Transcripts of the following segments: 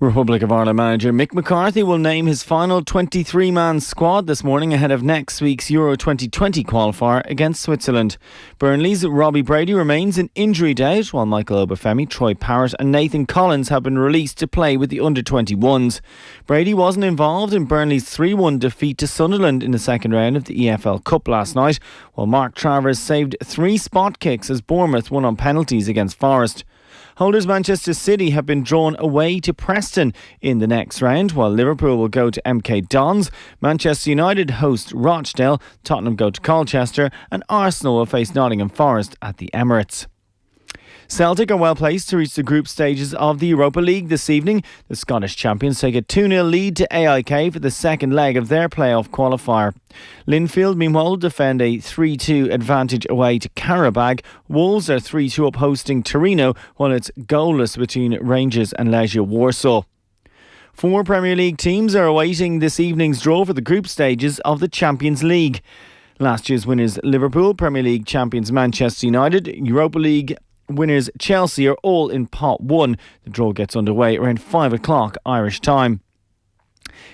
Republic of Ireland manager Mick McCarthy will name his final 23-man squad this morning ahead of next week's Euro 2020 qualifier against Switzerland. Burnley's Robbie Brady remains in injury doubt, while Michael Obafemi, Troy Parrott and Nathan Collins have been released to play with the under-21s. Brady wasn't involved in Burnley's 3-1 defeat to Sunderland in the second round of the EFL Cup last night, while Mark Travers saved 3 spot kicks as Bournemouth won on penalties against Forest. Holders Manchester City have been drawn away to Preston in the next round, while Liverpool will go to MK Dons, Manchester United host Rochdale, Tottenham go to Colchester and Arsenal will face Nottingham Forest at the Emirates. Celtic are well placed to reach the group stages of the Europa League this evening. The Scottish champions take a 2-0 lead to AIK for the second leg of their playoff qualifier. Linfield, meanwhile, will defend a 3-2 advantage away to Qarabag. Wolves are 3-2 up hosting Torino, while it's goalless between Rangers and Legia Warsaw. 4 Premier League teams are awaiting this evening's draw for the group stages of the Champions League. Last year's winners Liverpool, Premier League champions Manchester United, Europa League winners Chelsea are all in pot 1. The draw gets underway around 5 o'clock Irish time.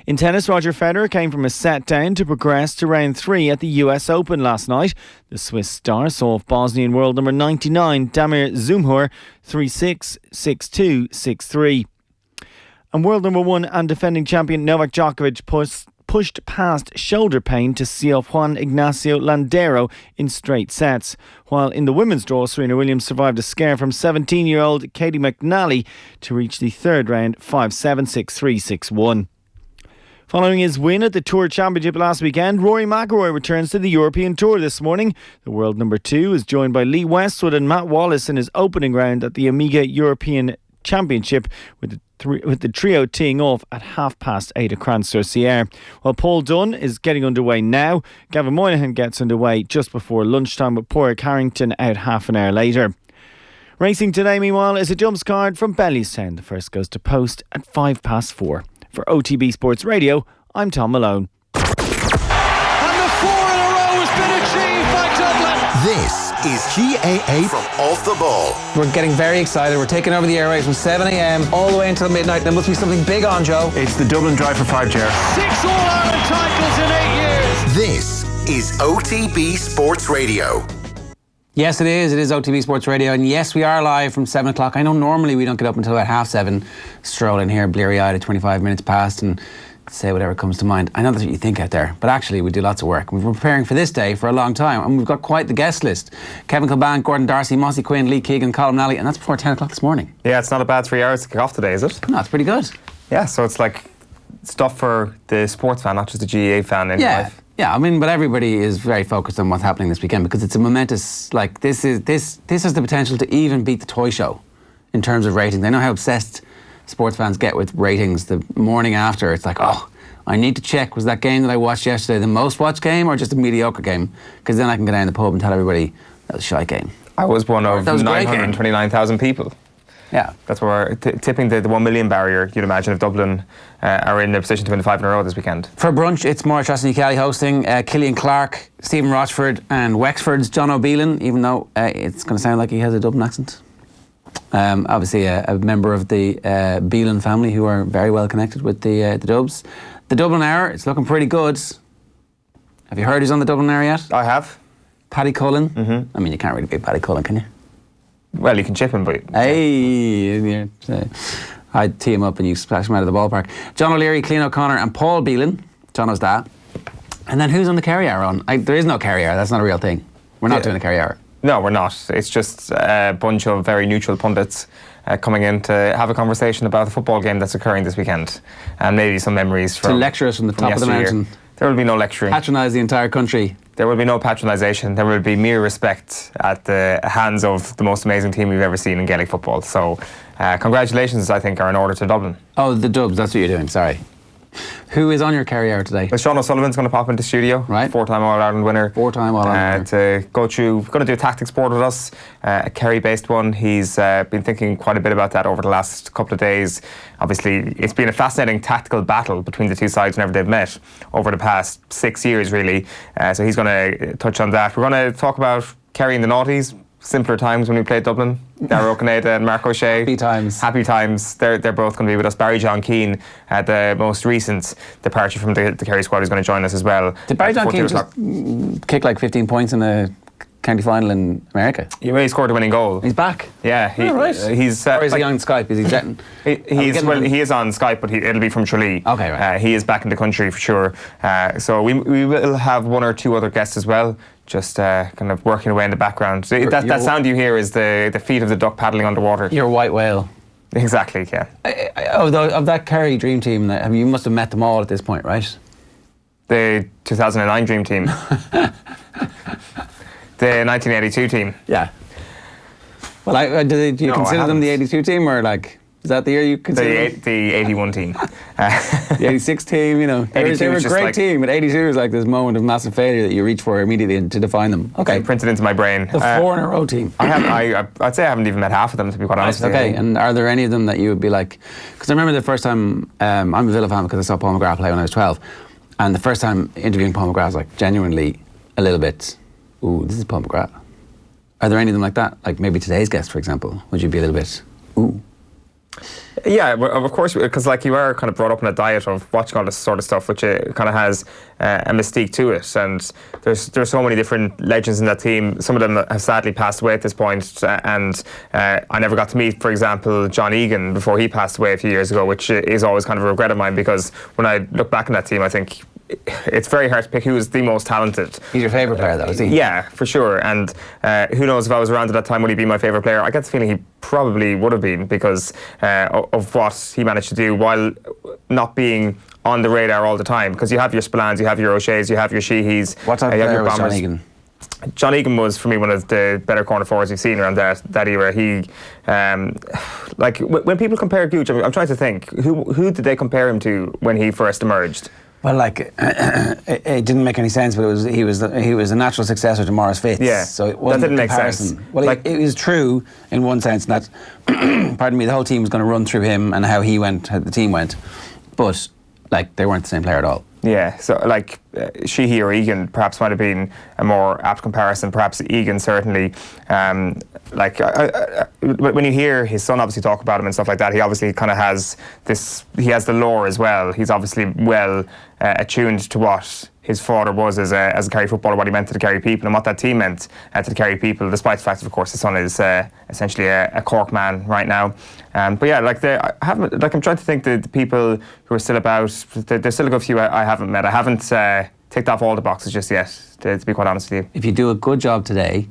In tennis, Roger Federer came from a set down to progress to round 3 at the US Open last night. The Swiss star saw off Bosnian world number 99 Damir Zumhur 3-6, 6-2, 6-3. And world number 1 and defending champion Novak Djokovic pushed past shoulder pain to see off Juan Ignacio Landero in straight sets. While in the women's draw, Serena Williams survived a scare from 17-year-old Katie McNally to reach the third round 5-7, 6-3, 6-1. Following his win at the Tour Championship last weekend, Rory McIlroy returns to the European Tour this morning. The world number 2 is joined by Lee Westwood and Matt Wallace in his opening round at the Amiga European Championship, with the trio teeing off at 8:30 at Cran-sur-Sierre. While Paul Dunne is getting underway now, Gavin Moynihan gets underway just before lunchtime, with Padraig Harrington out half an hour later. Racing today, meanwhile, is a jumps card from Bellewstown. The first goes to post at 4:05. For OTB Sports Radio, I'm Tom Malone. And the 4 in a row has been achieved by Dublin. This is GAA from Off the Ball. We're getting very excited. We're taking over the airwaves from 7 a.m. all the way until midnight. There must be something big on, Joe. It's the Dublin Drive for 5, Ger. 6 All-Ireland titles in 8 years. This is OTB Sports Radio. Yes, it is. It is OTB Sports Radio. And yes, we are live from 7 o'clock. I know normally we don't get up until about 7:30, stroll in here bleary-eyed at 25 minutes past and say whatever comes to mind. I know that's what you think out there, but actually we do lots of work. We've been preparing for this day for a long time, and we've got quite the guest list. Kevin Kilbane, Gordon Darcy, Mossy Quinn, Lee Keegan, Colm Nally, and that's before 10 o'clock this morning. Yeah, it's not a bad 3 hours to kick off today, is it? No, it's pretty good. Yeah, so it's like stuff for the sports fan, not just the GAA fan in life. Yeah, I mean, but everybody is very focused on what's happening this weekend because it's a momentous, like, this has the potential to even beat the toy show in terms of ratings. I know how obsessed sports fans get with ratings the morning after. It's like, oh, I need to check, was that game that I watched yesterday the most watched game or just a mediocre game? Because then I can go down the pub and tell everybody that was a shite game. I was one of 929,000 people. Yeah. That's where we're tipping the 1 million barrier, you'd imagine, if Dublin are in a position to win the 5 in a row this weekend. For brunch, it's Maura Trostany Kelly hosting, Killian Clark, Stephen Rochford and Wexford's John O'Beelan, even though it's going to sound like he has a Dublin accent. Obviously a member of the Beelan family who are very well connected with the Dubs. The Dublin Hour, it's looking pretty good. Have you heard who's on the Dublin Hour yet? I have. Paddy Cullen. Mm-hmm. I mean, you can't really beat Paddy Cullen, can you? Well, you can chip him, but... Hey! I'd tee him up and you splash him out of the ballpark. John O'Leary, Clean O'Connor and Paul Beelan. John knows that. And then who's on the Kerry Hour on? There is no Kerry Hour, that's not a real thing. We're not doing a Kerry Hour. No, we're not. It's just a bunch of very neutral pundits coming in to have a conversation about the football game that's occurring this weekand. And maybe some memories from... To lecture us from the top of the mountain. There will be no lecturing. Patronise the entire country. There will be no patronisation. There will be mere respect at the hands of the most amazing team we've ever seen in Gaelic football. So, congratulations, I think, are in order to Dublin. Oh, the Dubs, that's what you're doing, sorry. Who is on your Kerry Hour today? Well, Sean O'Sullivan's going to pop into studio. Right. 4-time All-Ireland winner. 4-time All-Ireland winner. To go through, going to do a tactics board with us, a Kerry-based one. He's been thinking quite a bit about that over the last couple of days. Obviously, it's been a fascinating tactical battle between the two sides whenever they've met over the past 6 years, really. So he's going to touch on that. We're going to talk about Kerry and the Naughties. simpler times when we played Dublin. Darragh O'Conada and Mark O'Shea. Happy times. Happy times. They're both going to be with us. Barry John Keane, the most recent departure from the Kerry squad, is going to join us as well. Did Barry John Keane just kick like 15 points in a county final in America? He scored a winning goal. He's back. Yeah, right. He's. Or is he on Skype? Is he jetting? He is on Skype, but it'll be from Tralee. Okay, right. He is back in the country for sure. So we will have one or two other guests as well. Just kind of working away in the background. That sound you hear is the feet of the duck paddling underwater. Your white whale. Exactly, yeah. Of that Kerry dream team, you must have met them all at this point, right? The 2009 dream team. The 1982 team. Yeah. Well, do you consider them the 82 team, or like, is that the year you consider the 81 team? The 86 team, you know. They were a great team, but 82 is like this moment of massive failure that you reach for immediately to define them. Okay. Printed into my brain. The 4 in a row team. I'd say I haven't even met half of them, to be quite honest. Okay, and are there any of them that you would be like, because I remember the first time, I'm a Villa fan because I saw Paul McGrath play when I was 12, and the first time interviewing Paul McGrath was like genuinely a little bit, ooh, this is Paul McGrath. Are there any of them like that? Like maybe today's guest, for example, would you be a little bit, ooh? Yeah, of course, because like you are kind of brought up in a diet of watching all this sort of stuff, which kind of has a mystique to it. And there's so many different legends in that team. Some of them have sadly passed away at this point. And I never got to meet, for example, John Egan before he passed away a few years ago, which is always kind of a regret of mine, because when I look back on that team, I think it's very hard to pick who was the most talented. He's your favourite player, though, is he? Yeah, for sure. And who knows, if I was around at that time, would he be my favourite player? I get the feeling he probably would have been, because of what he managed to do while not being on the radar all the time. Because you have your Spillans, you have your O'Sheas, you have your Sheehys. What type of player was John Egan? John Egan was, for me, one of the better corner forwards we've seen around that era. He, like, when people compare Gooch, I'm trying to think, who did they compare him to when he first emerged? Well, like, it didn't make any sense, but he was a natural successor to Maurice Fitz. Yeah, so it wasn't that didn't a make comparison. sense. Well, like, it was true in one sense that, pardon me, the whole team was going to run through him and how the team went, but like they weren't the same player at all. Yeah, so like Sheehy or Egan perhaps might have been a more apt comparison. Perhaps Egan certainly. Like when you hear his son obviously talk about him and stuff like that, he obviously kind of has this. He has the lore as well. He's obviously well attuned to what his father was as a Kerry footballer, what he meant to the Kerry people, and what that team meant to the Kerry people. Despite the fact that, of course, his son is essentially a Cork man right now. But yeah, like I'm trying to think the people who are still about. There's still a good few I haven't met. I haven't ticked off all the boxes just yet, to be quite honest with you. If you do a good job today,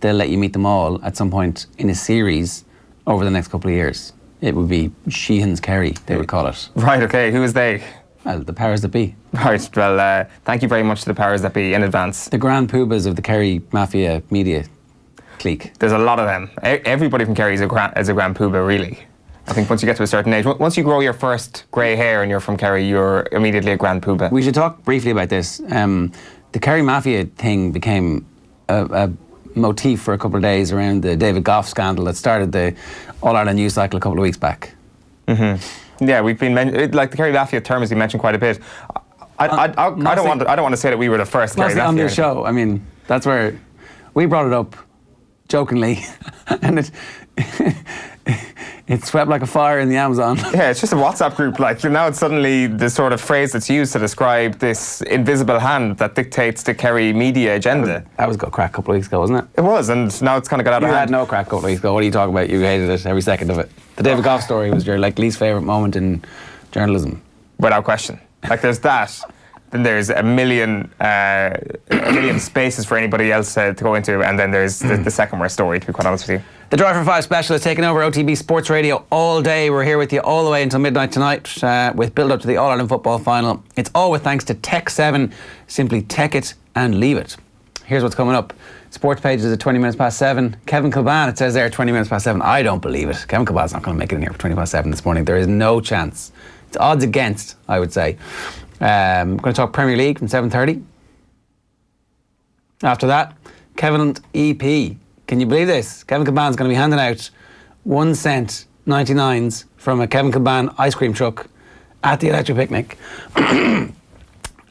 they'll let you meet them all at some point in a series over the next couple of years. It would be Sheehan's Kerry, they would call it. Right, okay. Who is they? Well, the powers that be. Right, well, thank you very much to the powers that be in advance. The grand poobahs of the Kerry Mafia media clique. There's a lot of them. Everybody from Kerry is a grand poobah, really. I think once you get to a certain age, once you grow your first grey hair and you're from Kerry, you're immediately a grand poobah. We should talk briefly about this. The Kerry Mafia thing became a motif for a couple of days around the David Goff scandal that started the All-Ireland news cycle a couple of weeks back. Mm-hmm. Yeah, we've been like the Kerry Mafia term has been mentioned quite a bit. I don't want to say that we were the first Kerry Mafia on this show. I mean, that's where we brought it up jokingly, and it swept like a fire in the Amazon. Yeah, it's just a WhatsApp group. Like now, it's suddenly the sort of phrase that's used to describe this invisible hand that dictates the Kerry media agenda. That was got crack a couple of weeks ago, wasn't it? It was, and now it's kind of got out of hand. You had no crack a couple of weeks ago. What are you talking about? You hated it every second of it. The David Goff story was your least favourite moment in journalism. Without question. Like there's that. Then there's a million spaces for anybody else to go into, and then there's the second worst story, to be quite honest with you. The Drive for Five special is taking over OTB Sports Radio all day. We're here with you all the way until midnight tonight with build-up to the All-Ireland Football Final. It's all with thanks to Tech 7. Simply tech it and leave it. Here's what's coming up. Sports pages at 20 minutes past 7. Kevin Kilbane, it says there 20 minutes past 7. I don't believe it. Kevin Kilbane's not going to make it in here for 20 past 7 this morning. There is no chance. It's odds against, I would say. I'm going to talk Premier League from 7:30. After that, Kevin EP. Can you believe this? Kevin Kilbane's going to be handing out 1 cent 99s from a Kevin Kilbane ice cream truck at the Electric Picnic.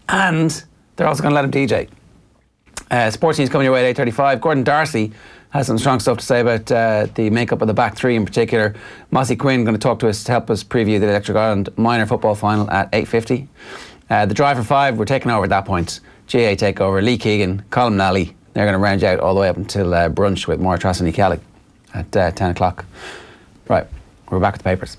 And they're also going to let him DJ. Sports news coming your way at 8:35. Gordon Darcy has some strong stuff to say about the makeup of the back three in particular. Mossy Quinn going to talk to us to help us preview the Electric Ireland minor football final at 8:50. The drive for five, we're taking over at that point. GAA takeover, Lee Keegan, Colm Nally. They're going to round you out all the way up until brunch with more Trass and Kelly at 10 o'clock. Right, we're back with the papers.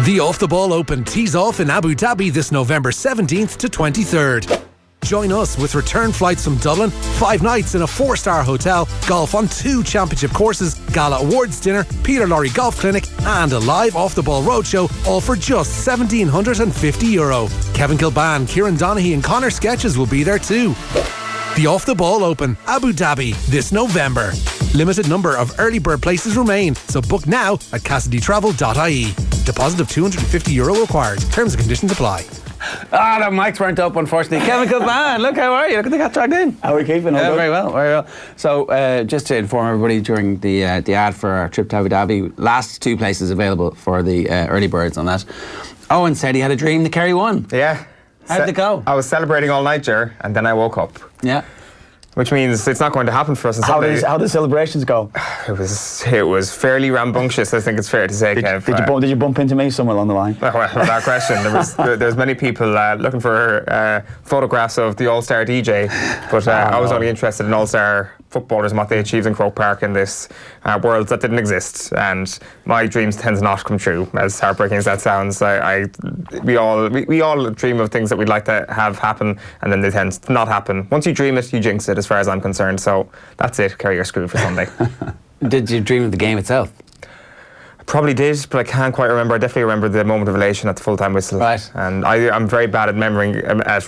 The Off the Ball Open tees off in Abu Dhabi this November 17th to 23rd. Join us with return flights from Dublin, 5 nights in a 4-star hotel, golf on 2 championship courses, gala awards dinner, Peter Lorry golf clinic and a live off-the-ball roadshow, all for just €1,750. Kevin Kilbane, Kieran Donaghy and Connor Sketches will be there too. The Off the Ball Open, Abu Dhabi, this November. Limited number of early bird places remain, so book now at CassidyTravel.ie. Deposit of €250 required. Terms and conditions apply. The mics weren't up, unfortunately. Kevin Kilbane, look, how are you? Look, they got dragged in. How are we keeping? Yeah, very well, very well. So, just to inform everybody during the ad for our trip to Abu Dhabi, last 2 places available for the early birds on that. Owen said he had a dream the Kerry won. Yeah. How did it go? I was celebrating all night, Ger, and then I woke up. Yeah. Which means it's not going to happen for us on How Sunday. did the celebrations go? It was fairly rambunctious, I think it's fair to say, Kev. Did you bump into me somewhere along the line? Well, without question. There's many people looking for photographs of the All-Star DJ, but I was only interested in All-Star footballers and what they achieved in Croke Park in this world that didn't exist. And my dreams tend to not come true, as heartbreaking as that sounds. We all dream of things that we'd like to have happen, and then they tend to not happen. Once you dream it, you jinx it, as far as I'm concerned. So that's it. Kerry, you're screwed for Sunday. Did you dream of the game itself? Probably did, but I can't quite remember. I definitely remember the moment of elation at the full-time whistle. Right. And I'm very bad at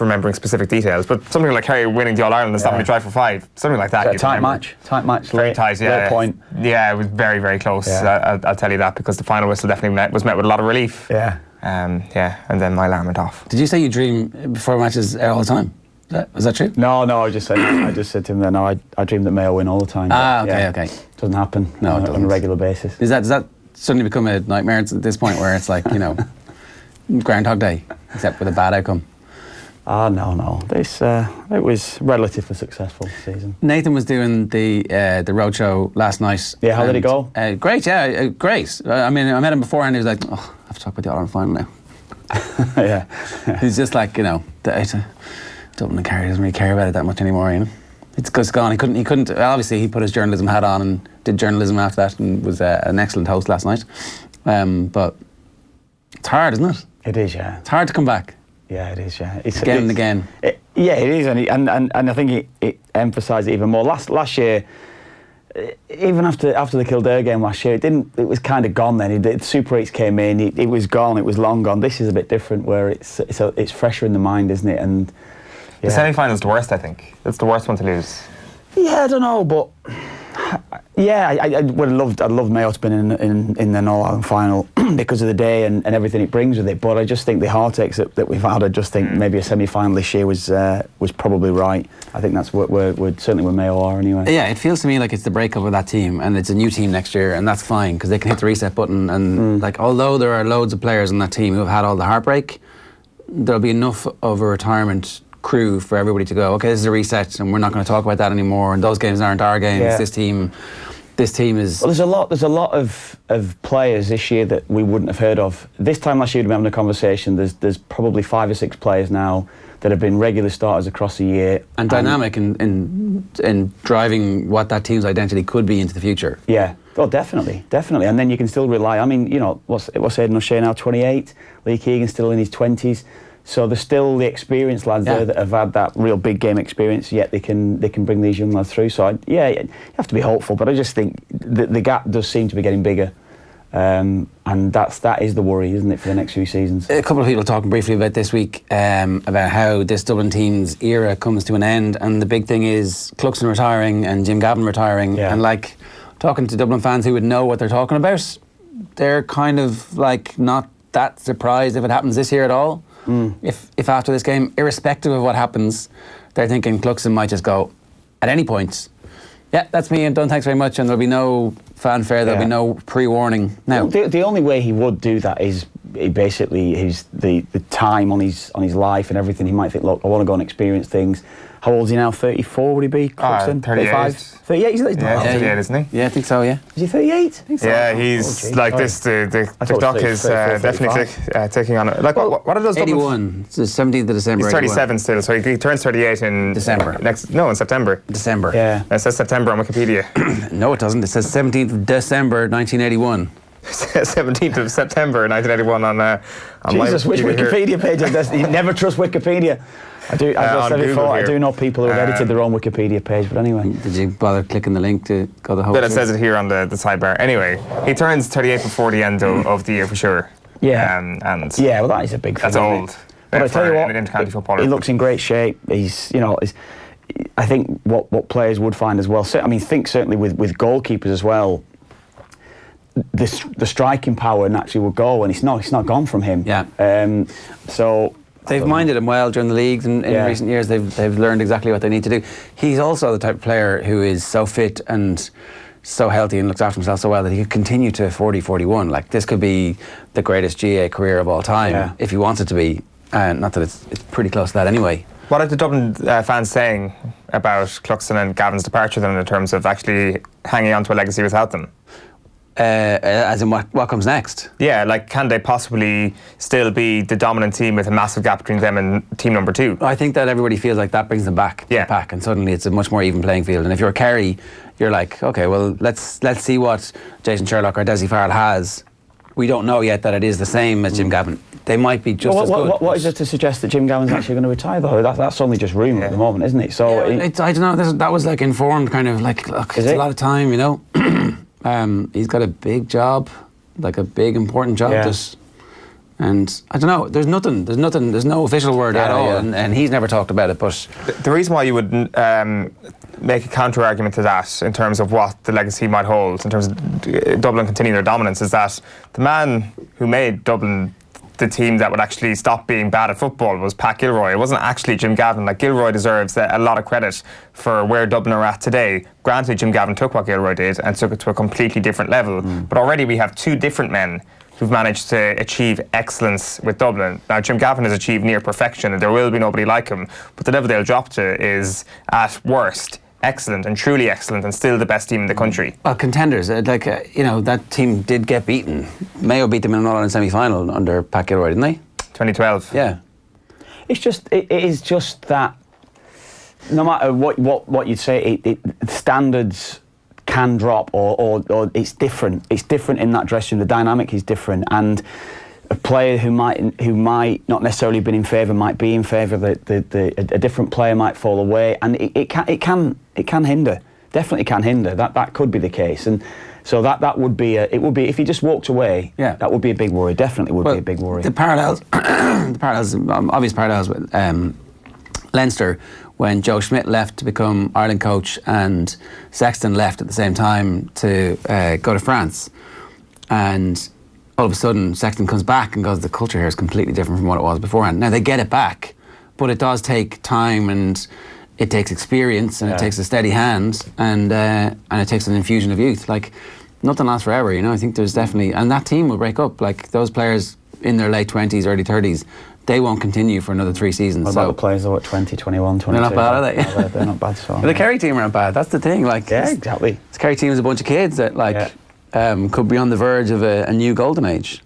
remembering specific details. But something like Kerry winning the All-Ireland and stopping the drive for 5, something like that. Tight match. Very tight, yeah. Late point. Yeah, it was very, very close. Yeah. I'll tell you that, because the final whistle definitely was met with a lot of relief. Yeah. And then my alarm went off. Did you say you dream before matches all the time? Was that true? No, I just said to him that I dream that Mayo win all the time. Okay. Doesn't happen on a regular basis. Does that suddenly become a nightmare at this point, where it's like, Groundhog Day, except with a bad outcome? No. It was relatively successful season. Nathan was doing the roadshow last night. Yeah, how did it go? Great, yeah, great. I mean, I met him beforehand. He was like, I have to talk about the All-Ireland final now. Yeah. He's just like, Dublin and Kerry doesn't really care about it that much anymore, It's just gone. He couldn't. Obviously, he put his journalism hat on and did journalism after that, and was an excellent host last night. But it's hard, isn't it? It is, yeah. It's hard to come back. Yeah, it is, yeah. It's again and again. It is, and I think it emphasised it even more. Last year, even after the Kildare game last year, it was kind of gone. Then Super 8s came in, it was gone. It was long gone. This is a bit different, where it's fresher in the mind, isn't it? And the semi-final's the worst, I think. It's the worst one to lose. Yeah, I don't know, but I would have loved. I'd love Mayo to be in the All-Ireland final because of the day and everything it brings with it. But I just think the heartaches that we've had. I just think maybe a semi-final this year was probably right. I think that's what we're certainly where Mayo are anyway. Yeah, it feels to me like it's the breakup of that team, and it's a new team next year, and that's fine because they can hit the reset button. And although there are loads of players on that team who have had all the heartbreak, there'll be enough of a retirement crew for everybody to go, okay, this is a reset and we're not going to talk about that anymore, and those games aren't our games. This team is... Well, there's a lot of players this year that we wouldn't have heard of. This time last year we'd been having a conversation. There's probably 5 or 6 players now that have been regular starters across the year. And dynamic in driving what that team's identity could be into the future. Yeah. Oh, definitely. And then you can still rely... I mean, what's Aidan O'Shea now, 28? Lee Keegan's still in his 20s. So there's still the experienced lads there that have had that real big game experience, yet they can bring these young lads through. So you have to be hopeful, but I just think the gap does seem to be getting bigger, and that is the worry, isn't it, for the next few seasons? A couple of people talking briefly about this week about how this Dublin team's era comes to an end, and the big thing is Cluxton retiring and Jim Gavin retiring, and talking to Dublin fans who would know what they're talking about, they're kind of not that surprised if it happens this year at all. If after this game, irrespective of what happens, they're thinking Cluxton might just go at any point, yeah, that's me, I'm done, thanks very much, and there'll be no fanfare, there'll be no pre-warning. Now, the only way he would do that is basically the time on his life and everything. He might think, look, I want to go and experience things, how old is he now? 34 would he be? 38. 38, he's not 38, isn't he? Yeah, I think so, yeah. Is he 38? Yeah, he's the clock is definitely ticking on it. Like, what are those? 81. It's the 17th of December. He's 37 still, so he turns 38 in December. In September. December. Yeah. It says September on Wikipedia. No, it doesn't. It says 17th of December 1981. 17th of September 1981 on Jesus, which Wikipedia page is this? You never trust Wikipedia. I do. As I said before, I do know people who have edited their own Wikipedia page. But anyway, did you bother clicking the link to go the whole? But it says it here on the sidebar. Anyway, he turns 38 before the end of the year for sure. Yeah. And yeah, well, that is a big thing. That's old. But I tell you what, he looks in great shape. He's, I think what players would find as well. I mean, think certainly with goalkeepers as well. The striking power naturally will go, and it's not gone from him. Yeah. So they've minded him well during the leagues, and in recent years they've learned exactly what they need to do. He's also the type of player who is so fit and so healthy and looks after himself so well that he could continue to 40-41. Like, this could be the greatest GAA career of all time if he wants it to be. Not that it's pretty close to that anyway. What are the Dublin fans saying about Cluxton and Gavin's departure then, in terms of actually hanging on to a legacy without them? As in what comes next? Yeah, like, can they possibly still be the dominant team with a massive gap between them and team number 2? I think that everybody feels like that brings them back to the pack, and suddenly it's a much more even playing field. And if you're Kerry, you're like, okay, well, let's see what Jason Sherlock or Desi Farrell has. We don't know yet that it is the same as Jim Gavin. They might be just as good. What is it to suggest that Jim Gavin's actually going to retire, though? That's only just rumour at the moment, isn't it? So I don't know. That was like informed kind of like, look, it's a lot of time, he's got a big job, like a big important job. And I don't know. There's no official word at all, and he's never talked about it. But the reason why you would make a counter argument to that, in terms of what the legacy might hold, in terms of Dublin continuing their dominance, is that the man who made Dublin the team that would actually stop being bad at football was Pat Gilroy. It wasn't actually Jim Gavin. Like, Gilroy deserves a lot of credit for where Dublin are at today. Granted, Jim Gavin took what Gilroy did and took it to a completely different level. But already we have 2 different men who've managed to achieve excellence with Dublin. Now, Jim Gavin has achieved near perfection, and there will be nobody like him. But the level they'll drop to is, at worst, excellent and truly excellent, and still the best team in the country. Well, contenders, that team did get beaten. Mayo beat them in an All-Ireland semi-final under Pat Gilroy, didn't they? 2012. Yeah. It is just that no matter what you'd say, standards can drop, or it's different. It's different in that dressing room. The dynamic is different, and a player who might not necessarily have been in favour might be in favour. A different player might fall away, and it can hinder. Definitely can hinder. That could be the case, and so that would be if he just walked away. Yeah. That would be a big worry. Definitely would be a big worry. The parallels, obvious parallels with Leinster, when Joe Schmidt left to become Ireland coach and Sexton left at the same time to go to France, and all of a sudden Sexton comes back and goes, the culture here is completely different from what it was beforehand. Now, they get it back, but it does take time, and it takes experience, and it takes a steady hand, and it takes an infusion of youth. Like, nothing lasts forever, I think there's definitely, and that team will break up. Like, those players in their late 20s, early 30s, they won't continue for another 3 seasons. What about the players that are 20, 21, 22? They're not bad, are they? No, they're not bad. So the Kerry team aren't bad. That's the thing. Like, yeah, exactly. The Kerry team is a bunch of kids that could be on the verge of a new golden age.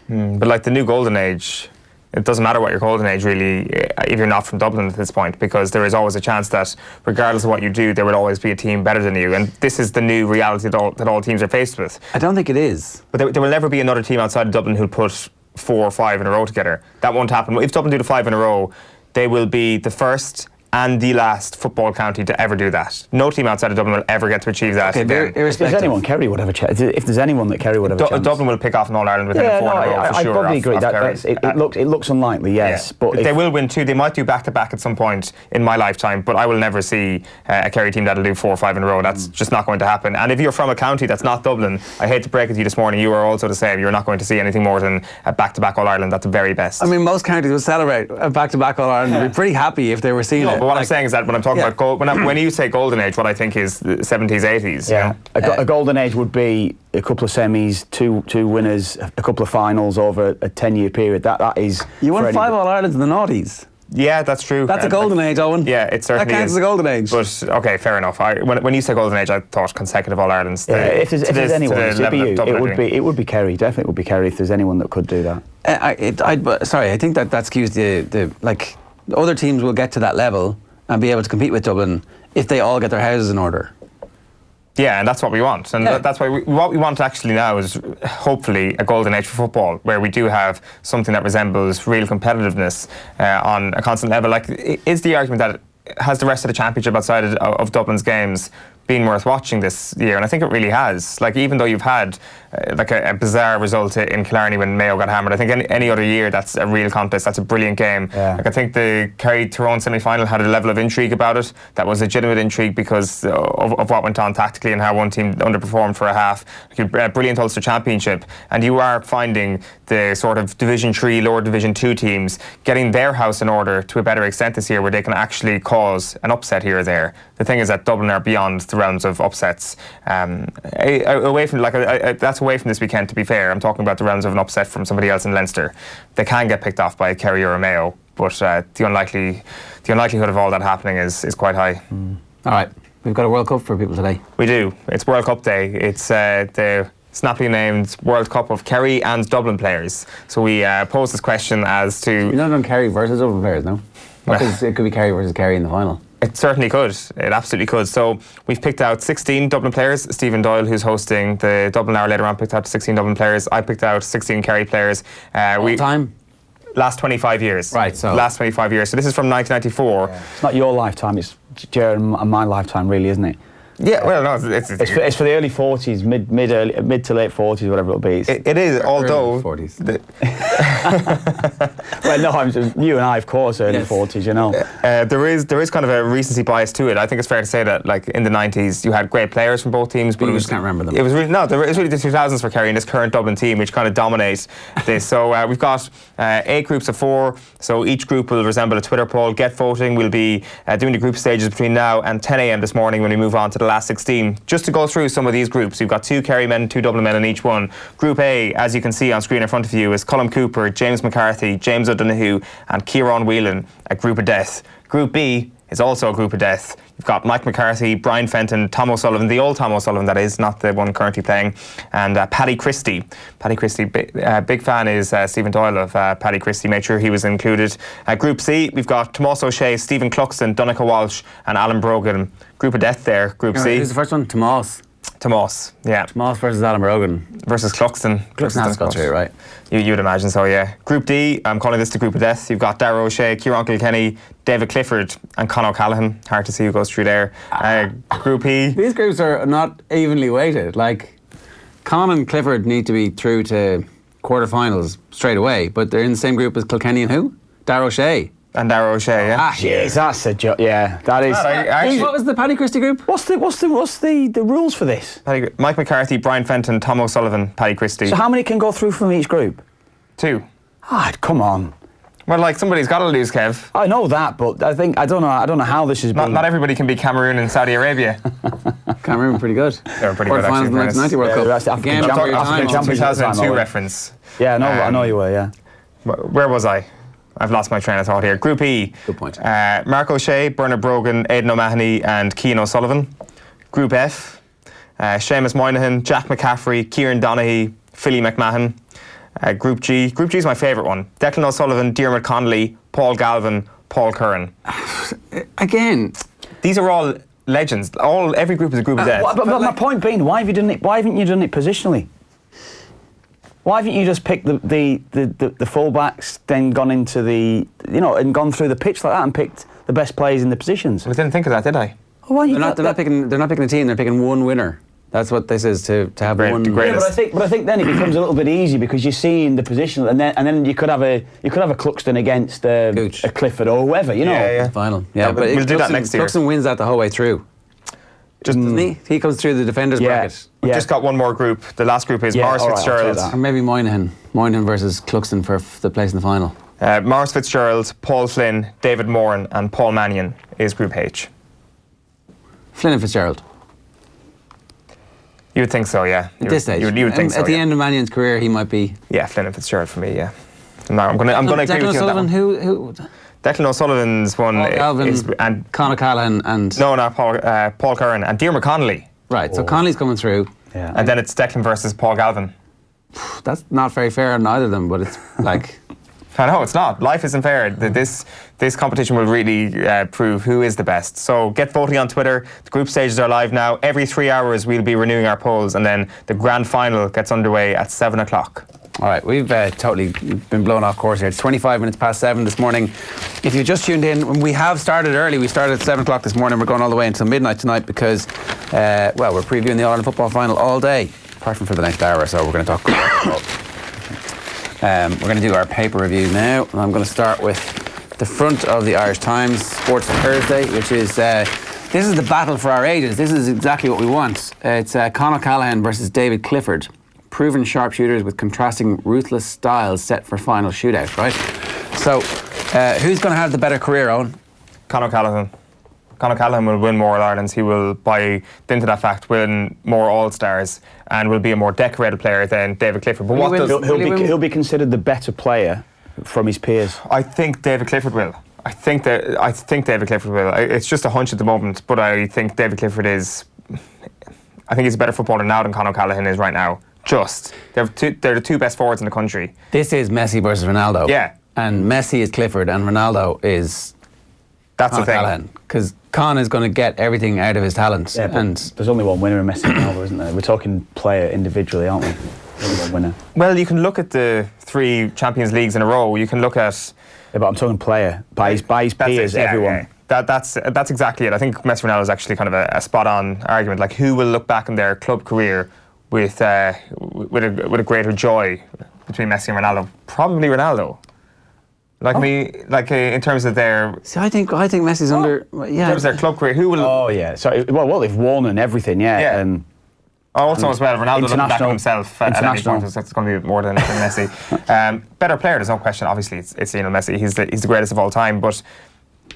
But like, the new golden age, it doesn't matter what your golden age really, if you're not from Dublin at this point, because there is always a chance that regardless of what you do, there will always be a team better than you, and this is the new reality that all teams are faced with. I don't think it is. But there will never be another team outside of Dublin who'll put 4 or 5 in a row together. That won't happen. If Dublin do the 5 in a row, they will be the first and the last football county to ever do that. No team outside of Dublin will ever get to achieve that. Okay, if there's anyone Kerry would have a chance. If there's anyone that Kerry would have a chance. Dublin will pick off an All-Ireland within 4 in a row for sure. I probably agree. It looks unlikely, yes. But they will win 2. They might do back-to-back at some point in my lifetime, but I will never see a Kerry team that'll do 4 or 5 in a row. That's just not going to happen. And if you're from a county that's not Dublin, I hate to break it to you this morning, you are also the same. You're not going to see anything more than a back-to-back All-Ireland. That's the very best. I mean, most counties would celebrate a back-to-back All-Ireland and be pretty happy if they were seeing it. But what I'm saying is that when I'm talking about when you say golden age, what I think is the 70s, 80s. Yeah, a golden age would be a couple of semis, two winners, a couple of finals over a 10-year period. That is. You won 5 All-Irelands in the noughties. Yeah, that's true. That's a golden age, Owen. Yeah, it certainly That counts is. as a golden age. But, okay, fair enough. When you say golden age, I thought consecutive All-Irelands. If there's anyone, it'd be you. Dublin It would be Kerry. Definitely would be Kerry if there's anyone that could do that. I think that skews the like other teams will get to that level and be able to compete with Dublin if they all get their houses in order. Yeah, and that's what we want. And that's why what we want actually now is hopefully a golden age for football, where we do have something that resembles real competitiveness on a constant level. Like, is the argument that has the rest of the championship outside of Dublin's games been worth watching this year? And I think it really has. Like, even though you've had like a bizarre result in Killarney when Mayo got hammered, I think any other year that's a real contest. That's a brilliant game. Yeah. Like, I think the Kerry-Tyrone semi-final had a level of intrigue about it that was legitimate intrigue because of what went on tactically and how one team underperformed for a half. Like, a brilliant Ulster Championship, and you are finding the sort of Division 3, lower Division 2 teams getting their house in order to a better extent this year, where they can actually cause an upset here or there. The thing is that Dublin are beyond the realms of upsets. Away from that's away from this weekend, to be fair. I'm talking about the realms of an upset from somebody else in Leinster. They can get picked off by a Kerry or a Mayo, but the unlikelihood of all that happening is quite high. All right, we've got a World Cup for people today. We do. It's World Cup Day. It's the snappily named World Cup of Kerry and Dublin players. So we pose this question as to... You're not on Kerry versus Dublin players, no? Because it could be Kerry versus Kerry in the final. It certainly could. It absolutely could. So we've picked out 16 Dublin players. Stephen Doyle, who's hosting the Dublin Hour later on, picked out 16 Dublin players. I picked out 16 Kerry players. All time? Last 25 years. Right, so... Last 25 years. So this is from 1994. Yeah. It's not your lifetime, it's Ger and my lifetime, really, isn't it? Yeah, well, no, it's for the early 40s, mid to late 40s, whatever it'll be. It is, although... 40s. Well, no, I'm just, you and I, of course, early 40s, you know. There is kind of a recency bias to it. I think it's fair to say that, like, in the 90s, you had great players from both teams, but you just can't remember them. It was really, no, there was really the 2000s for Kerry and this current Dublin team, which kind of dominate this. So we've got 8 groups of 4. So each group will resemble a Twitter poll. Get voting. We'll be doing the group stages between now and 10 a.m. this morning when we move on to the last 16. Just to go through some of these groups, we've got 2 Kerry men, 2 Dublin men in each one. Group A, as you can see on screen in front of you, is Colm Cooper, James McCarthy, James O'Donoghue and Kieran Whelan, a group of death. Group B is also a group of death. You've got Mike McCarthy, Brian Fenton, Tom O'Sullivan, the old Tom O'Sullivan that is, not the one currently playing, and Paddy Christie. Paddy Christie, big fan is Stephen Doyle of Paddy Christie, made sure he was included. Group C, we've got Tomás O'Shea, Stephen Cluxton, Donncha Walsh and Alan Brogan. Group of death there, Group C. Who's the first one? Tomás, yeah. Tomás versus Alan Brogan. Versus Cluxton. Cluxton has got through, right? You'd imagine so, yeah. Group D, I'm calling this the group of death. You've got Darragh O'Shea, Kieran Kilkenny, David Clifford and Conor O'Callaghan. Hard to see who goes through there. Group E. These groups are not evenly weighted. Like, Conor and Clifford need to be through to quarterfinals straight away, but they're in the same group as Kilkenny and who? Darragh O'Shea. And Darragh O'Shea, yeah. Jeez, that's a joke. Yeah, that is. What was the Paddy Christie group? What's the rules for this? Mike McCarthy, Brian Fenton, Tom O'Sullivan, Paddy Christie. So how many can go through from each group? 2. Come on. Well, like, somebody's got to lose, Kev. I know that, but I don't know how this is. Not everybody can be Cameroon and Saudi Arabia. Cameroon pretty good. They were pretty good, actually. Quarterfinals in the 1990 World Cup. That's the Again, African Champions 2002 reference. Yeah, I know you were. Yeah. Where was I? I've lost my train of thought here. Group E. Good point. Mark O'Shea, Bernard Brogan, Aidan O'Mahony and Cian O'Sullivan. Group F. Seamus Moynihan, Jack McCaffrey, Kieran Donaghy, Philly McMahon. Group G. Group G is my favourite one. Declan O'Sullivan, Diarmuid Connolly, Paul Galvin, Paul Curran. Again, these are all legends. Every group is a group of death. But my point being, why haven't you done it positionally? Why haven't you just picked the fullbacks, then gone into and gone through the pitch like that and picked the best players in the positions? I didn't think of that, did I? Why they're not picking a team. They're picking one winner. That's what this is, to have one. Yeah, but I think then it becomes a little bit easy because you're seeing the position, and then you could have a Cluxton against a Clifford or whoever, you know. Yeah. Final. Yeah, but we'll do that next year. Cluxton wins that the whole way through. Doesn't he? He comes through the defenders bracket. We've just got one more group. The last group is Maurice Fitzgerald. Or maybe Moynihan versus Cluxton for the place in the final. Maurice Fitzgerald, Paul Flynn, David Moran and Paul Mannion is Group H. Flynn and Fitzgerald. You would think so, yeah. At this stage. You would think so, at the end of Mannion's career, he might be... Yeah, Flynn and Fitzgerald for me, yeah. No, I'm going to agree with you on that one. Who? Declan O'Sullivan's one Paul Galvin, is... And Conor Callaghan and... No, not Paul Curran and Diarmuid Connolly. Right, so Connolly's coming through. Yeah. And then it's Declan versus Paul Galvin. That's not very fair on either of them, but it's like... I know, it's not. Life isn't fair. This competition will really prove who is the best. So get voting on Twitter. The group stages are live now. Every 3 hours we'll be renewing our polls, and then the grand final gets underway at 7 o'clock. All right, we've totally been blown off course here. It's 25 minutes past 7 this morning. If you just tuned in, we have started early. We started at 7 o'clock this morning. We're going all the way until midnight tonight because, we're previewing the All-Ireland Football Final all day, apart from for the next hour or so. We're going to talk we're going to do our paper review now, and I'm going to start with the front of the Irish Times, Sports Thursday, which is, this is the battle for our ages. This is exactly what we want. It's Conor Callaghan versus David Clifford. Proven sharpshooters with contrasting ruthless styles set for final shootout, right? So, who's going to have the better career, Eoin? Conor Callaghan. Conor Callaghan will win more All-Irelands. He will, by dint of that fact, win more All-Stars and will be a more decorated player than David Clifford. But he'll be considered the better player from his peers. I think David Clifford will. I think David Clifford will. It's just a hunch at the moment, but I think David Clifford is... I think he's a better footballer now than Conor Callaghan is right now. They're the two best forwards in the country. This is Messi versus Ronaldo. Yeah. And Messi is Clifford and Ronaldo is... That's the thing. Because Con is going to get everything out of his talent. Yeah, and there's only one winner in Messi and Ronaldo, isn't there? We're talking player individually, aren't we? Only one winner. Well, you can look at the 3 Champions Leagues in a row. You can look at... Yeah, but I'm talking player. By his peers, everyone. Yeah. That's exactly it. I think Messi Ronaldo is actually kind of a spot-on argument. Like, who will look back in their club career with a greater joy between Messi and Ronaldo? Probably Ronaldo. In terms of their... See, I think Messi's under... Yeah. In terms of their club career, who will... Oh, yeah. So, well, they've won and everything, yeah. Yeah. Also, as well, Ronaldo doesn't back himself at any point, so it's going to be more than Messi. Better player, there's no question. Obviously, it's Lionel Messi. He's the greatest of all time, but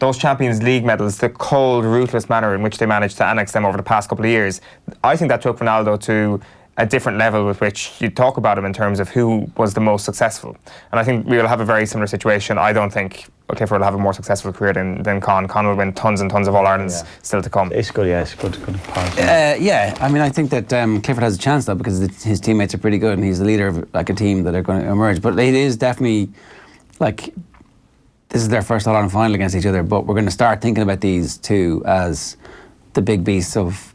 those Champions League medals, the cold, ruthless manner in which they managed to annex them over the past couple of years, I think that took Ronaldo to a different level with which you talk about him in terms of who was the most successful. And I think we will have a very similar situation. I don't think Clifford will have a more successful career than Con. Con will win tons and tons of All-Irelands still to come. It's good, yeah. It's good. Yeah, I mean, I think that Clifford has a chance, though, because his teammates are pretty good and he's the leader of a team that are going to emerge. But it is definitely, this is their first All-Ireland final against each other, but we're going to start thinking about these two as the big beasts of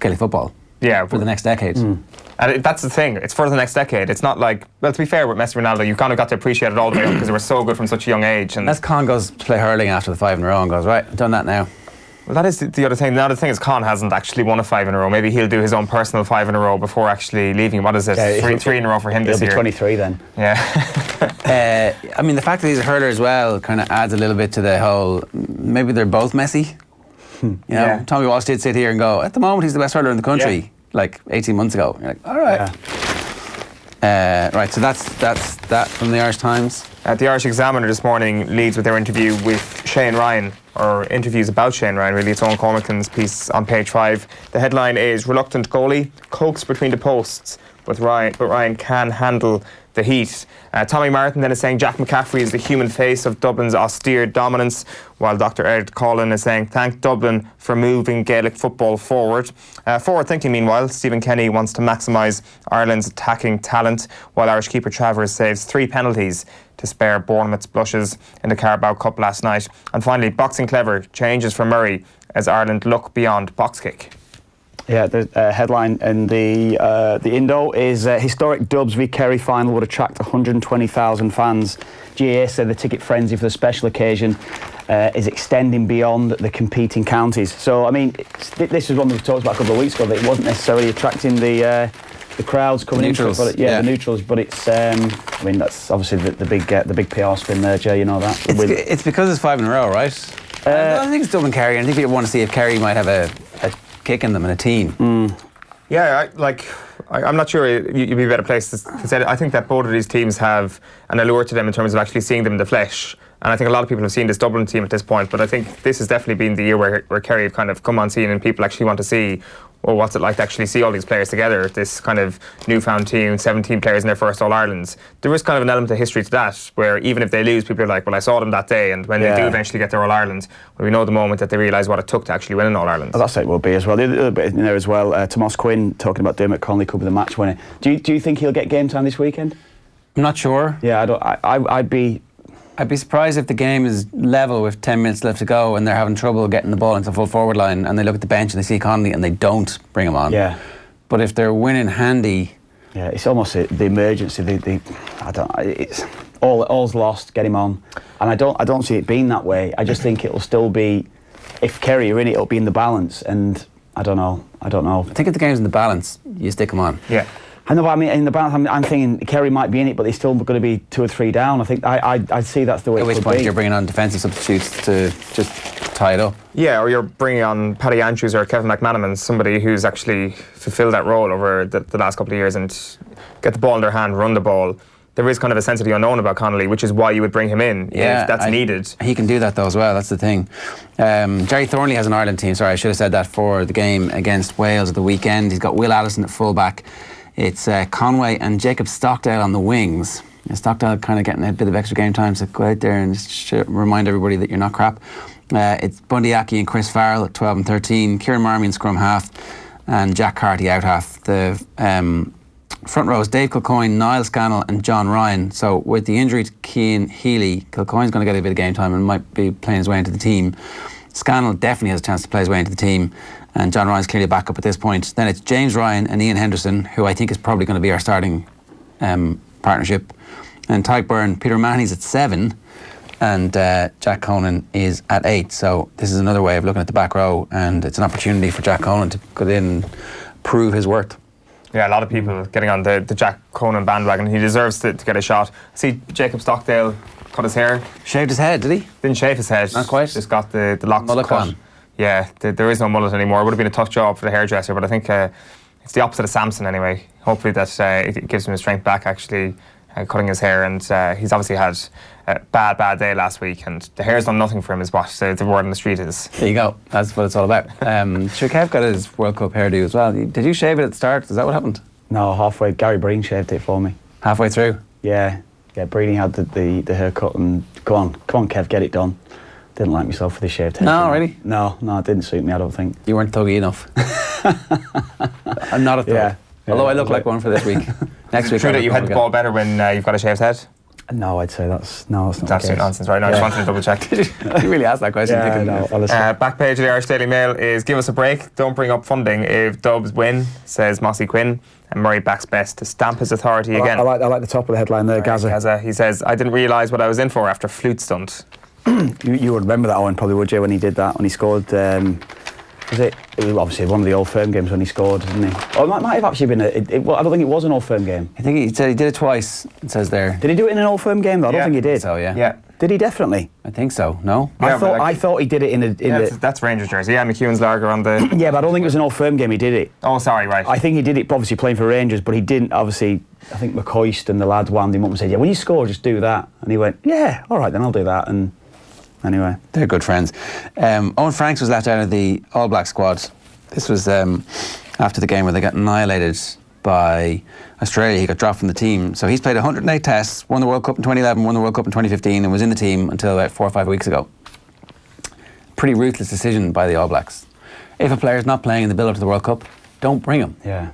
Gaelic football. Yeah, for the next decade. And that's the thing, it's for the next decade. It's not like, well, to be fair with Messi and Ronaldo, you've kind of got to appreciate it all the way up because they were so good from such a young age. Unless Con goes to play hurling after the 5 in a row and goes, right, I've done that now. Well, that is the other thing. The other thing is Con hasn't actually won a 5 in a row. Maybe he'll do his own personal 5 in a row before actually leaving. What is it? Three in a row for him this year. He'll be 23 then. Yeah. I mean, the fact that he's a hurler as well kind of adds a little bit to the whole, maybe they're both Messi. You know, Tommy Walsh did sit here and go, at the moment he's the best hurler in the country, like 18 months ago. You're like, all right. Right, so that's that from the Irish Times. The Irish Examiner this morning leads with their interview with Shane Ryan, or interviews about Shane Ryan, really. It's Owen Cormacan's piece on page 5. The headline is, reluctant goalie, coaxed between the posts, but Ryan can handle the heat. Tommy Martin then is saying Jack McCaffrey is the human face of Dublin's austere dominance, while Dr. Ed Collin is saying thank Dublin for moving Gaelic football forward. Forward thinking, meanwhile, Stephen Kenny wants to maximise Ireland's attacking talent, while Irish keeper Travers saves 3 penalties to spare Bournemouth's blushes in the Carabao Cup last night. And finally, Boxing Clever changes for Murray as Ireland look beyond box kick. Yeah, the headline in the Indo is historic Dubs v Kerry final would attract 120,000 fans. GAA said the ticket frenzy for the special occasion is extending beyond the competing counties. So, I mean, this is one we talked about a couple of weeks ago, that it wasn't necessarily attracting the crowds coming into it, but the neutrals. But it's, I mean, that's obviously the big PR spin there, Ger. You know that. It's because it's 5 in a row, right? I think it's Dublin-Kerry, and I think people want to see if Kerry might have a kick in them in a team. Yeah, I'm not sure you'd be a better place to say it. I think that both of these teams have an allure to them in terms of actually seeing them in the flesh. And I think a lot of people have seen this Dublin team at this point, but I think this has definitely been the year where Kerry have kind of come on scene and people actually want to see well, what's it like to actually see all these players together, this kind of newfound team, 17 players in their first All-Irelands. There is kind of an element of history to that, where even if they lose, people are like, well, I saw them that day, and when they do eventually get their All-Ireland, well, we know the moment that they realise what it took to actually win an All-Ireland. Well, that's how it will be as well. The other bit in there as well, Mossy Quinn talking about Dermot Connolly could be the match winner. Do you think he'll get game time this weekend? I'm not sure. Yeah, I'd be surprised if the game is level with 10 minutes left to go and they're having trouble getting the ball into the full forward line, and they look at the bench and they see Connolly and they don't bring him on. Yeah. But if they're winning handy... Yeah, it's almost the emergency. It's all's lost, get him on. And I don't see it being that way. I just think it'll still be, if Kerry are in it, it'll be in the balance, and I don't know. I think if the game's in the balance, you stick him on. Yeah. I know, but I mean, in the balance, I'm thinking Kerry might be in it, but they're still going to be 2 or 3 down. I think I see that's the way it could be. At which point you're bringing on defensive substitutes to just tie it up. Yeah, or you're bringing on Paddy Andrews or Kevin McManaman, somebody who's actually fulfilled that role over the last couple of years, and get the ball in their hand, run the ball. There is kind of a sense of the unknown about Connolly, which is why you would bring him in if that's needed. He can do that though as well, that's the thing. Jerry Thornley has an Ireland team, sorry, I should have said that for the game against Wales at the weekend. He's got Will Allison at fullback. It's Conway and Jacob Stockdale on the wings. Stockdale kind of getting a bit of extra game time, so go out there and just remind everybody that you're not crap. It's Bundy Aki and Chris Farrell at 12 and 13, Kieran Marmy in scrum half, and Jack Carty out half. The front row is Dave Kilcoyne, Niall Scannell and John Ryan. So with the injury to Cian Healy, Kilcoyne's going to get a bit of game time and might be playing his way into the team. Scannell definitely has a chance to play his way into the team, and John Ryan's clearly back up at this point. Then it's James Ryan and Ian Henderson, who I think is probably going to be our starting partnership. And Tyke Byrne, Peter Mahoney's at 7, and Jack Conan is at 8. So this is another way of looking at the back row, and it's an opportunity for Jack Conan to go in and prove his worth. Yeah, a lot of people getting on the Jack Conan bandwagon. He deserves to get a shot. See Jacob Stockdale cut his hair. Shaved his head, did he? Didn't shave his head. Not quite. Just got the locks mullet cut. gone. Yeah, there is no mullet anymore. It would have been a tough job for the hairdresser, but I think it's the opposite of Samson anyway. Hopefully that it gives him his strength back, actually, cutting his hair. And he's obviously had a bad day last week, and the hair's done nothing for him, is what the word on the street is. There you go. That's what it's all about. Sure, Kev got his World Cup hairdo as well. Did you shave it at the start? Is that what happened? No, halfway. Gary Breen shaved it for me. Halfway through? Yeah, Breedy had the haircut, and come on, Kev, get it done. Didn't like myself with the shaved head. No, really? No, it didn't suit me, I don't think. You weren't thuggy enough. I'm not a thug. Yeah, although I look like one for this week. Next week. True that you had the ball better when you've got a shaved head? No, I'd say that's not It's absolute nonsense, right? No, I just wanted to double check. You really asked that question. Yeah, no, honestly. Back page of the Irish Daily Mail is give us a break, don't bring up funding if Dubs win, says Mossy Quinn, and Murray backs Best to stamp his authority again. I like the top of the headline there, Gaza. He says, I didn't realise what I was in for after flute stunt. You would remember that, Owen, probably, would you, when he did that, when he scored, it was obviously one of the Old Firm games when he scored, didn't he? Or it might have actually been, I don't think it was an Old Firm game. I think he said he did it twice, it says there. Did he do it in an Old Firm game, though? I don't think he did. So, yeah. Did he definitely? I think so, no? I thought he did it in the... That's Rangers jersey. Yeah, McEwen's lager on the... Yeah, but I don't think it was an Old Firm game he did it. Oh, sorry, right. I think he did it obviously playing for Rangers, but he didn't, obviously, I think McCoist and the lads wound him up and said, yeah, when you score, just do that. And he went, yeah, all right, then I'll do that. And anyway. They're good friends. Owen Franks was left out of the All Black squad. This was after the game where they got annihilated by Australia. He got dropped from the team. So he's played 108 tests, won the World Cup in 2011, won the World Cup in 2015, and was in the team until about 4 or 5 weeks ago. Pretty ruthless decision by the All Blacks. If a player's not playing in the build-up to the World Cup, don't bring him. Yeah.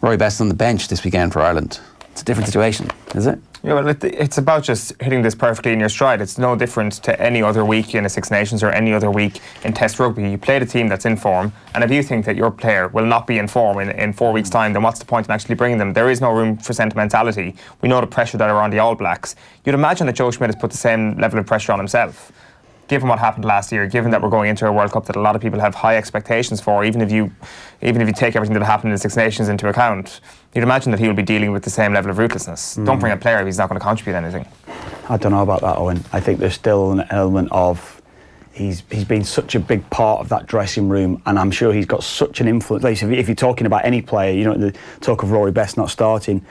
Rory Best's on the bench this weekend for Ireland. It's a different situation, is it? Yeah, well, it's about just hitting this perfectly in your stride. It's no different to any other week in a Six Nations or any other week in Test Rugby. You play the team that's in form, and if you think that your player will not be in form in 4 weeks' time, then what's the point in actually bringing them? There is no room for sentimentality. We know the pressure that are on the All Blacks. You'd imagine that Joe Schmidt has put the same level of pressure on himself. Given what happened last year, given that we're going into a World Cup that a lot of people have high expectations for, even if you take everything that happened in the Six Nations into account, you'd imagine that he will be dealing with the same level of ruthlessness. Don't bring a player if he's not going to contribute anything. I don't know about that, Owen. I think there's still an element of he's been such a big part of that dressing room, and I'm sure he's got such an influence. Like, if you're talking about any player, you know, the talk of Rory Best not starting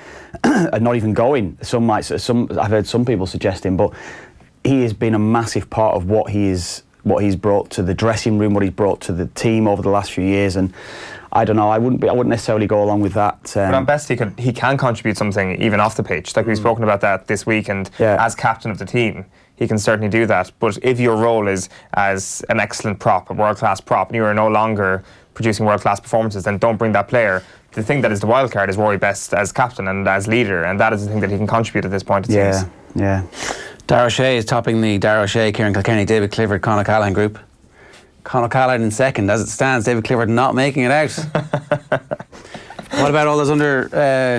and not even going. I've heard some people suggesting, but he has been a massive part of what he's brought to the dressing room, what he's brought to the team over the last few years, and I don't know. I wouldn't necessarily go along with that. But on best, he can contribute something even off the pitch. Like we've spoken about that this week, and as captain of the team, he can certainly do that. But if your role is as an excellent prop, a world-class prop, and you are no longer producing world-class performances, then don't bring that player. The thing that is the wild card is Rory Best as captain and as leader, and that is the thing that he can contribute at this point, it seems. Yeah. Dara O'Shea is topping the Dara O'Shea, Kieran Kilkenny, David Clifford, Conor Callaghan group. Conor Callaghan in second. As it stands, David Clifford not making it out. What about all those under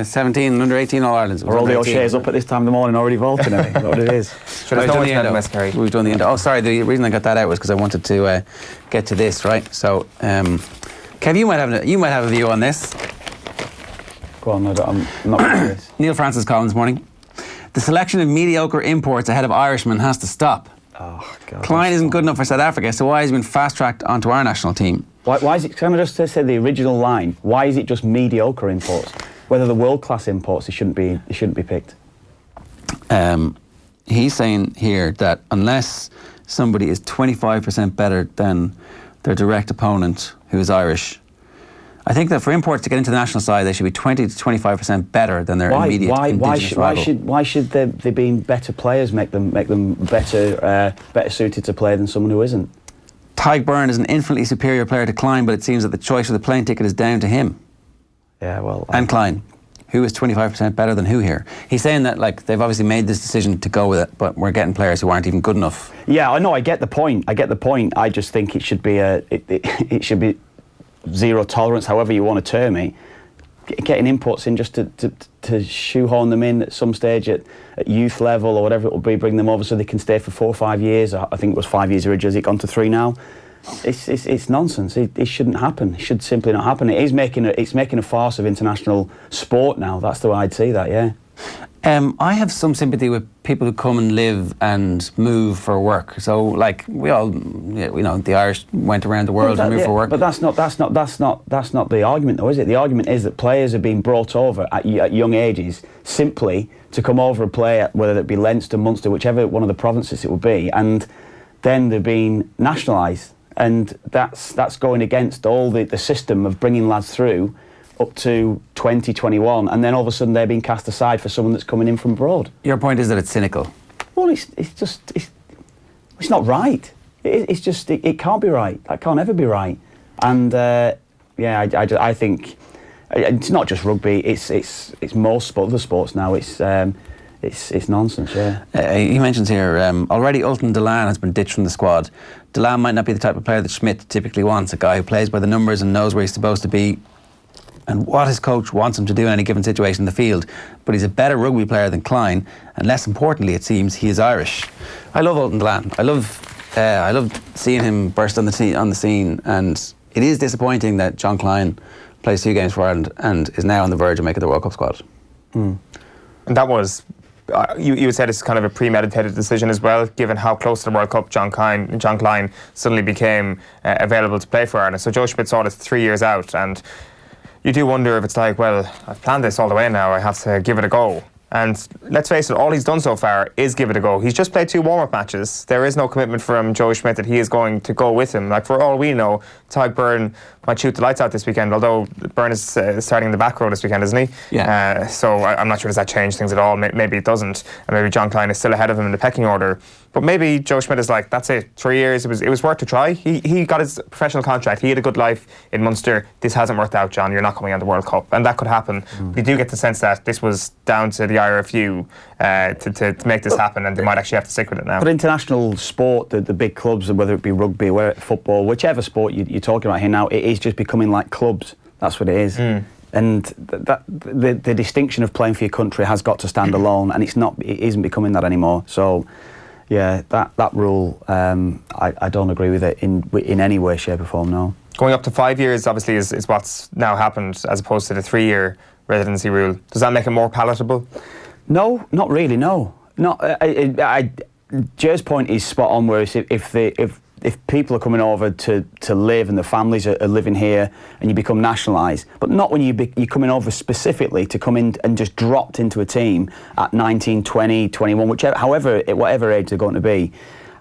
17 and under 18 All-Irelands? Are all the O'Sheas up at this time of the morning already vaulting? I think is what it is. We've done the Indo. Oh, sorry, the reason I got that out was because I wanted to get to this, right? So, Kev, you might have a view on this. Go on, I'm not with this. Neil Francis column this morning. The selection of mediocre imports ahead of Irishmen has to stop. Oh, God. Klein isn't good enough for South Africa, so why has he been fast-tracked onto our national team? Why is it, can I just say the original line, why is it just mediocre imports? Whether the world-class imports, they shouldn't be picked. He's saying here that unless somebody is 25% better than their direct opponent, who is Irish, I think that for imports to get into the national side, they should be 20 to 25% better than their immediate indigenous rival. Why should they being better players make them better suited to play than someone who isn't? Tyke Byrne is an infinitely superior player to Klein, but it seems that the choice of the plane ticket is down to him. Yeah, well, and Klein, who is 25% better than who here? He's saying that like they've obviously made this decision to go with it, but we're getting players who aren't even good enough. Yeah, I know. I get the point. I just think it should be it should be zero tolerance, however you want to term it. Getting imports in just to shoehorn them in at some stage at youth level or whatever it will be, bring them over so they can stay for 4 or 5 years. I think it was 5 years originally. Has it gone to 3 now? It's nonsense. It shouldn't happen. It should simply not happen. It's making a farce of international sport now. That's the way I'd see that. Yeah. I have some sympathy with people who come and live and move for work. So, like we all, the Irish went around the world and moved for work. But that's not the argument, though, is it? The argument is that players are being brought over at young ages simply to come over and play at whether it be Leinster, Munster, whichever one of the provinces it would be, and then they're being nationalised, and that's going against all the system of bringing lads through up to 2021, and then all of a sudden they're being cast aside for someone that's coming in from abroad. Your point is that it's cynical. Well, it's not right. It can't be right. That can't ever be right. And I think it's not just rugby. It's most other sports now. It's nonsense. Yeah. He mentions here already Ultan Delan has been ditched from the squad. Delan might not be the type of player that Schmidt typically wants. A guy who plays by the numbers and knows where he's supposed to be and what his coach wants him to do in any given situation in the field. But he's a better rugby player than Klein, and less importantly, it seems, he is Irish. I love Ultan Delan. I love seeing him burst on the scene, and it is disappointing that John Klein plays 2 games for Ireland and is now on the verge of making the World Cup squad. And that was, you would say it's kind of a premeditated decision as well, given how close to the World Cup John Klein suddenly became available to play for Ireland. So Joe Schmidt saw this 3 years out, and you do wonder if it's like, well, I've planned this all the way now, I have to give it a go. And let's face it, all he's done so far is give it a go. He's just played 2 warm-up matches. There is no commitment from Joe Schmidt that he is going to go with him. Like, for all we know, Tyke Byrne might shoot the lights out this weekend, although Byrne is starting in the back row this weekend, isn't he? Yeah. So I'm not sure, does that change things at all? Maybe it doesn't. And maybe John Klein is still ahead of him in the pecking order. But maybe Joe Schmidt is like, that's it, 3 years, it was worth a try. He got his professional contract. He had a good life in Munster. This hasn't worked out, John. You're not coming on the World Cup. And that could happen. We do get the sense that this was down to the IRFU to make this happen, and they might actually have to stick with it now. But international sport, the big clubs, whether it be rugby, football, whichever sport you're talking about here now, it is just becoming like clubs. That's what it is. And the distinction of playing for your country has got to stand alone, and it isn't becoming that anymore. So, yeah, that rule, I don't agree with it in any way, shape or form, no. Going up to 5 years, obviously, is what's now happened, as opposed to the 3-year residency rule. Does that make it more palatable? No, not really, no. Jer's point is spot on, whereas if people are coming over to live and the families are living here and you become nationalised, but not when you're coming over specifically to come in and just dropped into a team at 19, 20, 21, whatever age they're going to be.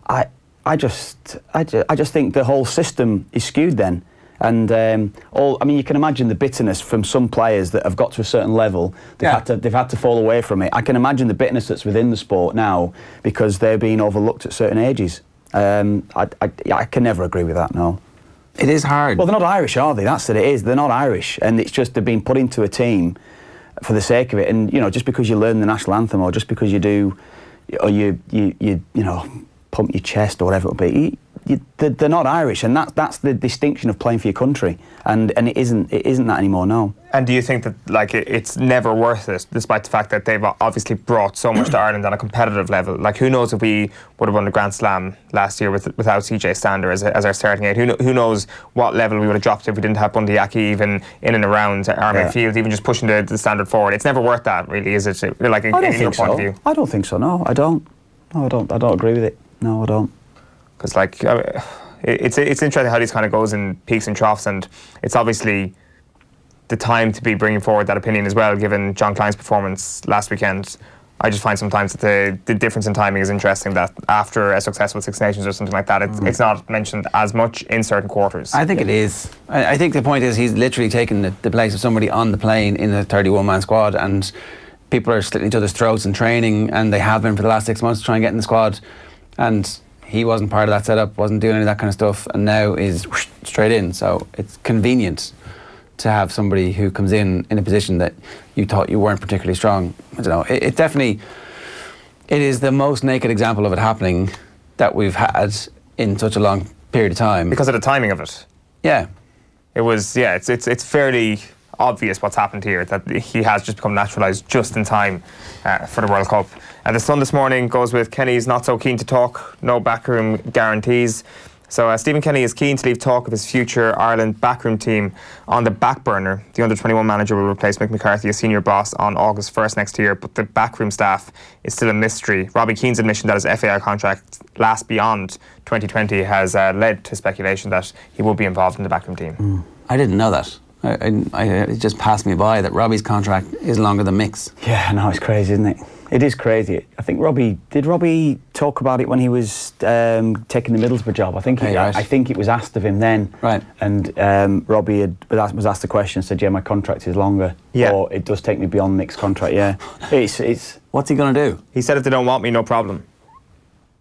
I just think the whole system is skewed then. And you can imagine the bitterness from some players that have got to a certain level. They've had to fall away from it. I can imagine the bitterness that's within the sport now because they're being overlooked at certain ages. I can never agree with that. No. It is hard. Well, they're not Irish, are they? That's what it is. They're not Irish, and it's just they're being put into a team for the sake of it. And just because you learn the national anthem, or just because you do, or you pump your chest or whatever it'll be, they're not Irish, and that's the distinction of playing for your country. And it isn't that anymore. No. And do you think that it's never worth it, despite the fact that they've obviously brought so much to Ireland on a competitive level? Like, who knows if we would have won the Grand Slam last year without CJ Stander as our starting eight? Who knows what level we would have dropped if we didn't have Bundy Aki even in and around our midfield, even just pushing the standard forward? It's never worth that, really, is it? Like, in your point of view? I don't think so. No, I don't. No, I don't. I don't agree with it. No, I don't. Because it's interesting how this kind of goes in peaks and troughs, and it's obviously the time to be bringing forward that opinion as well, given John Klein's performance last weekend. I just find sometimes that the difference in timing is interesting, that after a successful Six Nations or something like that, it's not mentioned as much in certain quarters. I think it is. I think the point is he's literally taken the place of somebody on the plane in the 31-man squad, and people are slitting each other's throats in training, and they have been for the last 6 months to try and get in the squad. And he wasn't part of that setup, wasn't doing any of that kind of stuff, and now is straight in. So it's convenient to have somebody who comes in a position that you thought you weren't particularly strong. I don't know. It definitely, it is the most naked example of it happening that we've had in such a long period of time. Because of the timing of it. Yeah. It was, it's fairly obvious what's happened here, that he has just become naturalised just in time for the World Cup. The Sun this morning goes with Kenny's not so keen to talk, no backroom guarantees. So Stephen Kenny is keen to leave talk of his future Ireland backroom team on the back burner. The under-21 manager will replace Mick McCarthy as senior boss on August 1st next year, but the backroom staff is still a mystery. Robbie Keane's admission that his FAI contract lasts beyond 2020 has led to speculation that he will be involved in the backroom team. I didn't know that. It just passed me by that Robbie's contract is longer than Mick's. Yeah, no, it's crazy, isn't it? It is crazy. I think did Robbie talk about it when he was taking the Middlesbrough job? I think I think it was asked of him then. Right. And Robbie was asked the question, said, "Yeah, my contract is longer." Yeah. Or it does take me beyond Mick's contract. Yeah. It's. What's he going to do? He said if they don't want me, no problem.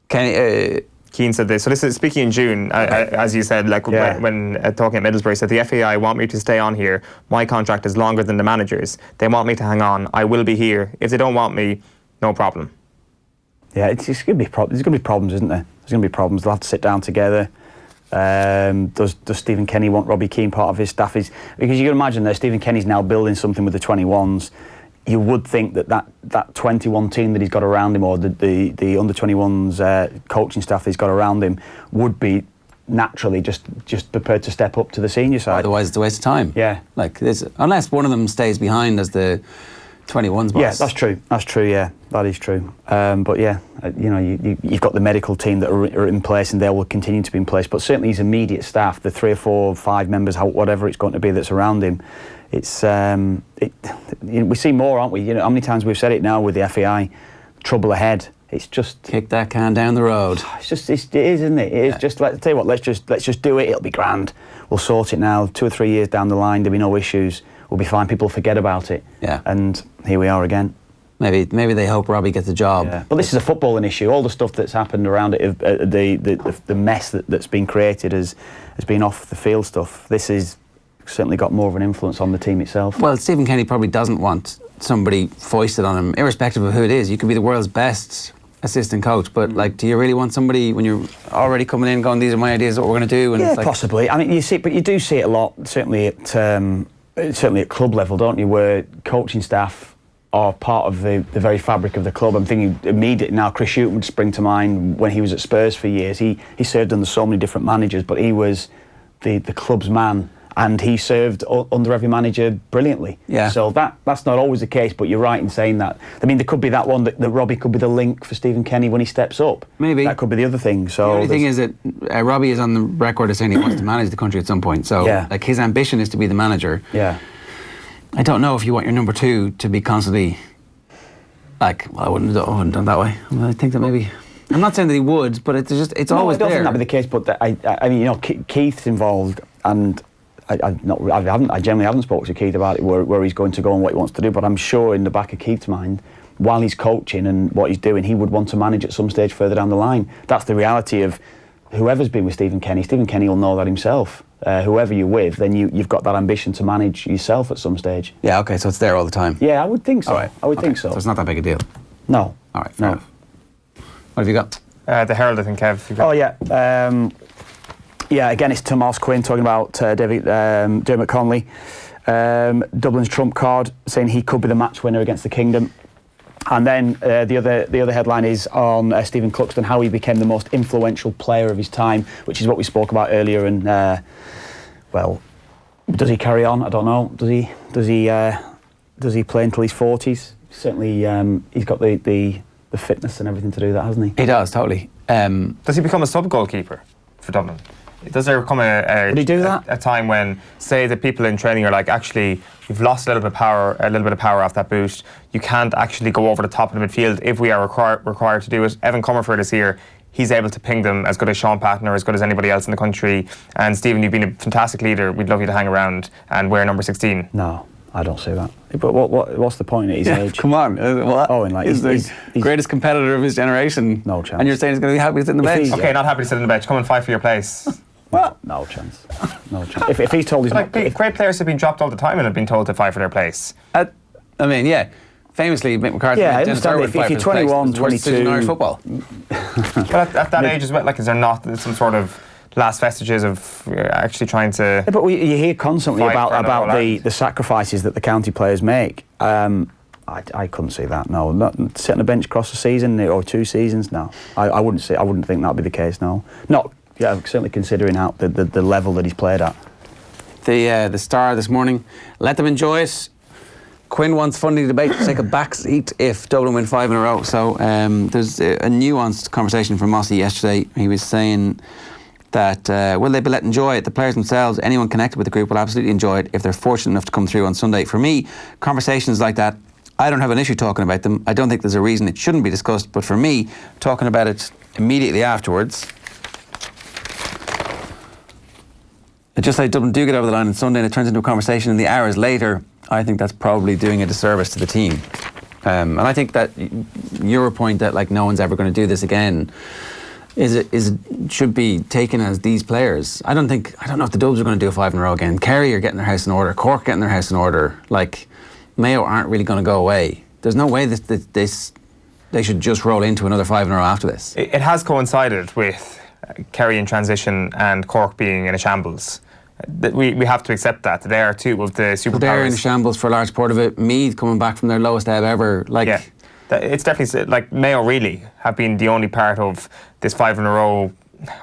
Keane said this. So this is speaking in June, as you said, when talking at Middlesbrough, he said the FAI want me to stay on here. My contract is longer than the managers. They want me to hang on. I will be here. If they don't want me, no problem. Yeah, it's going to be there's going to be problems, isn't there? There's going to be problems. They'll have to sit down together. Does Stephen Kenny want Robbie Keane part of his staff? Because you can imagine that Stephen Kenny's now building something with the 21s. You would think that 21 team that he's got around him, or the under-21s coaching staff he's got around him, would be naturally just prepared to step up to the senior side. Otherwise, it's a waste of time. Yeah. Unless one of them stays behind as the 21s boss. Yeah, that's true. That's true. Yeah, that is true. But yeah, you've got the medical team that are in place, and they will continue to be in place. But certainly his immediate staff, the 3 or 4 or 5 members, whatever it's going to be that's around him. It's we see more, aren't we? How many times we've said it now with the FAI, trouble ahead. It's just kick that can down the road. It is, isn't it? It is just. Tell you what, let's just do it. It'll be grand. We'll sort it now. 2 or 3 years down the line, there'll be no issues. We'll be fine. People forget about it. Yeah. And here we are again. Maybe they hope Robbie gets a job. Yeah. But this is a footballing issue. All the stuff that's happened around it, the mess that's been created has been off the field stuff. This is certainly got more of an influence on the team itself. Well, Stephen Kenny probably doesn't want somebody foisted on him, irrespective of who it is. You could be the world's best assistant coach, but do you really want somebody when you're already coming in going, these are my ideas, what we're going to do? And yeah, possibly. I mean, you do see it a lot, certainly at club level, don't you, where coaching staff are part of the very fabric of the club. I'm thinking immediately now, Chris Hughton would spring to mind when he was at Spurs for years. He served under so many different managers, but he was the club's man. And he served under every manager brilliantly. Yeah. So that's not always the case, but you're right in saying that. I mean, there could be that one that Robbie could be the link for Stephen Kenny when he steps up. Maybe. That could be the other thing. So the only thing is that Robbie is on the record as saying he wants to manage the country at some point. So his ambition is to be the manager. Yeah. I don't know if you want your number 2 to be constantly I wouldn't have done that way. I think that maybe. I'm not saying that he would, but it's always there. I don't think that'd be the case, but I mean, Keith's involved, and I generally haven't spoken to Keith about it, where he's going to go and what he wants to do. But I'm sure in the back of Keith's mind, while he's coaching and what he's doing, he would want to manage at some stage further down the line. That's the reality of whoever's been with Stephen Kenny. Stephen Kenny will know that himself. Whoever you're with, then you've got that ambition to manage yourself at some stage. Yeah, okay, so it's there all the time. Yeah, I would think so. All right. I would think so. So it's not that big a deal. No. All right, fair enough. What have you got? The Herald, I think, Kev. Oh, yeah. Yeah, again, it's Mossy Quinn talking about Dermot Connolly. Dublin's trump card, saying he could be the match winner against the Kingdom. And then the other headline is on Stephen Cluxton, how he became the most influential player of his time, which is what we spoke about earlier. And well, does he carry on? I don't know. Does he play until his 40s? Certainly, he's got the fitness and everything to do that, hasn't he? He does, totally. Does he become a sub-goalkeeper for Dublin? Does there come Would he do that? a time when, say, the people in training are like, actually, you've lost a little bit of power off that boot. You can't actually go over the top of the midfield if we are required to do it. Evan Comerford is here. He's able to ping them as good as Sean Patton or as good as anybody else in the country. And Stephen, you've been a fantastic leader. We'd love you to hang around and wear number 16. No, I don't see that. But what's the point at his age? Come on. What? Oh, and like he's the greatest competitor of his generation. No chance. And you're saying he's going to be happy to sit in the bench? Okay, not happy to sit in the bench. Come and fight for your place. Well, no chance. No chance. If he's told he's like, not... Great players have been dropped all the time and have been told to fight for their place. I mean, yeah. Famously, Mick McCarthy... Yeah, I understand. If you're 21, 22... in Irish football. But at that age as well, like, is there not some sort of last vestiges of actually trying to... Yeah, but you hear constantly about the sacrifices that the county players make. I couldn't see that. No, not sitting a bench across a season or 2 seasons. No, I wouldn't think that'd be the case. No, not. Yeah, certainly considering out the level that he's played at. The Star this morning. Let them enjoy it. Quinn wants funding debate to take a back seat if Dublin win 5 in a row. So there's a nuanced conversation from Mossy yesterday. He was saying that will they be let enjoy it? The players themselves, anyone connected with the group will absolutely enjoy it if they're fortunate enough to come through on Sunday. For me, conversations like that, I don't have an issue talking about them. I don't think there's a reason it shouldn't be discussed. But for me, talking about it immediately afterwards, just like Dublin do get over the line on Sunday and it turns into a conversation in the hours later, I think that's probably doing a disservice to the team. And I think that your point that like no one's ever going to do this again should be taken as these players. I don't know if the Dubs are going to do a 5 in a row again. Kerry are getting their house in order. Cork getting their house in order. Like Mayo aren't really going to go away. There's no way that they should just roll into another 5 in a row after this. It has coincided with Kerry in transition and Cork being in a shambles. We have to accept that. They are two of the superpowers. They're in shambles for a large part of it. Meath coming back from their lowest ebb ever. Yeah, it's definitely like Mayo really have been the only part of this 5 in a row.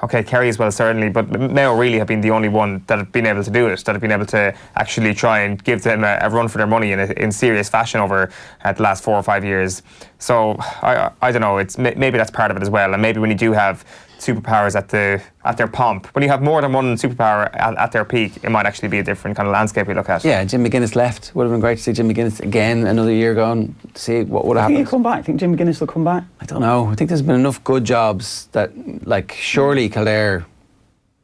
Okay, Kerry as well certainly, but Mayo really have been the only one that have been able to do it, that have been able to actually try and give them a run for their money in serious fashion over the last 4 or 5 years. So I don't know. It's maybe that's part of it as well, and maybe when you do have superpowers at their pomp, when you have more than one superpower at their peak, it might actually be a different kind of landscape we look at. Yeah, Jim McGuinness left. Would have been great to see Jim McGuinness again another year going to see what would happen. Think he'll come back? Think Jim McGuinness will come back? I don't know. I think there's been enough good jobs that, like, surely Kildare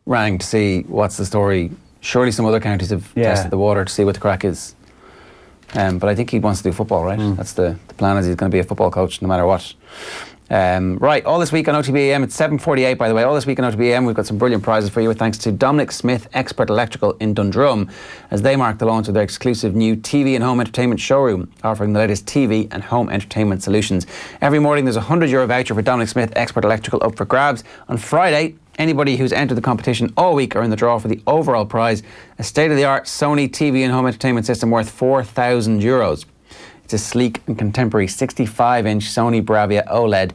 rang to see what's the story. Surely some other counties have tested the water to see what the crack is. But I think he wants to do football, right? That's the plan, is he's going to be a football coach no matter what. Right, all this week on OTB AM, it's 7:48 by the way, all this week on OTB AM we've got some brilliant prizes for you with thanks to Dominic Smith Expert Electrical in Dundrum as they mark the launch of their exclusive new TV and home entertainment showroom offering the latest TV and home entertainment solutions. Every morning there's a €100 voucher for Dominic Smith Expert Electrical up for grabs. On Friday, anybody who's entered the competition all week are in the draw for the overall prize, a state-of-the-art Sony TV and home entertainment system worth €4,000. It's a sleek and contemporary 65-inch Sony Bravia OLED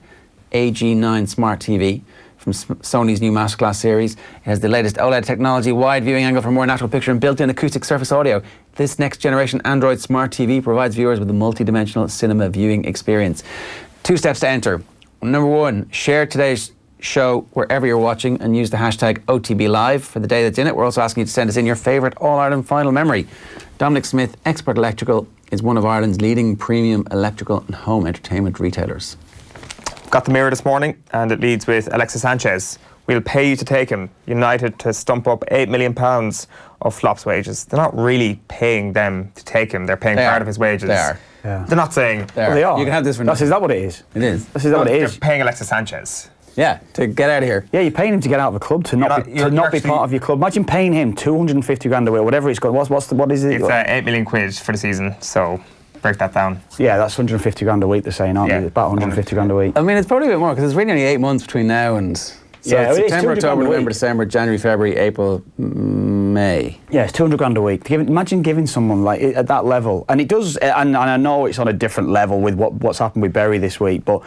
AG9 Smart TV from Sony's new Masterclass series. It has the latest OLED technology, wide viewing angle for more natural picture and built-in acoustic surface audio. This next-generation Android Smart TV provides viewers with a multi-dimensional cinema viewing experience. 2 steps to enter. Number 1, share today's show wherever you're watching and use the hashtag OTBLive for the day that's in it. We're also asking you to send us in your favourite All-Ireland Final memory. Dominic Smith Expert Electrical is one of Ireland's leading premium electrical and home entertainment retailers. Got the Mirror this morning and it leads with Alexis Sanchez. we'll pay you to take him. United to stump up £8 million of Flopp's wages. They're not really paying them to take him. They're paying part of his wages. They are. Yeah. They're not saying... Well, they are. You can have this for Is that what it is? It is. Is that what it is? They're paying Alexis Sanchez. Yeah, to get out of here. Yeah, you're paying him to get out of the club, to not be part of your club. Imagine paying him 250 grand a week, whatever it's got. What is it? It's £8 million for the season, so break that down. Yeah, that's 150 grand a week, they're saying, aren't they? About 150 grand a week. I mean, it's probably a bit more, because it's really only 8 months between now and... So Yeah, it's it is September, 200 grand October, a November, week. December, January, February, April, May. Yeah, it's 200 grand a week. Imagine giving someone like at that level, and it does. And I know it's on a different level with what's happened with Berry this week, but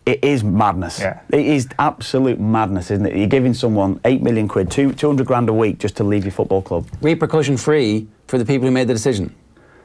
it is madness. Yeah. It is absolute madness, isn't it? You're giving someone £8 million, 200 grand a week just to leave your football club. Repercussion free for the people who made the decision.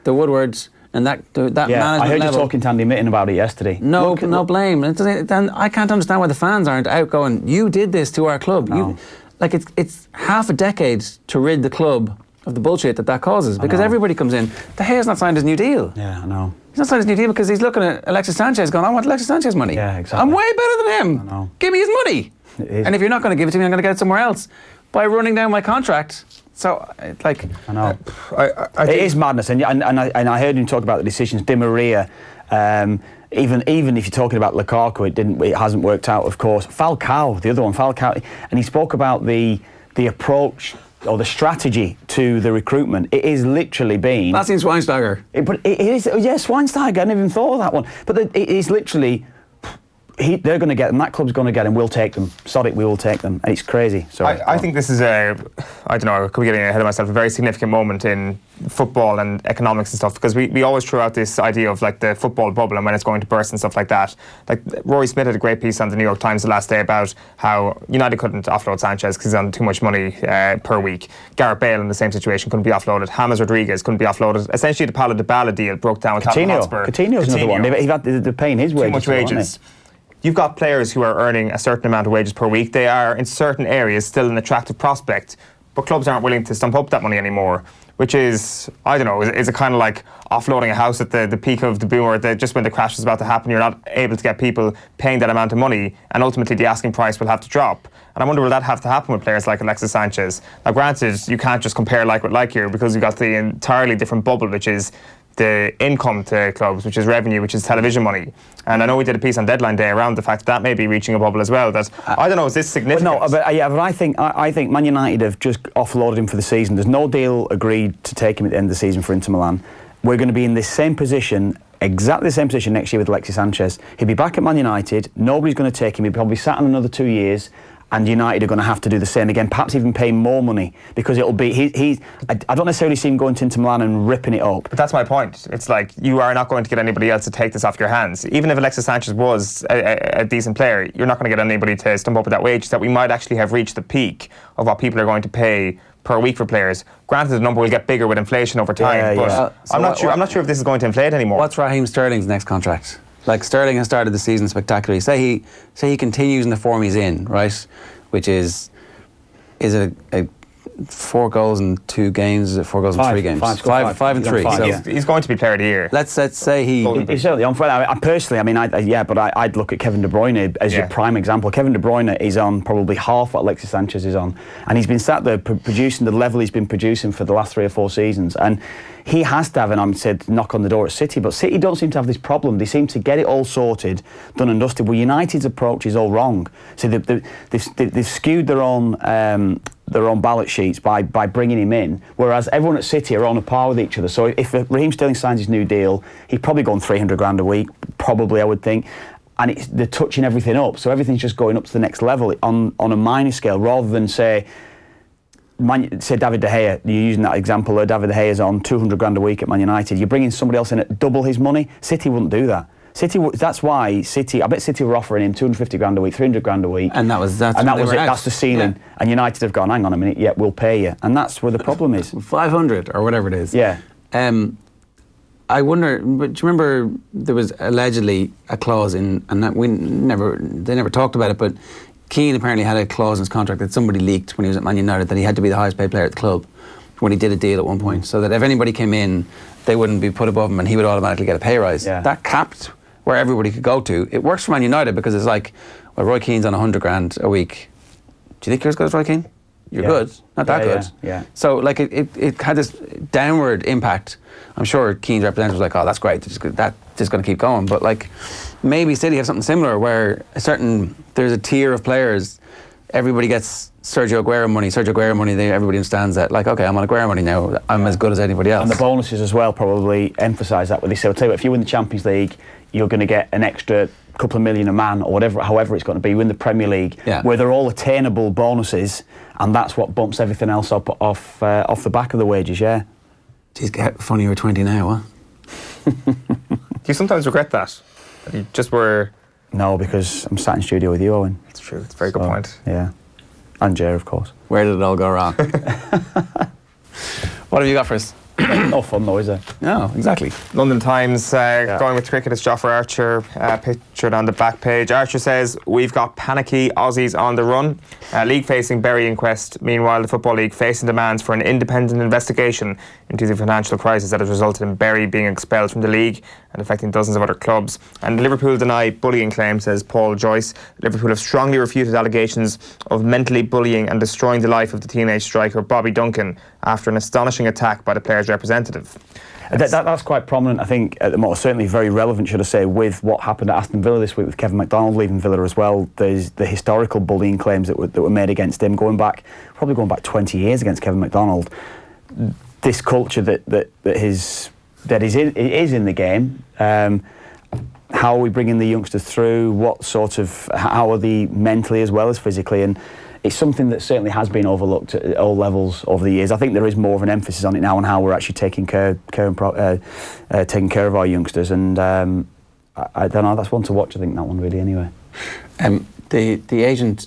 The Woodwards and that Yeah, management I heard level. you talking to Andy Mitten about it yesterday. No blame. Then I can't understand why the fans aren't out going, you did this to our club. No. It's half a decade to rid the club of the bullshit that causes, because everybody comes in. De Gea's not signed his new deal. Yeah, I know. He's not signed his new deal because he's looking at Alexis Sanchez going, I want Alexis Sanchez money. Yeah, exactly. I'm way better than him. I know. Give me his money. It is. And if you're not going to give it to me, I'm going to get it somewhere else by running down my contract. So, like... I know. I It think- is madness, and I heard him talk about the decisions. Di Maria, even if you're talking about Lukaku, it hasn't worked out, of course. Falcao, the other one, and he spoke about the approach or the strategy to the recruitment. It is literally been... That's in Schweinsteiger. But it is, yeah, Schweinsteiger, I didn't even thought of that one. But it is literally... they're going to get them, that club's going to get them, we'll take them. Sod it, we will take them. And it's crazy. Sorry. I think this is I don't know, I could be getting ahead of myself, a very significant moment in football and economics and stuff, because we always throw out this idea of like the football bubble and when it's going to burst and stuff like that. Like Rory Smith had a great piece on the New York Times the last day about how United couldn't offload Sanchez because he's on too much money per week. Gareth Bale in the same situation couldn't be offloaded. James Rodriguez couldn't be offloaded. Essentially the Paulo Dybala deal broke down with Tottenham Hotspur. Coutinho's another one. They're paying his wages. Too much wages. You've got players who are earning a certain amount of wages per week. They are, in certain areas, still an attractive prospect, but clubs aren't willing to stump up that money anymore, which is, I don't know, is it kind of like offloading a house at the peak of the boom, or just when the crash is about to happen, you're not able to get people paying that amount of money, and ultimately the asking price will have to drop. And I wonder, will that have to happen with players like Alexis Sanchez? Now, granted, you can't just compare like with like here, because you've got the entirely different bubble, which is the income to clubs, which is revenue, which is television money. And I know we did a piece on deadline day around the fact that may be reaching a bubble as well. That I don't know, is this significant? But I think Man United have just offloaded him for the season. There's no deal agreed to take him at the end of the season for Inter Milan. We're going to be in this same position, exactly the same position next year with Alexis Sanchez. He'll be back at Man United. Nobody's going to take him. He'll probably sat on another 2 years. And United are going to have to do the same again, perhaps even pay more money, because it'll be I don't necessarily see him going to Inter Milan and ripping it up. But that's my point. It's like you are not going to get anybody else to take this off your hands. Even if Alexis Sanchez was a decent player, you're not going to get anybody to stump up with that wage, that we might actually have reached the peak of what people are going to pay per week for players. Granted, the number will get bigger with inflation over time, but I'm not sure if this is going to inflate anymore. What's Raheem Sterling's next contract? Like, Sterling has started the season spectacularly. Say he continues in the form he's in, right? Which is it a 4 goals in 2 games? Is it 4 goals in 3 games? Five and 3. So He's going to be player of the year. let's say he... He's certainly on for that. I'd look at Kevin De Bruyne as your prime example. Kevin De Bruyne is on probably half what Alexis Sanchez is on, and he's been sat there producing the level he's been producing for the last 3 or 4 seasons, and he has to have, and I'm said, knock on the door at City, but City don't seem to have this problem. They seem to get it all sorted, done and dusted. Well, United's approach is all wrong. So they've skewed their own ballot sheets by bringing him in, whereas everyone at City are on a par with each other. So if Raheem Sterling signs his new deal, he's probably going 300 grand a week, probably, I would think. And they're touching everything up, so everything's just going up to the next level on a minor scale, rather than say David De Gea. You're using that example there. David De Gea's on 200 grand a week at Man United. You're bringing somebody else in at double his money. City wouldn't do that. That's why City. I bet City were offering him 250 grand a week, 300 grand a week, And that was it. That's the ceiling. Yeah. And United have gone, hang on a minute, yeah, we'll pay you, and that's where the problem is. 500 or whatever it is. Yeah. I wonder, but do you remember there was allegedly a clause in, and that they never talked about it, but Keane apparently had a clause in his contract that somebody leaked when he was at Man United, that he had to be the highest paid player at the club when he did a deal at one point, so that if anybody came in, they wouldn't be put above him and he would automatically get a pay rise. Yeah. That capped where everybody could go to. It works for Man United because it's like, well, Roy Keane's on 100 grand a week. do you think you're as good as Roy Keane? You're good, not that good. Yeah. So like it had this downward impact. I'm sure Keane's representative was like, oh, that's great, that's just going to keep going. But like maybe City have something similar where there's a tier of players, everybody gets Sergio Aguero money, everybody understands that, like, okay, I'm on Aguero money now, I'm as good as anybody else. And the bonuses as well probably emphasise that, where they say, I'll tell you what, if you win the Champions League, you're going to get an extra couple of million a man, or whatever, however it's going to be. Win the Premier League, where they're all attainable bonuses, and that's what bumps everything else up off the back of the wages. Yeah. Jeez, funny you're 20 now, huh? Do you sometimes regret that you just were? No, because I'm sat in studio with you, Eoin. It's true. It's a very good point. Yeah, and Ger, of course. Where did it all go wrong? What have you got for us? No fun though, is it? No, exactly. London Times going with cricket is Jofra Archer, pictured on the back page. Archer says, we've got panicky Aussies on the run. League facing Bury inquest. Meanwhile, the Football League facing demands for an independent investigation into the financial crisis that has resulted in Bury being expelled from the league and affecting dozens of other clubs. And Liverpool deny bullying claim, says Paul Joyce. Liverpool have strongly refuted allegations of mentally bullying and destroying the life of the teenage striker Bobby Duncan after an astonishing attack by the player's representative. That's quite prominent, I think, at the moment. Certainly very relevant, should I say, with what happened at Aston Villa this week with Kevin McDonald leaving Villa as well. There's the historical bullying claims that were made against him, probably going back 20 years against Kevin McDonald. This culture that is in the game. How are we bringing the youngsters through? How are they mentally as well as physically? And it's something that certainly has been overlooked at all levels over the years. I think there is more of an emphasis on it now, on how we're actually taking care of our youngsters. And I don't know, that's one to watch, I think, that one really, anyway. The agent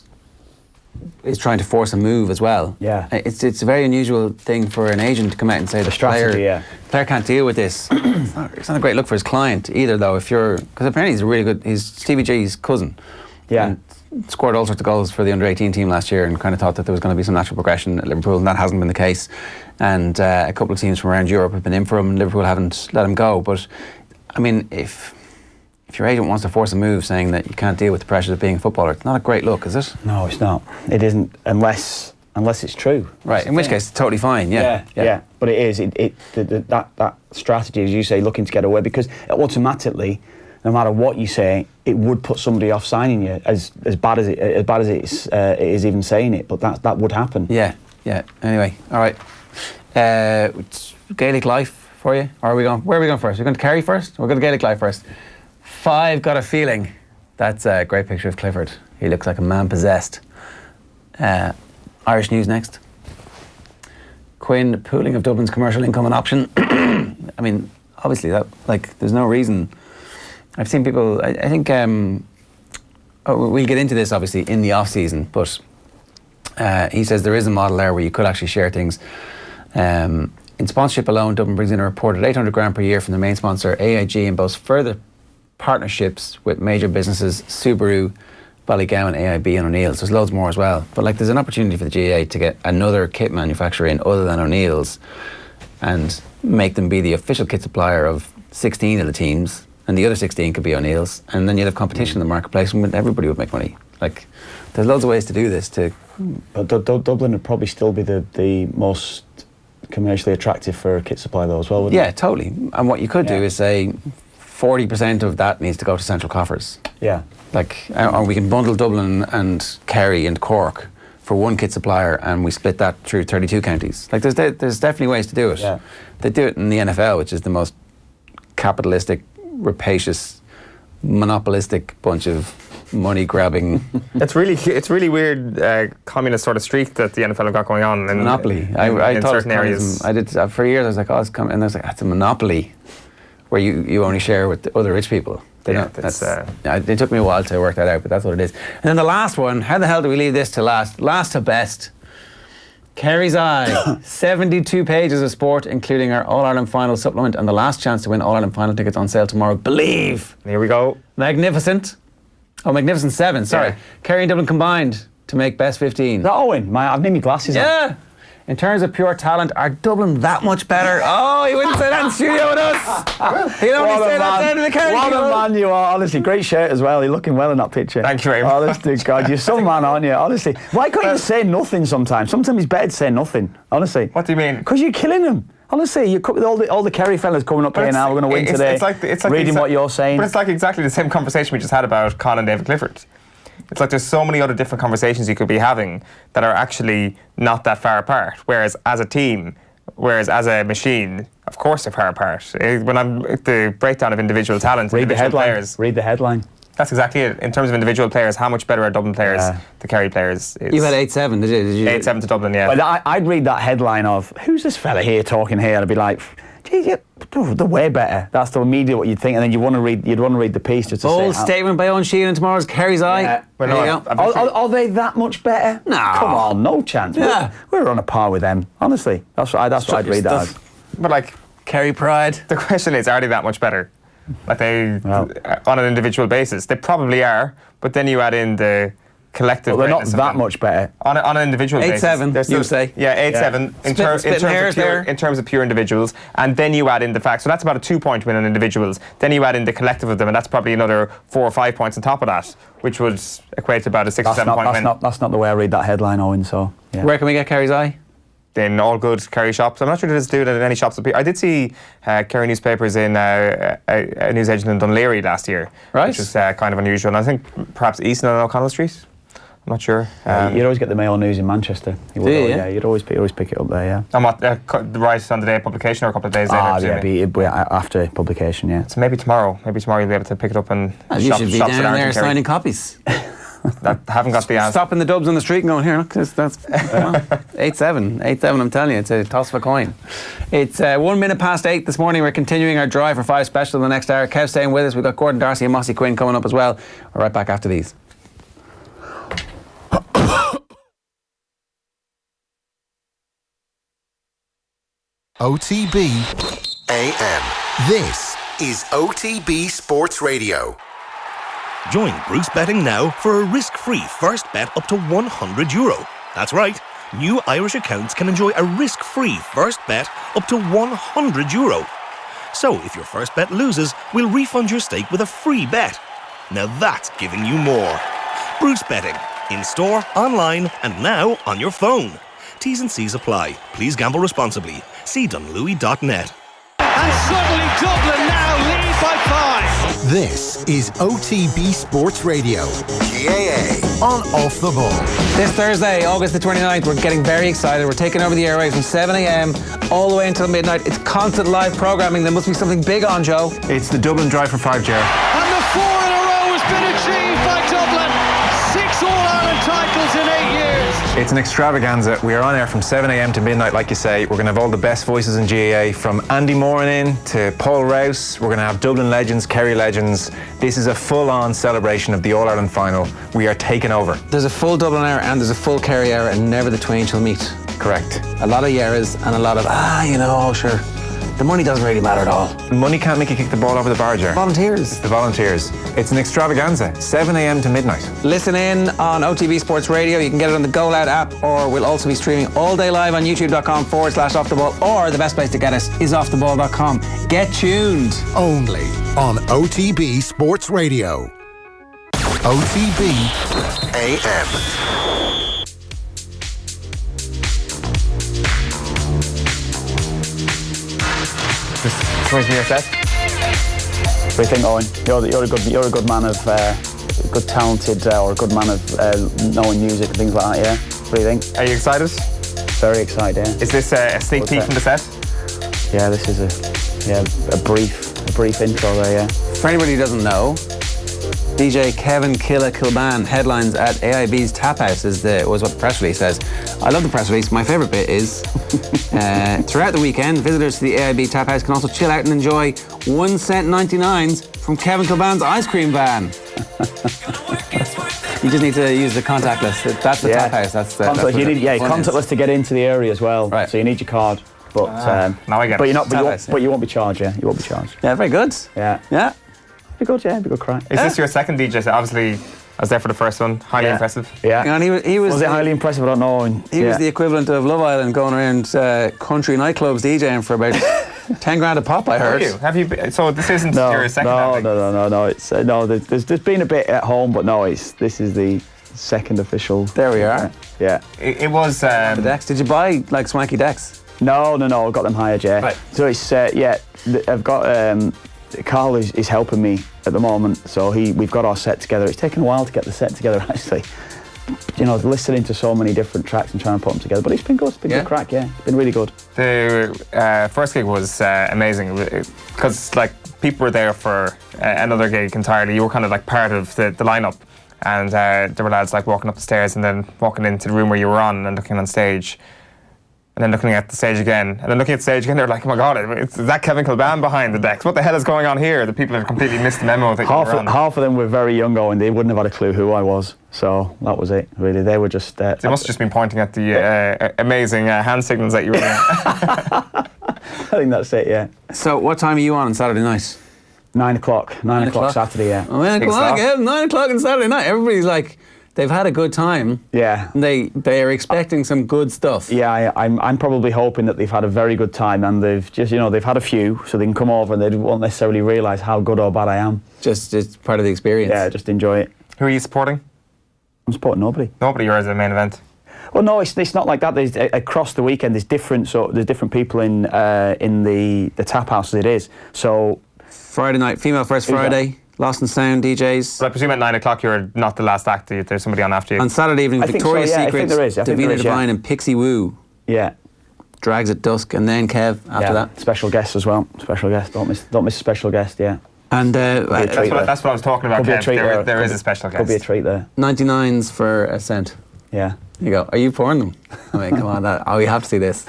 is trying to force a move as well. Yeah. It's a very unusual thing for an agent to come out and say the strategy, player can't deal with this. It's not a great look for his client either, though, because apparently he's Stevie G's cousin. Yeah. And scored all sorts of goals for the under-18 team last year, and kind of thought that there was going to be some natural progression at Liverpool, and that hasn't been the case. And a couple of teams from around Europe have been in for him, and Liverpool haven't let him go. But I mean, if your agent wants to force a move saying that you can't deal with the pressures of being a footballer, it's not a great look, is it? No, it's not. It isn't, unless it's true. Right, in which case it's totally fine, yeah. But it is. That strategy, as you say, looking to get away, because automatically, no matter what you say, it would put somebody off signing you, as bad as it is even saying it, but that would happen. Yeah. Anyway, all right. Gaelic life for you? Or where are we going first? We're going to Kerry first? We're going to Gaelic life first. 5 got a feeling. That's a great picture of Clifford. He looks like a man possessed. Irish news next. Quinn, pooling of Dublin's commercial income and option. I mean, obviously, there's no reason. I've seen people, I think, we'll get into this obviously in the off season, but he says there is a model there where you could actually share things. In sponsorship alone, Dublin brings in a reported $800,000 per year from the main sponsor, AIG, and boasts further partnerships with major businesses, Subaru, Ballygowan, AIB and O'Neill's. There's loads more as well. But there's an opportunity for the GAA to get another kit manufacturer in other than O'Neill's and make them be the official kit supplier of 16 of the teams, and the other 16 could be O'Neill's, and then you'd have competition in the marketplace and everybody would make money. There's loads of ways to do this. But Dublin would probably still be the most commercially attractive for a kit supply though as well, wouldn't it? Yeah, totally. And what you could do is say 40% of that needs to go to central coffers. Yeah. Or we can bundle Dublin and Kerry and Cork for one kit supplier, and we split that through 32 counties. There's definitely ways to do it. Yeah. They do it in the NFL, which is the most capitalistic, rapacious, monopolistic bunch of money-grabbing. It's really weird communist sort of streak that the NFL have got going on. Monopoly. I thought certain areas. I did for years. I was like, and I was like, that's a monopoly, where you only share with other rich people. It took me a while to work that out, but that's what it is. And then the last one, how the hell do we leave this to last? Last to best. Kerry's Eye. 72 pages of sport, including our All-Ireland Final supplement and the last chance to win All-Ireland Final tickets on sale tomorrow. Believe. Here we go. Magnificent 7, sorry. Yeah. Kerry and Dublin combined to make best 15. Is that Owen? I've named my glasses on. Yeah. In terms of pure talent, are Dublin that much better? Oh, he wouldn't say that in studio with us. He'd only say that down in the Kerry. What a man you are, honestly. Great shirt as well. You're looking well in that picture. Thank you very much. Honestly, God, you're some man, aren't you? Honestly. Why can't you just say nothing sometimes? Sometimes it's better to say nothing, honestly. What do you mean? Because you're killing them. Honestly, you with all the Kerry fellas coming up here now. We're going to win today. It's like reading what you're saying. But it's like exactly the same conversation we just had about Colin and David Clifford. It's like there's so many other different conversations you could be having that are actually not that far apart. Whereas as a team, as a machine, of course they're far apart. When I'm at the breakdown of individual talent, Read the headline. Players, Read the headline. That's exactly it. In terms of individual players, how much better are Dublin players, the Kerry players? You had 8-7, did you? 8-7 to Dublin, yeah. Well, I'd read that headline of, who's this fella here talking here? And I'd be like, geez, they're way better. That's the immediate what you'd think, and then you'd want to read the piece just to Bold say. statement by Owen Sheehan in tomorrow's Kerry's Eye. Yeah. Well, There you no, go. Are they that much better? No. Come on, no chance. Yeah. We're on a par with them. Honestly, that's what I'd read that as. But like, Kerry pride. the question is, are they that much better? Like Well. on an individual basis, they probably are. But then you add in the collective. But they're not greatness of that them. much better. On an individual basis. 8-7, they're still- you say. Yeah, 8-7 in terms of pure individuals, and then you add in the fact. So that's about a 2-point win on individuals. Then you add in the collective of them, and that's probably another 4 or 5 points on top of that, which would equate to about a 6 or 7 point win. That's not the way I read that headline, Owen. So yeah. Where can we get Kerry's Eye? In all good Kerry shops. I'm not sure if it's doing it in any shops up here. I did see Kerry newspapers in a newsagent in Dunleary last year, Right. which was kind of unusual. And I think perhaps Easton and O'Connell Street. I'm not sure. You'd always get the Mail News in Manchester. You would, you? yeah, you'd always pick it up there. Yeah. I'm not right on the day of publication or a couple of days later. It'd be after publication. Yeah. So maybe tomorrow you'll be able to pick it up and You should be down there signing copies. That haven't got the answer. Stopping the dubs on the street and going, here, look, that's 8-7. 8-7, I'm telling you, it's a toss of a coin. It's 1 minute past 8 this morning. We're continuing our Drive for 5 special in the next hour. Kev staying with us. We've got Gordon Darcy and Mossy Quinn coming up as well. We're right back after these. OTB AM. This is OTB Sports Radio. Join Bruce Betting now for a risk-free first bet up to €100. That's right. New Irish accounts can enjoy a risk-free first bet up to €100. So if your first bet loses, we'll refund your stake with a free bet. Now that's giving you more. Bruce Betting. In store, online, and now on your phone. T's and C's apply. Please gamble responsibly. See dunlewy.net. And suddenly Dublin now lead by 5. This is OTB Sports Radio. GAA on Off the Ball. This Thursday, August the 29th, we're getting very excited. We're taking over the airwaves from 7 a.m. all the way until midnight. It's constant live programming. There must be something big on, Joe. It's the Dublin Drive for 5, Ger. And the 4 in a row has been achieved by Dublin. 6 All-Ireland titles in 8 years. It's an extravaganza. We are on air from 7 a.m. to midnight, like you say. We're going to have all the best voices in GAA, from Andy Moran to Paul Rouse. We're going to have Dublin legends, Kerry legends. This is a full-on celebration of the All-Ireland Final. We are taking over. There's a full Dublin hour and there's a full Kerry hour, and never the twain shall meet. Correct. A lot of yeras and a lot of, sure. The money doesn't really matter at all. Money can't make you kick the ball over the bar, Ger. Volunteers. The volunteers. It's an extravaganza. 7 a.m. to midnight. Listen in on OTB Sports Radio. You can get it on the GoLoud app, or we'll also be streaming all day live on youtube.com/offtheball, or the best place to get us is offtheball.com. Get tuned. Only on OTB Sports Radio. OTB AM. Where's your set? What do you think, Owen? You're a good man of good talented or a good man of knowing music and things like that. Yeah. What do you think? Are you excited? Very excited. Yeah. Is this a sneak peek from the set? Yeah. This is a brief intro there. Yeah. For anybody who doesn't know, DJ Kevin Killa Kilbane headlines at AIB's Tap House was what the press release says. I love the press release. My favourite bit is throughout the weekend, visitors to the AIB Tap House can also chill out and enjoy 1 cent 99s from Kevin Kilbane's ice cream van. You just need to use the contactless. That's the Tap House. That's you need contactless to get into the area as well. Right. So you need your card. But now I get it. But you won't be charged. Yeah, you won't be charged. Yeah, very good. Yeah. Yeah. Be good. Yeah, be good crack. Is this your second DJ set? Obviously, I was there for the first one. Highly impressive. Yeah. And he was Was it highly impressive? I don't know. He was the equivalent of Love Island, going around country nightclubs DJing for about 10 grand a pop, I heard. Have you? So this isn't your second outing? No. It's there's been a bit at home, but no, this is the second official. There we are. Yeah. It was. The decks. Did you buy like swanky decks? No. I've got them hired, yeah. Right. So it's I've got Carl is helping me at the moment, so we've got our set together. It's taken a while to get the set together, actually. You know, listening to so many different tracks and trying to put them together, but it's been good. It's been good crack, yeah. It's been really good. The first gig was amazing because like people were there for another gig entirely. You were kind of like part of the lineup, and there were lads like walking up the stairs and then walking into the room where you were on and looking on stage. And then looking at the stage again, they're like, oh my God, is that Kevin Kilbane behind the decks? What the hell is going on here? The people have completely missed the memo that you were on. Half of them were very young and they wouldn't have had a clue who I was. So that was it, really. They were just... they must have just been pointing at the amazing hand signals that you were doing. I think that's it, yeah. So what time are you on Saturday night? 9 o'clock. 9 o'clock Saturday, yeah. Oh, 9 o'clock, yeah. 9 o'clock on Saturday night. Everybody's like... They've had a good time. Yeah. And they are expecting some good stuff. Yeah, I'm probably hoping that they've had a very good time and they've just, they've had a few, so they can come over and they won't necessarily realise how good or bad I am. Just part of the experience. Yeah, just enjoy it. Who are you supporting? I'm supporting nobody. Nobody, you're as a main event? Well, no, it's not like that. There's across the weekend. There's different people in the tap house as it is. So Friday night, female first Friday. Lost and Sound DJs. But I presume at 9 o'clock you're not the last act. There's somebody on after you. On Saturday evening, Victoria's so, yeah, Secret, Davina Devine and Pixie Woo. Yeah. Drags at dusk, and then Kev after that. Special guest as well. Special guest. Don't miss a special guest. Yeah. And that's what I was talking about. Kev. There is a special guest. Could be a treat there. 99s for a cent. Yeah. You go. Are you pouring them? I mean, come on. We have to see this.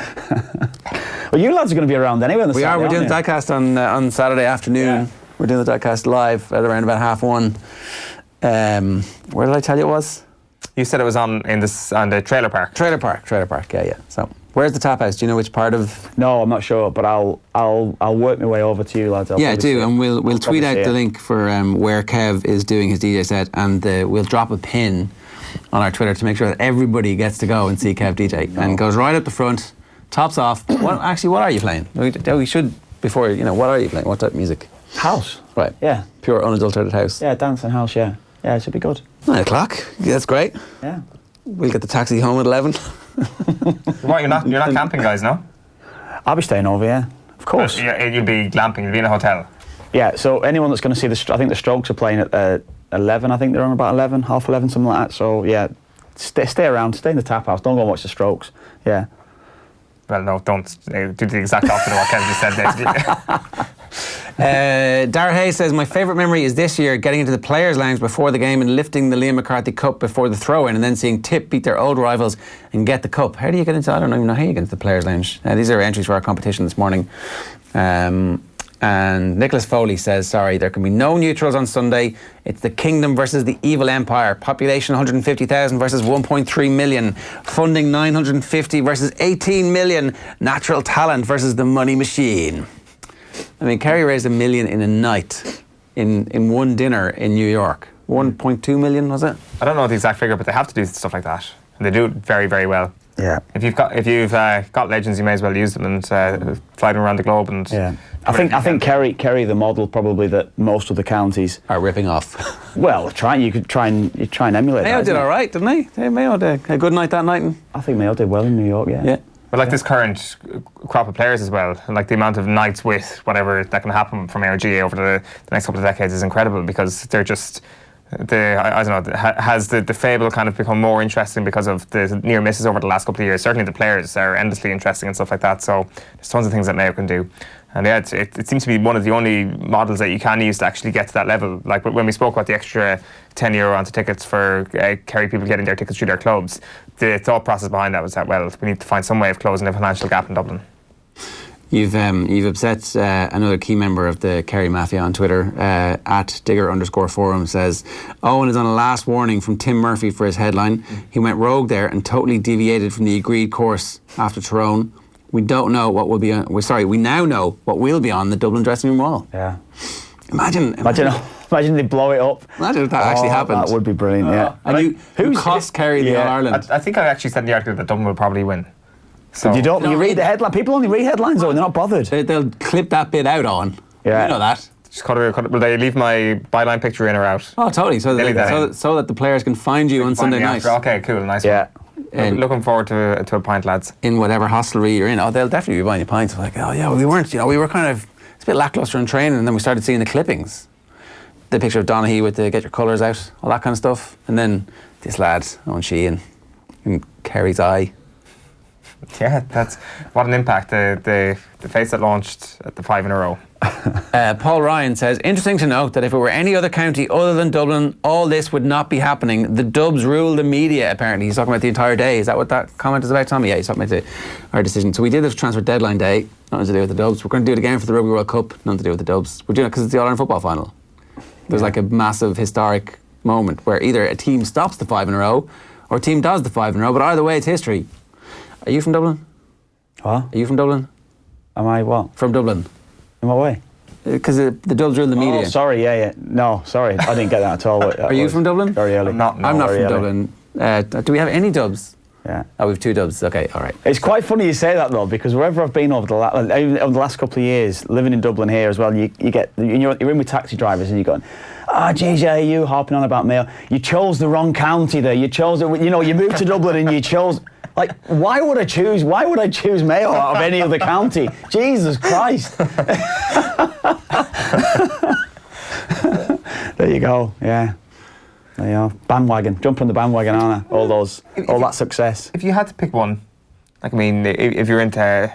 Well, you lads are going to be around anyway on the Saturday. We're doing the diecast on Saturday afternoon. Yeah. We're doing the diecast live at around about 1:30. Where did I tell you it was? You said it was on the trailer park. Trailer park. Yeah. So, where's the tap house? Do you know which part of? No, I'm not sure, but I'll work my way over to you, lads. And we'll tweet out the link for where Kev is doing his DJ set, and we'll drop a pin on our Twitter to make sure that everybody gets to go and see Kev DJ, and goes right up the front, tops off. What are you playing? We should before what are you playing? What type of music? House. Right. Yeah. Pure unadulterated house. Yeah, dance and house, yeah. Yeah, it should be good. 9 o'clock. Yeah, that's great. Yeah. We'll get the taxi home at 11. What, you're not camping, guys, no? I'll be staying over, yeah. Of course. You'll be glamping, you'll be in a hotel. Yeah, so anyone that's going to see I think the Strokes are playing at 11, I think they're on about 11, half 11, something like that. So, yeah, stay around, stay in the tap house, don't go and watch the Strokes. Yeah. Well, no, don't do the exact opposite of what Ken just said there. Dara Hayes says, my favourite memory is this year getting into the Players' Lounge before the game and lifting the Liam McCarthy Cup before the throw-in, and then seeing Tip beat their old rivals and get the cup. How do you get into? I don't even know how you get into the Players' Lounge. These are entries for our competition this morning. And Nicholas Foley says, sorry, there can be no neutrals on Sunday. It's the Kingdom versus the Evil Empire. Population 150,000 versus 1.3 million. Funding 950 versus 18 million. Natural talent versus the money machine. I mean, Kerry raised $1 million in a night in one dinner in New York. 1.2 million, was it? I don't know the exact figure, but they have to do stuff like that. And they do it very, very well. Yeah. If you've got legends, you may as well use them and fly them around the globe. And yeah. I think Kerry the model probably that most of the counties are ripping off. Well, you could try and emulate. Mayo did all right, didn't they? Mayo did a good night that night. I think Mayo did well in New York. Yeah. Yeah. But like this current crop of players as well, and like the amount of nights with whatever that can happen from ARGA over the next couple of decades is incredible, because they're just. I don't know, has the fable kind of become more interesting because of the near misses over the last couple of years? Certainly the players are endlessly interesting and stuff like that, so there's tons of things that Mayo can do. And yeah, it seems to be one of the only models that you can use to actually get to that level. Like when we spoke about the extra €10 onto tickets for Kerry people getting their tickets through their clubs, the thought process behind that was that, well, we need to find some way of closing the financial gap in Dublin. You've upset another key member of the Kerry Mafia on Twitter, at Digger_forum says, Eoin is on a last warning from Tim Murphy for his headline. He went rogue there and totally deviated from the agreed course after Tyrone. We don't know what will be on, we now know what will be on the Dublin dressing room wall. Yeah. Imagine Imagine they blow it up. Imagine if that actually happened. That would be brilliant, yeah. And who cost Kerry the All-Ireland? I think I actually said in the article that Dublin will probably win. So You read the headline. People only read headlines though, and they're not bothered. They'll clip that bit out on. Yeah. You know that. just will they leave my byline picture in or out? Oh, totally. So that the players can find you on Sunday night. Okay, cool, nice Yeah. one. Looking forward to a pint, lads. In whatever hostelry you're in, they'll definitely be buying you pints. Like, oh yeah, well, we were kind of, it's a bit lacklustre in training, and then we started seeing the clippings. The picture of Donaghy with the get your colours out, all that kind of stuff. And then this lad, Eoin Sheehan, in Kerry's eye. Yeah, that's what an impact. The face that launched at the 5 in a row. Paul Ryan says, interesting to note that if it were any other county other than Dublin, all this would not be happening. The Dubs rule the media, apparently. He's talking about the entire day. Is that what that comment is about, Tommy? Yeah, he's talking about our decision. So we did this transfer deadline day, nothing to do with the Dubs. We're going to do it again for the Rugby World Cup, nothing to do with the Dubs. We're doing it because it's the All-Ireland football final. There's like a massive historic moment where either a team stops the 5 in a row or a team does the 5 in a row, but either way it's history. Are you from Dublin? What? Are you from Dublin? Am I what? From Dublin. In what way? Because the Dubs rule the media. Oh, sorry, yeah. No, sorry, I didn't get that at all. Are you from Dublin? Very early. I'm not from Dublin. Do we have any Dubs? Yeah. Oh, we have 2 Dubs. Okay, all right. It's quite funny you say that though, because wherever I've been over the last couple of years, living in Dublin here as well, you get you're in with taxi drivers and you're going, JJ, you harping on about Mayo. You chose the wrong county there. You chose it. You moved to Dublin and you chose. Like, why would I choose Mayo out of any other county? Jesus Christ. There you go, yeah. There you are. Bandwagon. Jump on the bandwagon, aren't I? All that success. If you had to pick one, like, I mean, if you're into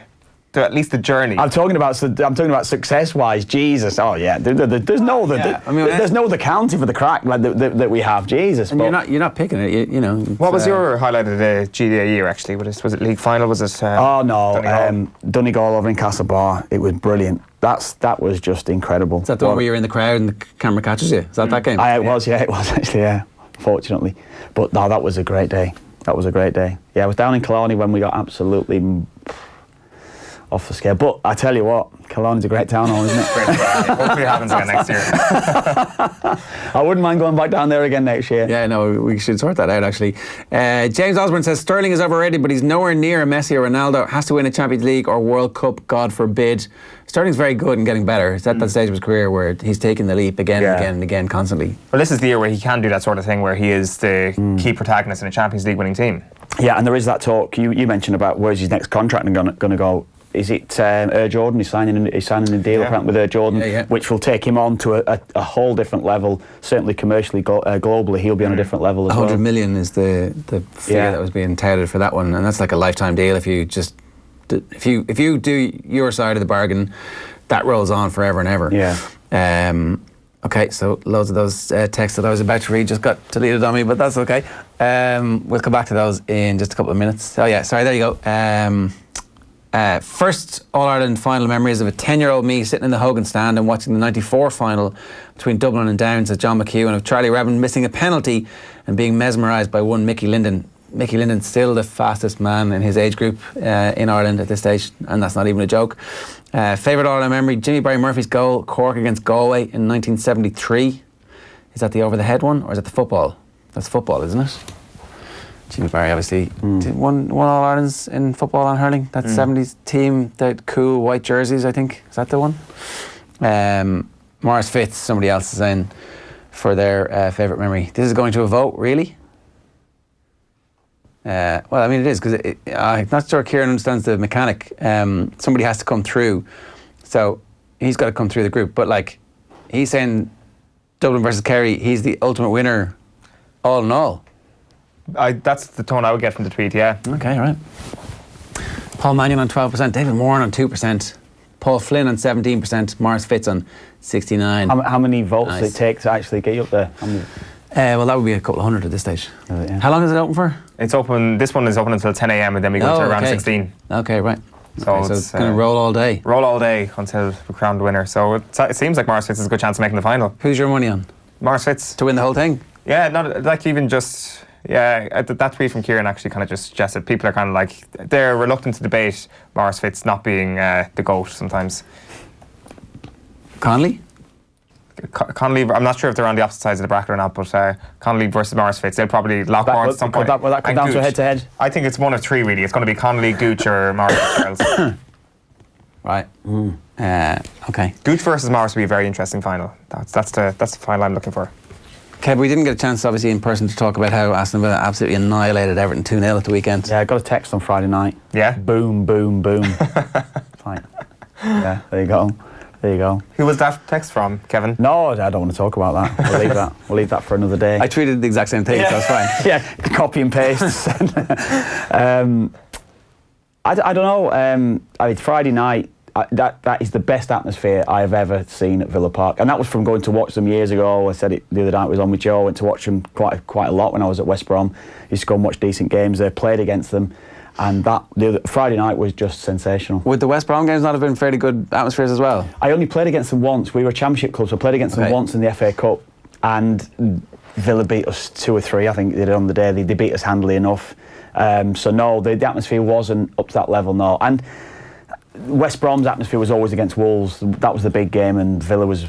at least the journey. I'm talking about success-wise. Jesus, oh yeah. There's no other county for the crack like that we have. Jesus, and you're not picking it. You know. What was your highlight of the GAA year? Actually, was it league final? Was it? Donegal over in Castlebar. It was brilliant. That was just incredible. Is that the one where you're in the crowd and the camera catches you? Is that game? It was actually, yeah. Fortunately, but no, that was a great day. Yeah, I was down in Kilbane when we got absolutely off the scale. But I tell you what, Killarney's a great town, isn't it? Great town. Hopefully it happens again next year. I wouldn't mind going back down there again next year. Yeah, no, we should sort that out actually. James Osborne says Sterling is overrated, but he's nowhere near Messi or Ronaldo. Has to win a Champions League or World Cup, God forbid. Sterling's very good and getting better. He's at that stage of his career where he's taking the leap again and again and again constantly. Well, this is the year where he can do that sort of thing, where he is the key protagonist in a Champions League winning team. Yeah, and there is that talk you mentioned about where's his next contract going to go. Is it Jordan? He's signing a deal apparently with Jordan, which will take him on to a whole different level. Certainly commercially, globally, he'll be on a different level as well. 100 million is the figure that was being touted for that one, and that's like a lifetime deal. If you do your side of the bargain, that rolls on forever and ever. Yeah. Okay, so loads of those texts that I was about to read just got deleted on me, but that's okay. We'll come back to those in just a couple of minutes. Oh yeah, sorry, there you go. First All-Ireland final memories of a 10-year-old me sitting in the Hogan stand and watching the 94 final between Dublin and Downs at John McHugh, and of Charlie Rabin missing a penalty and being mesmerised by one Mickey Linden. Mickey Linden's still the fastest man in his age group in Ireland at this stage, and that's not even a joke. Favourite All-Ireland memory, Jimmy Barry Murphy's goal, Cork against Galway in 1973. Is that the over-the-head one, or is it the football? That's football, isn't it? Jimmy Barry obviously won All-Irelands in football and hurling. That 70s team, that cool white jerseys, I think. Is that the one? Morris Fitz, somebody else is in for their favourite memory. This is going to a vote, really? Well, I mean, it is, because I'm not sure Kieran understands the mechanic. Somebody has to come through. So he's got to come through the group. But, like, he's saying Dublin versus Kerry, he's the ultimate winner all in all. That's the tone I would get from the tweet, yeah. Okay, right. Paul Mannion on 12%, David Moran on 2%, Paul Flynn on 17%, Morris Fitz on 69%. How many votes does it take to actually get you up there? Well, that would be a couple of hundred at this stage. How long is it open for? It's open. This one is open until 10 a.m. and then we go to round 16. Okay, right. So it's going to roll all day. Roll all day until we crown the winner. So it seems like Morris Fitz has a good chance of making the final. Who's your money on? Morris Fitz. To win the whole thing? Yeah, not like even just. Yeah, that tweet from Kieran actually kind of just suggested people are kind of like, they're reluctant to debate Morris Fitz not being the GOAT sometimes. Conley? Connolly, I'm not sure if they're on the opposite sides of the bracket or not, but Connolly versus Morris Fitz, they'll probably lock horns at some point. Will that come down to a head-to-head? I think it's one of three, really. It's going to be Connolly, Gooch or Morris Charles. Right. Okay. Gooch versus Morris will be a very interesting final. That's the final I'm looking for. Kev, we didn't get a chance, obviously, in person to talk about how Aston Villa absolutely annihilated Everton 2-0 at the weekend. Yeah, I got a text on Friday night. Yeah? Boom, boom, boom. Fine. Yeah, there you go. Who was that text from, Kevin? No, I don't want to talk about that. We'll leave that for another day. I tweeted the exact same thing, so that's fine. Yeah, copy and paste. I don't know. I mean, Friday night, that is the best atmosphere I have ever seen at Villa Park, and that was from going to watch them years ago. I said it the other night. I was on with Joe. I went to watch them quite a lot when I was at West Brom. Used to go and watch decent games there. Played against them, and the Friday night was just sensational. Would the West Brom games not have been fairly good atmospheres as well? I only played against them once. We were a Championship club, so I played against them once in the FA Cup, and Villa beat us 2 or 3. I think they did on the day. They beat us handily enough. So no, the atmosphere wasn't up to that level. No, and West Brom's atmosphere was always against Wolves. That was the big game, and Villa was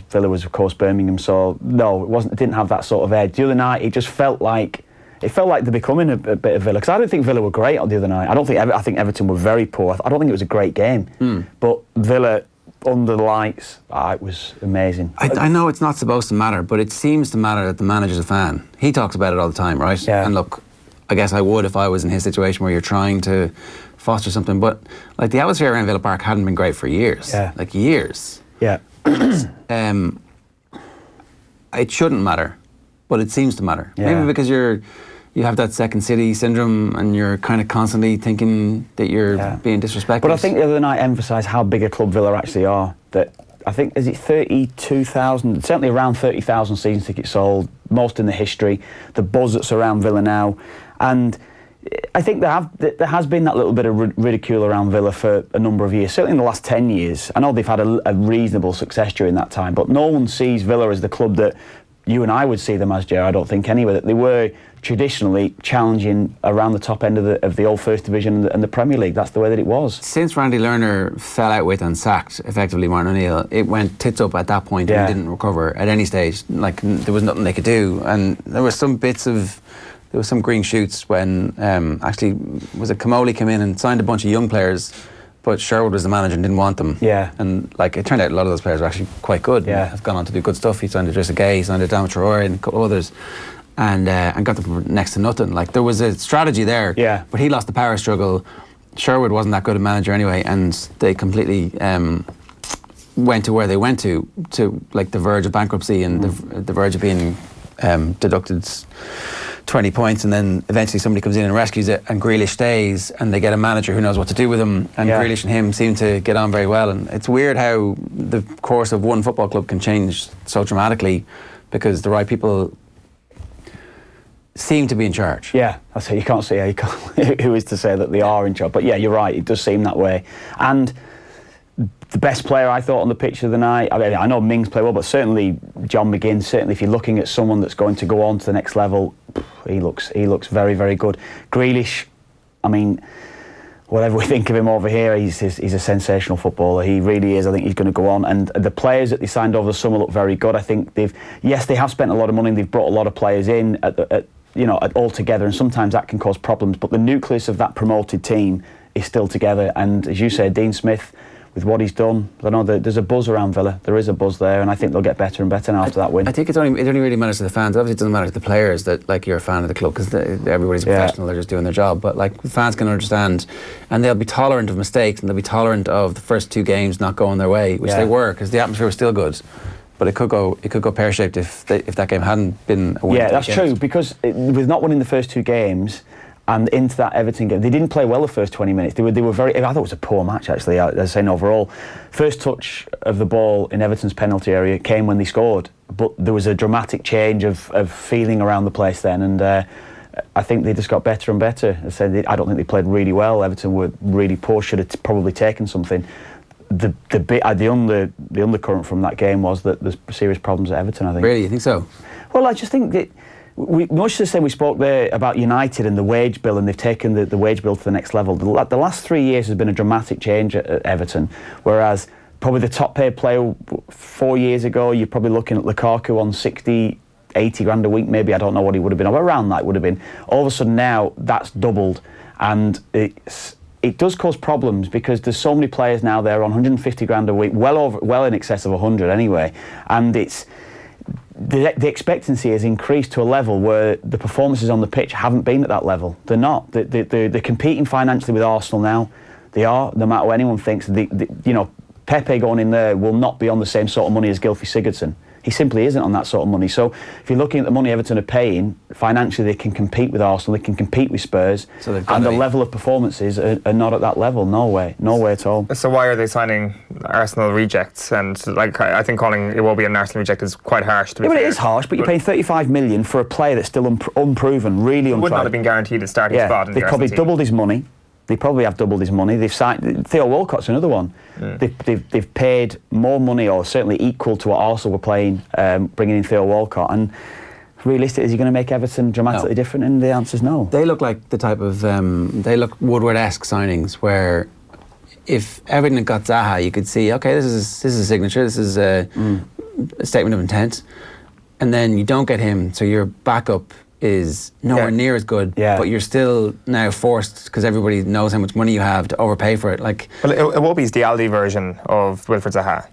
of course Birmingham. So no, it didn't have that sort of edge. The other night, it just felt like they're becoming a bit of Villa, because I don't think Villa were great on the other night. I think Everton were very poor. I don't think it was a great game, but Villa under the lights, it was amazing. I know it's not supposed to matter, but it seems to matter that the manager's a fan. He talks about it all the time, right? Yeah. And look, I guess I would if I was in his situation where you're trying to foster something, but like the atmosphere around Villa Park hadn't been great for years. Yeah. Like years. Yeah. It shouldn't matter, but it seems to matter. Yeah. Maybe because you have that second city syndrome and you're kind of constantly thinking that you're being disrespected. But I think the other night emphasised how big a club Villa actually are. That I think, is it 32,000, certainly around 30,000 season tickets sold, most in the history, the buzz that's around Villa now. And I think there has been that little bit of ridicule around Villa for a number of years, certainly in the last 10 years. I know they've had a reasonable success during that time, but no one sees Villa as the club that you and I would see them as, Ger, I don't think anyway. That they were traditionally challenging around the top end of the old First Division and the Premier League. That's the way that it was. Since Randy Lerner fell out with and sacked effectively Martin O'Neill, it went tits up at that point and didn't recover at any stage. Like, there was nothing they could do, and there were some green shoots when actually was it Kamoli came in and signed a bunch of young players, but Sherwood was the manager and didn't want them. Yeah. And like it turned out a lot of those players were actually quite good. Yeah. And have gone on to do good stuff. He signed Idrissa Gueye, he signed Adama Traore and a couple of others, and got them for next to nothing. Like there was a strategy there. Yeah. But he lost the power struggle. Sherwood wasn't that good a manager anyway, and they completely went to where they went to like the verge of bankruptcy and the verge of being deducted 20 points, and then eventually somebody comes in and rescues it, and Grealish stays, and they get a manager who knows what to do with him, and Grealish and him seem to get on very well. And it's weird how the course of one football club can change so dramatically because the right people seem to be in charge. Yeah, that's it. You can't say who is to say that they are in charge, but yeah, you're right, it does seem that way. And the best player I thought on the pitch of the night, I mean, I know Mings played well, but certainly John McGinn, certainly if you're looking at someone that's going to go on to the next level, he looks very, very good. Grealish, I mean, whatever we think of him over here, he's a sensational footballer. He really is. I think he's going to go on. And the players that they signed over the summer look very good. I think they have spent a lot of money. They've brought a lot of players in all together, and sometimes that can cause problems. But the nucleus of that promoted team is still together. And as you say, Dean Smith, with what he's done, I know there's a buzz around Villa. There is a buzz there, and I think they'll get better and better now after that win. I think it only really matters to the fans. Obviously, it doesn't matter to the players that like you're a fan of the club because everybody's a professional. They're just doing their job. But like the fans can understand, and they'll be tolerant of mistakes, and they'll be tolerant of the first 2 games not going their way, which they were because the atmosphere was still good. But it could go pear-shaped if that game hadn't been a win. Yeah, that's true, because with not winning the first 2 games and into that Everton game, they didn't play well the first 20 minutes. They were very. I thought it was a poor match actually. They're saying overall, first touch of the ball in Everton's penalty area came when they scored, but there was a dramatic change of feeling around the place then, and I think they just got better and better. I don't think they played really well. Everton were really poor. Should have probably taken something. The undercurrent from that game was that there's serious problems at Everton, I think. Really, you think so? Well, I just think that much the same we spoke there about United and the wage bill, and they've taken the wage bill to the next level. The last 3 years has been a dramatic change at Everton, whereas probably the top paid player 4 years ago. You're probably looking at Lukaku on 60, 80 grand a week, maybe. I don't know what he would have been, but around that would have been. All of a sudden now, that's doubled, and it does cause problems because there's so many players now there on 150 grand a week, well in excess of 100 anyway, and it's the expectancy has increased to a level where the performances on the pitch haven't been at that level. They're not. They're competing financially with Arsenal now. They are, no matter what anyone thinks. Pepe going in there will not be on the same sort of money as Gylfi Sigurdsson. He simply isn't on that sort of money. So if you're looking at the money Everton are paying, financially they can compete with Arsenal, they can compete with Spurs, and the level of performances are not at that level. No way at all. So why are they signing Arsenal rejects? And I think calling Iwobi an Arsenal reject is quite harsh. To be fair. It is harsh, but you're paying 35 million for a player that's still unproven, really untried. Would not have been guaranteed a starting spot in the They probably team. doubled his money. They probably have doubled his money. They've signed Theo Walcott's another one. They've paid more money, or certainly equal to what Arsenal were playing, bringing in Theo Walcott. And realistically, is he going to make Everton dramatically different? And the answer's no. They look like the type of they look Woodward-esque signings where if Everton had got Zaha, you could see, okay, this is a signature, this is a statement of intent, and then you don't get him, so your backup is nowhere near as good, but you're still now forced, because everybody knows how much money you have, to overpay for it. Well, Iwobi's the Aldi version of Wilfred Zaha.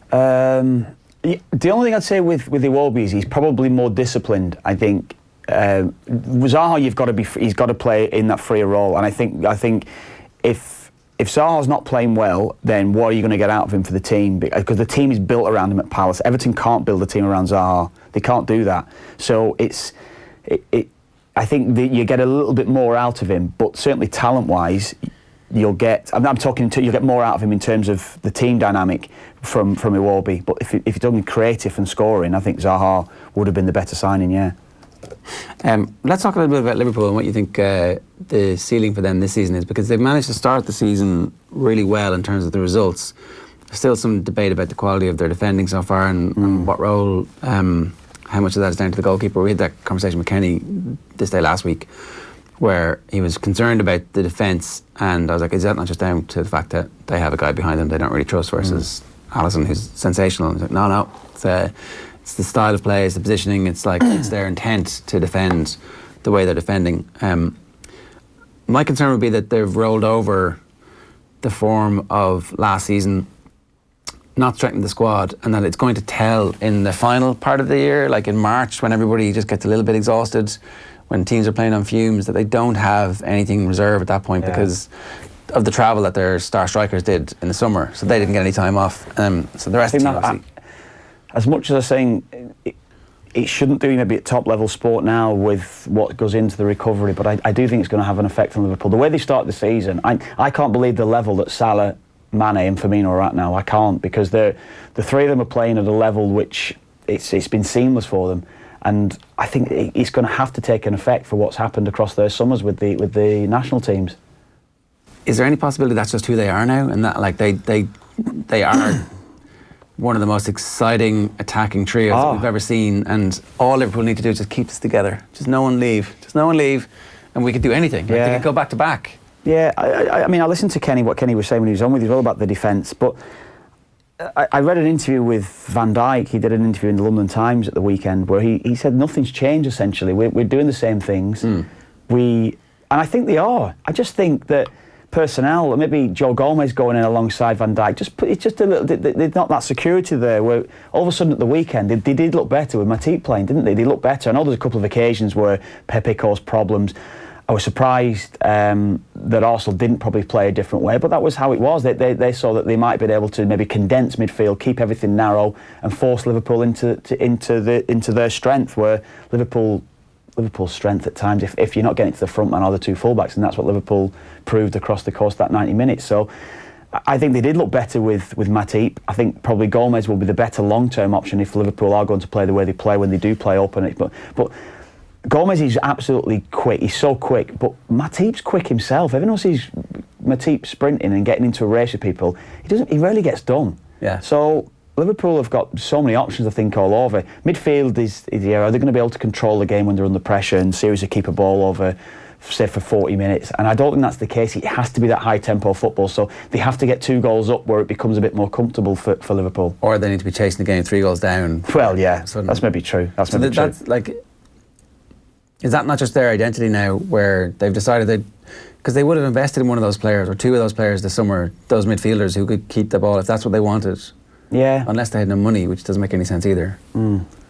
The only thing I'd say with Iwobi is he's probably more disciplined. I think Zaha, he's got to play in that freer role, and I think if Zaha's not playing well, then what are you going to get out of him for the team? Because the team is built around him at Palace. Everton can't build a team around Zaha. They can't do that. So I think you get a little bit more out of him, but certainly talent-wise, you'll get more out of him in terms of the team dynamic from Iwobi. But if you're talking creative and scoring, I think Zaha would have been the better signing, yeah. Let's talk a little bit about Liverpool and what you think the ceiling for them this season is, because they've managed to start the season really well in terms of the results. There's still some debate about the quality of their defending so far and what role, how much of that is down to the goalkeeper. We had that conversation with Kenny this day last week where he was concerned about the defence, and I was like, is that not just down to the fact that they have a guy behind them they don't really trust versus Alisson, who's sensational? And he's like, no, it's the style of play, it's the positioning, it's their intent to defend the way they're defending. My concern would be that they've rolled over the form of last season, not strengthened the squad, and that it's going to tell in the final part of the year, like in March, when everybody just gets a little bit exhausted, when teams are playing on fumes, that they don't have anything reserve at that point because of the travel that their star strikers did in the summer. So they didn't get any time off. So the rest of the team, as much as I'm saying it shouldn't do maybe at top level sport now with what goes into the recovery, but I do think it's going to have an effect on Liverpool. The way they start the season, I can't believe the level that Salah, Mane and Firmino are at now. I can't, because the three of them are playing at a level which it's been seamless for them, and I think it's going to have to take an effect for what's happened across their summers with the national teams. Is there any possibility that's just who they are now, and that they are one of the most exciting attacking trios that we've ever seen, and all Liverpool need to do is just keep this together. Just no one leave, and we could do anything. They could go back to back. Yeah, I mean, I listened to what Kenny was saying when he was on with you, all about the defence, but I read an interview with Van Dijk. He did an interview in the London Times at the weekend where he said nothing's changed essentially. We're doing the same things. And I think they are. I just think that personnel, maybe Joe Gomez going in alongside Van Dijk, it's just a little. There's not that security there. Where all of a sudden at the weekend they did look better with Matip playing, didn't they? They looked better. I know there's a couple of occasions where Pepe caused problems. I was surprised that Arsenal didn't probably play a different way, but that was how it was. They saw that they might have been able to maybe condense midfield, keep everything narrow, and force Liverpool into their strength. Where Liverpool's strength at times, if you're not getting to the front man or the two fullbacks, and that's what Liverpool proved across the course of that 90 minutes. So I think they did look better with Matip. I think probably Gomez will be the better long-term option if Liverpool are going to play the way they play when they do play open. But Gomez is absolutely quick. He's so quick, but Matip's quick himself. Everyone sees Matip sprinting and getting into a race with people. He rarely gets done. Yeah. So Liverpool have got so many options, I think, all over. Midfield is the area. Are they going to be able to control the game when they're under pressure and seriously keep a ball over say for 40 minutes, and I don't think that's the case. It has to be that high tempo football, so they have to get 2 goals up where it becomes a bit more comfortable for Liverpool. Or they need to be chasing the game 3 goals down. Well, yeah, that's maybe true. That's like, is that not just their identity now, where they've decided because they would have invested in one of those players or 2 of those players this summer, those midfielders who could keep the ball if that's what they wanted. Yeah. Unless they had no money, which doesn't make any sense either.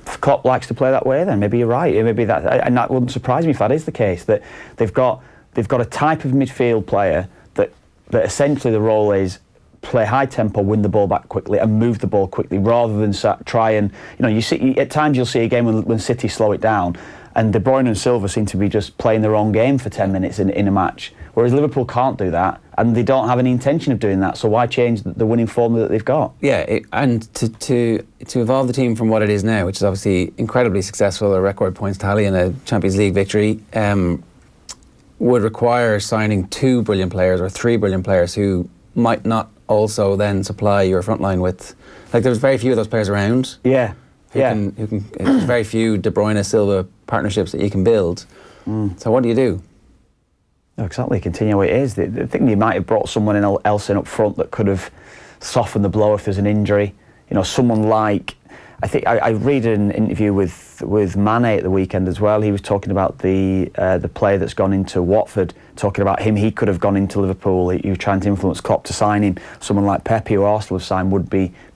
If Klopp likes to play that way, then maybe you're right. Maybe that, and that wouldn't surprise me if that is the case. That they've got a type of midfield player that essentially the role is play high tempo, win the ball back quickly, and move the ball quickly, rather than try and you see at times you'll see a game when City slow it down, and De Bruyne and Silva seem to be just playing the wrong game for 10 minutes in a match. Whereas Liverpool can't do that, and they don't have any intention of doing that. So why change the winning formula that they've got? Yeah, and to evolve the team from what it is now, which is obviously incredibly successful, a record points tally and a Champions League victory, would require signing 2 brilliant players or 3 brilliant players who might not also then supply your front line with. Like, there's very few of those players around. Yeah. There's very few De Bruyne Silva partnerships that you can build. So what do you do? No, exactly, continue what it is. I think they might have brought someone else in up front that could have softened the blow if there's an injury. Someone like, I think I read an interview with Mane at the weekend as well. He was talking about the player that's gone into Watford, talking about him. He could have gone into Liverpool. He was trying to influence Klopp to sign him. Someone like Pepe, who Arsenal have signed,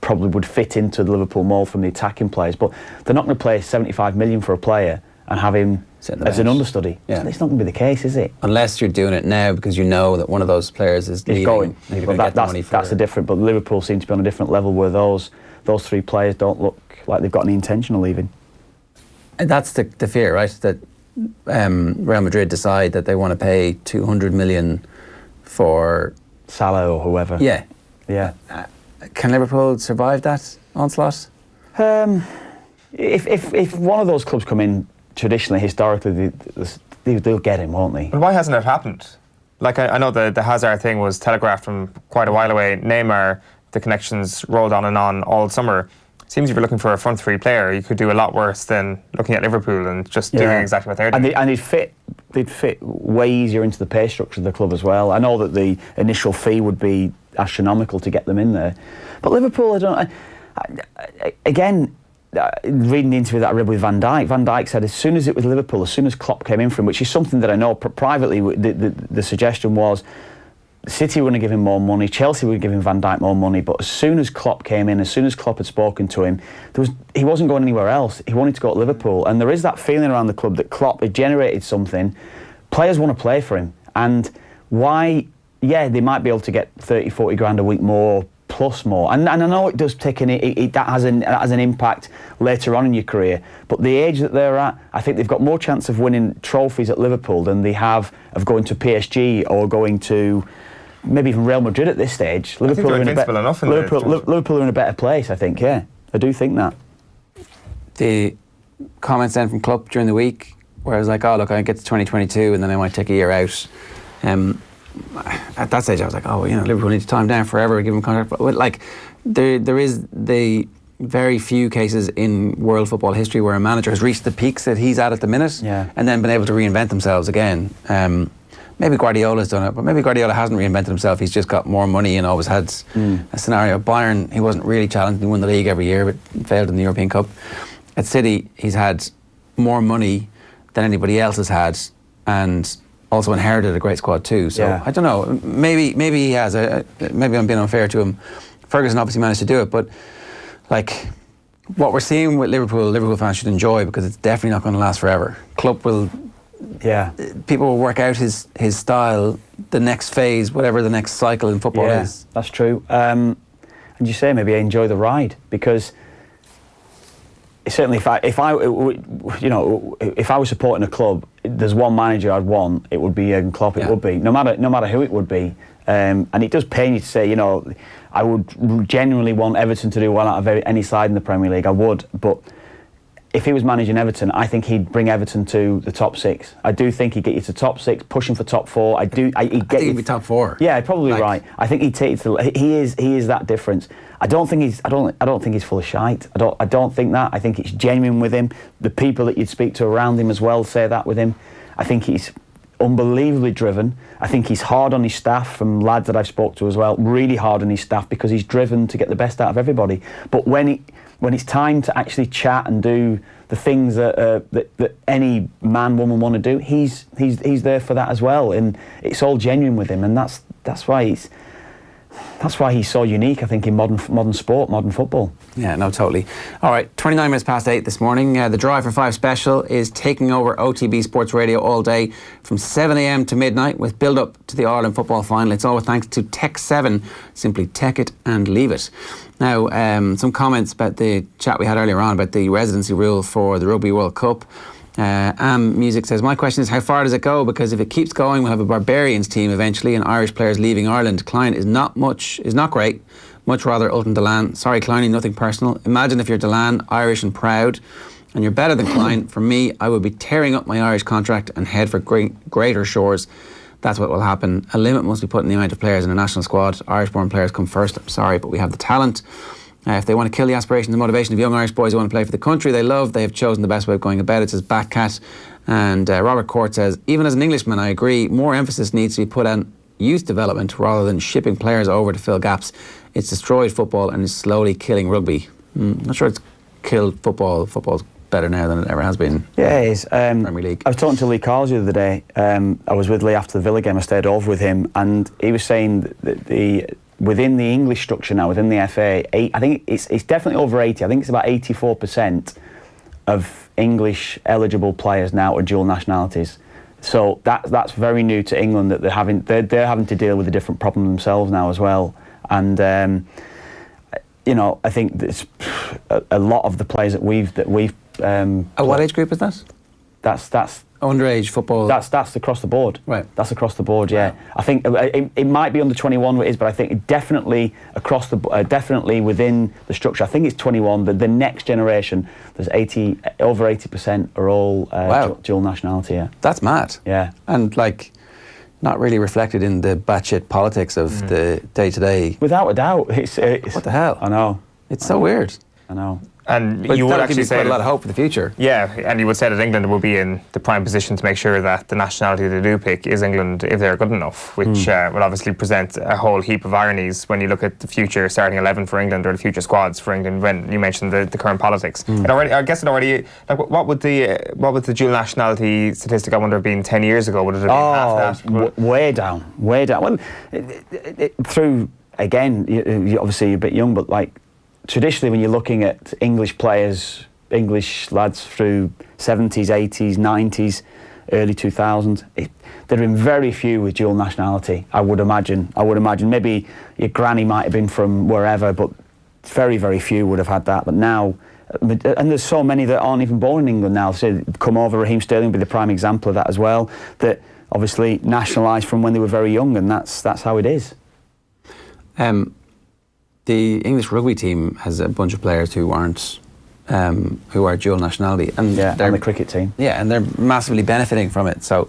probably would fit into the Liverpool mould from the attacking players. But they're not going to pay 75 million for a player and have him as an understudy. Yeah. It's not going to be the case, is it? Unless you're doing it now because you know that one of those players is leaving. Going. Well, that's a different. But Liverpool seem to be on a different level where those 3 players don't look like they've got any intention of leaving. And that's the fear, right? That Real Madrid decide that they want to pay 200 million for Salah or whoever. Yeah. Can Liverpool survive that onslaught? If one of those clubs come in, traditionally, historically, they'll get him, won't they? But why hasn't it happened? Like, I know the Hazard thing was telegraphed from quite a while away. Neymar, the connections rolled on and on all summer. It seems if you're looking for a front 3 player, you could do a lot worse than looking at Liverpool and just doing exactly what they're doing. And they'd fit way easier into the pay structure of the club as well. I know that the initial fee would be astronomical to get them in there. But Liverpool, reading the interview that I read with Van Dijk said as soon as it was Liverpool, as soon as Klopp came in for him, which is something that I know privately, the suggestion was City were going to give him more money, Chelsea were giving Van Dijk more money, but as soon as Klopp came in, as soon as Klopp had spoken to him, he wasn't going anywhere else. He wanted to go to Liverpool, and there is that feeling around the club that Klopp had generated something. Players want to play for him, and why? Yeah, they might be able to get 30, 40 grand a week more, plus more, and I know it does take that has an impact later on in your career, but the age that they're at, I think they've got more chance of winning trophies at Liverpool than they have of going to PSG or going to maybe even Real Madrid at this stage. Liverpool are in a better place, I think. Yeah, I do think that. The comments then from Klopp during the week, where I was like, oh look, I get to 2022 and then I might take a year out. At that stage I was like, Liverpool need to time down forever, give him a contract. But like, there is the very few cases in world football history where a manager has reached the peaks that he's at the minute and then been able to reinvent themselves again. Maybe Guardiola's done it, but maybe Guardiola hasn't reinvented himself. He's just got more money and always had a scenario. Bayern, he wasn't really challenged. He won the league every year, but failed in the European Cup. At City, he's had more money than anybody else has had, and also inherited a great squad too. So I don't know. Maybe he has. Maybe I'm being unfair to him. Ferguson obviously managed to do it, but like what we're seeing with Liverpool fans should enjoy, because it's definitely not going to last forever. Klopp will. Yeah, people will work out his style, the next phase, whatever the next cycle in football is. That's true. And you say maybe enjoy the ride, because certainly if I was supporting a club, there's one manager I'd want, it would be Jurgen Klopp. It would be no matter who it would be. And it does pain you to say, I would genuinely want Everton to do well out of any side in the Premier League. I would, but if he was managing Everton, I think he'd bring Everton to the top 6. I do think he'd get you to top 6, pushing for top 4. I think he'd be top 4. Yeah, probably right. I think he'd take you to. He is that difference. I don't think he's full of shite. I don't think that. I think it's genuine with him. The people that you'd speak to around him as well say that with him. I think he's unbelievably driven. I think he's hard on his staff, from lads that I've spoke to as well, really hard on his staff, because he's driven to get the best out of everybody. But when it's time to actually chat and do the things that any man, woman want to do, he's there for that as well, and it's all genuine with him, and that's why he's so unique, I think, in modern sport, modern football. Yeah, no, totally. All right, 29 minutes past 8 this morning. The Drive for 5 special is taking over OTB Sports Radio all day from 7 a.m. to midnight with build-up to the All-Ireland Football Final. It's all with thanks to Tech 7. Simply tech it and leave it. Now, some comments about the chat we had earlier on about the residency rule for the Rugby World Cup. Music says, my question is, how far does it go? Because if it keeps going, we'll have a Barbarians team eventually, and Irish players leaving Ireland. Klein is not great. Much rather Ultan Delan. Sorry, Klein, nothing personal. Imagine if you're Delan, Irish and proud, and you're better than Klein. For me, I would be tearing up my Irish contract and head for greater shores. That's what will happen. A limit must be put in the amount of players in a national squad. Irish-born players come first. I'm sorry, but we have the talent. If they want to kill the aspirations and motivation of young Irish boys who want to play for the country they love, they have chosen the best way of going about it, says Batcat. And Robert Court says, even as an Englishman, I agree, more emphasis needs to be put on youth development rather than shipping players over to fill gaps. It's destroyed football and is slowly killing rugby. Not sure it's killed football. Football's better now than it ever has been. Yeah, it is. Premier League. I was talking to Lee Carls the other day. I was with Lee after the Villa game. I stayed over with him, and he was saying that within the English structure now, within the FA, I think it's definitely over 80. I think it's about 84% of English eligible players now are dual nationalities. So that's very new to England, that they're having to deal with a different problem themselves now as well. And I think there's a lot of the players that we've at what age group is that? That's underage football. That's across the board. Right. That's across the board. Yeah. Wow. I think it might be under 21 what it is, but I think definitely across definitely within the structure. I think it's 21. The next generation, there's over 80% are all dual nationality. Yeah. That's mad. Yeah. And not really reflected in the batshit politics of the day-to-day. Without a doubt, it's what the hell? I know. It's so weird. I know. And but you would actually say quite a lot of hope for the future. Yeah, and you would say that England will be in the prime position to make sure that the nationality they do pick is England if they're good enough, which will obviously present a whole heap of ironies when you look at the future starting 11 for England or the future squads for England. When you mentioned the current politics, I guess it already. Like, what would the dual nationality statistic, I wonder, have been 10 years ago? Would it have been half that? Way down. Well, through again, you obviously you're a bit young, but traditionally, when you're looking at English players, English lads through 70s, 80s, 90s, early 2000s, there have been very few with dual nationality, I would imagine. Maybe your granny might have been from wherever, but very, very few would have had that. But now, and there's so many that aren't even born in England now. So come over, Raheem Sterling would be the prime example of that as well, that obviously nationalised from when they were very young, and that's how it is. The English rugby team has a bunch of players who are dual nationality, and the cricket team. Yeah, and they're massively benefiting from it. So,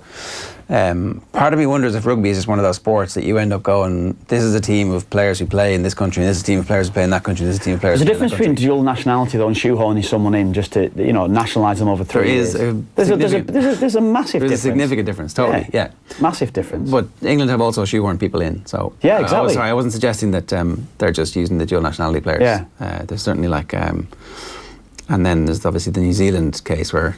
part of me wonders if rugby is just one of those sports that you end up going, this is a team of players who play in this country, and this is a team of players who play in that country, and this is a team of players. There's a difference between dual nationality though and shoehorning someone in just to nationalise them over 3 years. There's a massive difference. There's a significant difference, totally. Yeah, massive difference. But England have also shoehorned people in. So yeah, exactly. I wasn't suggesting that they're just using the dual nationality players. Yeah, there's certainly and then there's obviously the New Zealand case where.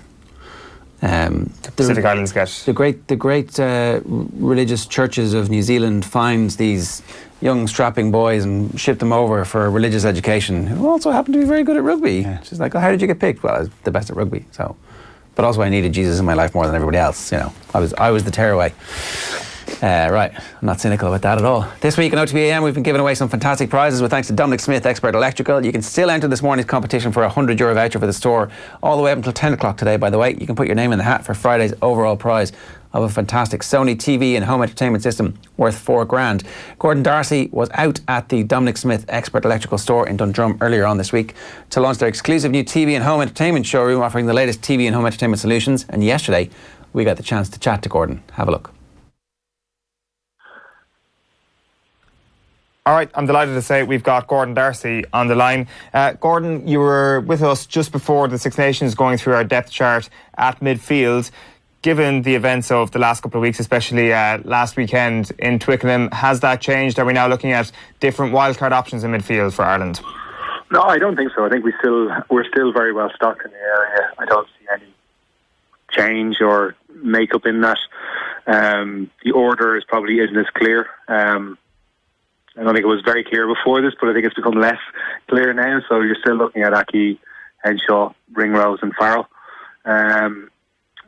The Pacific Islands get the great religious churches of New Zealand find these young strapping boys and ship them over for religious education who also happen to be very good at rugby. Yeah. She's like, how did you get picked? Well, I was the best at rugby. So, but also I needed Jesus in my life more than everybody else. I was the tearaway. Right, I'm not cynical about that at all. This week in OTB we've been giving away some fantastic prizes with thanks to Dominic Smith, Expert Electrical. You can still enter this morning's competition for a €100 voucher for the store all the way up until 10 o'clock today, by the way. You can put your name in the hat for Friday's overall prize of a fantastic Sony TV and home entertainment system worth $4,000. Gordon Darcy was out at the Dominic Smith Expert Electrical store in Dundrum earlier on this week to launch their exclusive new TV and home entertainment showroom offering the latest TV and home entertainment solutions, and yesterday we got the chance to chat to Gordon. Have a look. All right, I'm delighted to say we've got Gordon Darcy on the line. Gordon, you were with us just before the Six Nations going through our depth chart at midfield. given the events of the last couple of weeks, especially last weekend in Twickenham, has that changed? Are we now looking at different wildcard options in midfield for Ireland? No, I don't think so. I think we're still very well stocked in the area. I don't see any change or make-up in that. The order probably isn't as clear. I don't think it was very clear before this, but I think it's become less clear now. So you're still looking at Aki, Henshaw, Ringrose and Farrell.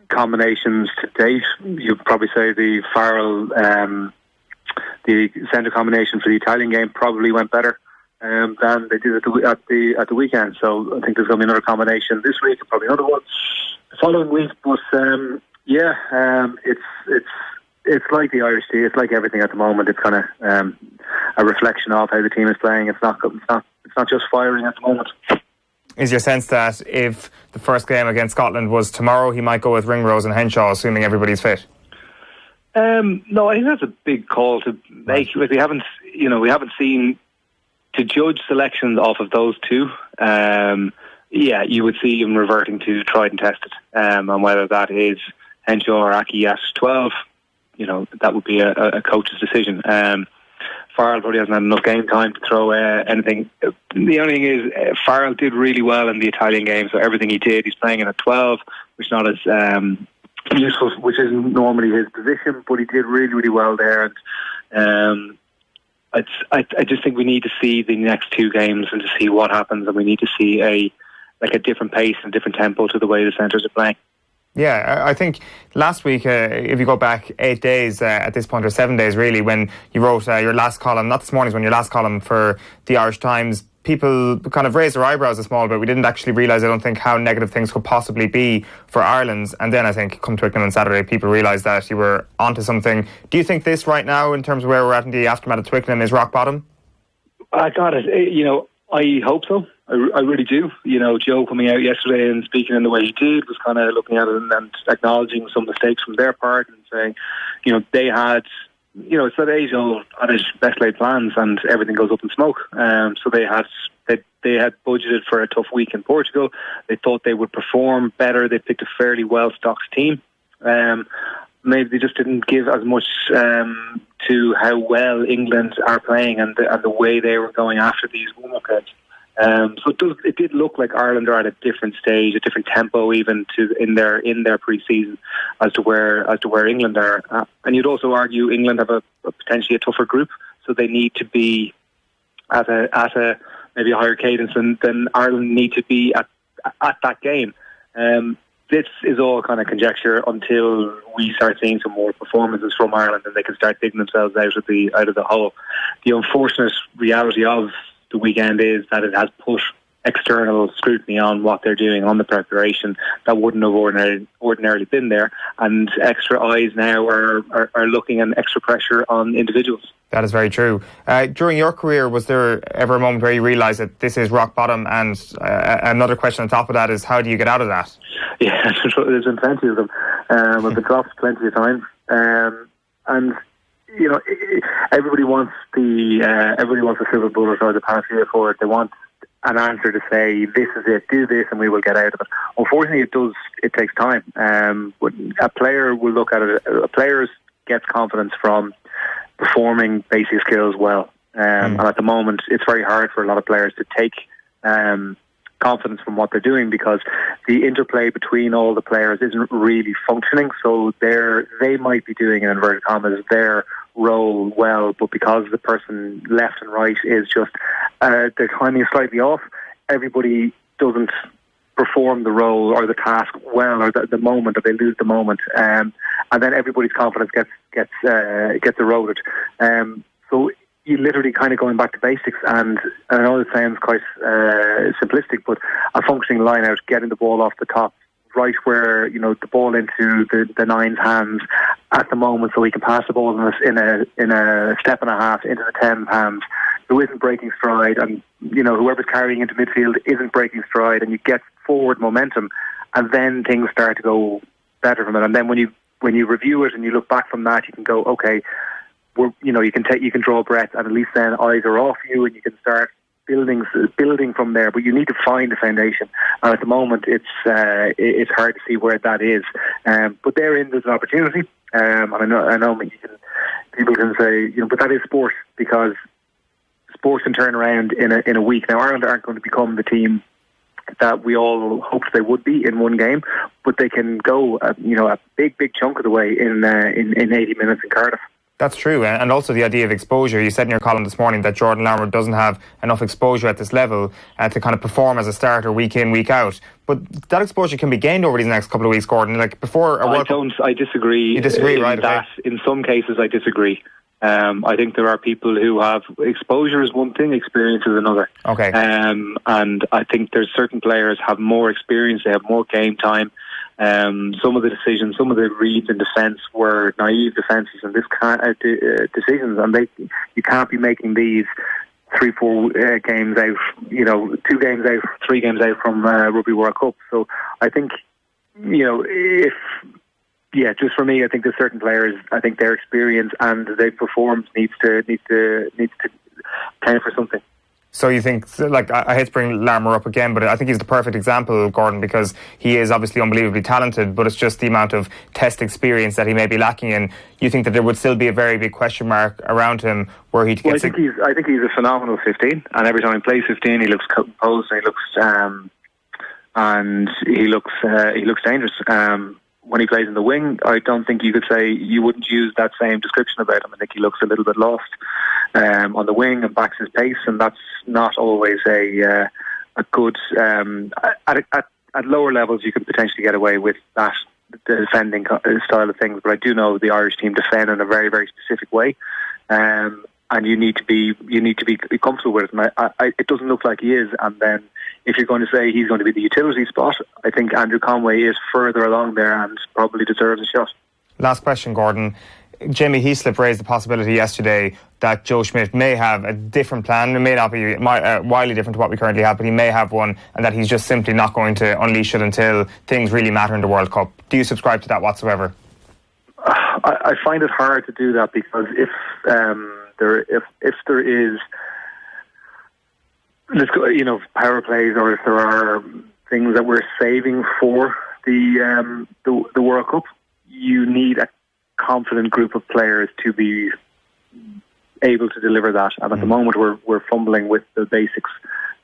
Combinations to date, you'd probably say the Farrell, the centre combination for the Italian game probably went better than they did at the weekend. So I think there's going to be another combination this week and probably another one the following week. But it's like the Irish team. It's like everything at the moment. It's kind of a reflection of how the team is playing. It's not just firing at the moment. Is your sense that if the first game against Scotland was tomorrow, he might go with Ringrose and Henshaw, assuming everybody's fit? No, I think that's a big call to make. Like we haven't seen, to judge selections off of those two. You would see him reverting to tried and tested, and whether that is Henshaw or Aki at 12, that would be a coach's decision. Farrell probably hasn't had enough game time to throw anything. The only thing is, Farrell did really well in the Italian game, so everything he did, he's playing in a 12, which is not as useful, which isn't normally his position, but he did really, really well there. And I just think we need to see the next two games and to see what happens, and we need to see a different pace and different tempo to the way the centres are playing. Yeah, I think last week, if you go back 8 days at this point, or 7 days really, when you wrote your last column, not this morning's one, your last column for the Irish Times, people kind of raised their eyebrows a small bit. We didn't actually realise, I don't think, how negative things could possibly be for Ireland. And then I think come Twickenham on Saturday, people realised that you were onto something. Do you think this right now, in terms of where we're at in the aftermath of Twickenham, is rock bottom? I got it. I hope so. I really do. Joe coming out yesterday and speaking in the way he did was kind of looking at it and acknowledging some mistakes from their part and saying, they had, it's that age-old best laid plans and everything goes up in smoke. So they had budgeted for a tough week in Portugal. They thought they would perform better. They picked a fairly well-stocked team. Maybe they just didn't give as much to how well England are playing and the way they were going after these warm-up games. So it did look like Ireland are at a different stage, a different tempo, even in their pre-season as to where England are. And you'd also argue England have a potentially a tougher group, so they need to be at a maybe a higher cadence than Ireland need to be at that game. This is all kind of conjecture until we start seeing some more performances from Ireland and they can start digging themselves out of the hole. The unfortunate reality of the weekend is that it has put external scrutiny on what they're doing, on the preparation that wouldn't have ordinarily been there, and extra eyes now are looking and extra pressure on individuals. That is very true. During your career, was there ever a moment where you realised that this is rock bottom? And another question on top of that is, how do you get out of that? Yeah, there's been plenty of them. I've been dropped plenty of times, and everybody wants a silver bullet or the panacea for it. They want an answer to say, this is it, do this and we will get out of it. Unfortunately, it takes time. A player will look at it. A player gets confidence from performing basic skills well. And at the moment, it's very hard for a lot of players to take confidence from what they're doing because the interplay between all the players isn't really functioning. So they might be doing, in inverted commas, their role well, but because the person left and right is just their timing is slightly off, everybody doesn't perform the role or the task well, or the moment, or they lose the moment, and then everybody's confidence gets eroded. So you literally kind of going back to basics, and I know it sounds quite simplistic, but a functioning line out, getting the ball off the top, right where the ball into the nine's hands at the moment, so he can pass the ball in a step and a half into the 10's hands, who isn't breaking stride, and whoever's carrying into midfield isn't breaking stride, and you get forward momentum, and then things start to go better from it. And then when you review it and you look back from that, you can go, okay, you can draw a breath, and at least then eyes are off you, and you can start building from there. But you need to find a foundation, and at the moment it's hard to see where that is. But therein there's an opportunity, and I know people can say, but that is sport, because sport can turn around in a week. Now, Ireland aren't going to become the team that we all hoped they would be in one game, but they can go a big chunk of the way in 80 minutes in Cardiff. That's true, and also the idea of exposure. You said in your column this morning that Jordan Larmour doesn't have enough exposure at this level to kind of perform as a starter week in, week out. But that exposure can be gained over these next couple of weeks, Gordon. Like before a World Cup. I disagree. You disagree, right? That in some cases I disagree. I think there are people who have exposure is one thing, experience is another. Okay. And I think there's certain players have more experience, they have more game time. Some of the decisions, some of the reads in defence were naive defences and decisions, and you can't be making these 3-4 games out, 2 games out, 3 games out from Rugby World Cup. So I think, just for me, I think there's certain players, I think their experience and they've performed needs to count for something. So you think, I hate to bring Larmour up again, but I think he's the perfect example, Gordon, because he is obviously unbelievably talented, but it's just the amount of test experience that he may be lacking in. You think that there would still be a very big question mark around him where he gets... I think he's a phenomenal 15, and every time he plays 15, he looks composed and he looks dangerous. When he plays in the wing, I don't think you could say you wouldn't use that same description about him. I think he looks a little bit lost on the wing and backs his pace, and that's not always a good. At lower levels, you can potentially get away with that, the defending style of things. But I do know the Irish team defend in a very, very specific way, and you need to be comfortable with it. And it doesn't look like he is, and then. If you're going to say he's going to be the utility spot, I think Andrew Conway is further along there and probably deserves a shot. Last question, Gordon. Jamie Heaslip raised the possibility yesterday that Joe Schmidt may have a different plan. It may not be wildly different to what we currently have, but he may have one, and that he's just simply not going to unleash it until things really matter in the World Cup. Do you subscribe to that whatsoever? I find it hard to do that, because if there is... power plays, or if there are things that we're saving for the World Cup, you need a confident group of players to be able to deliver that. And at the moment, we're fumbling with the basics.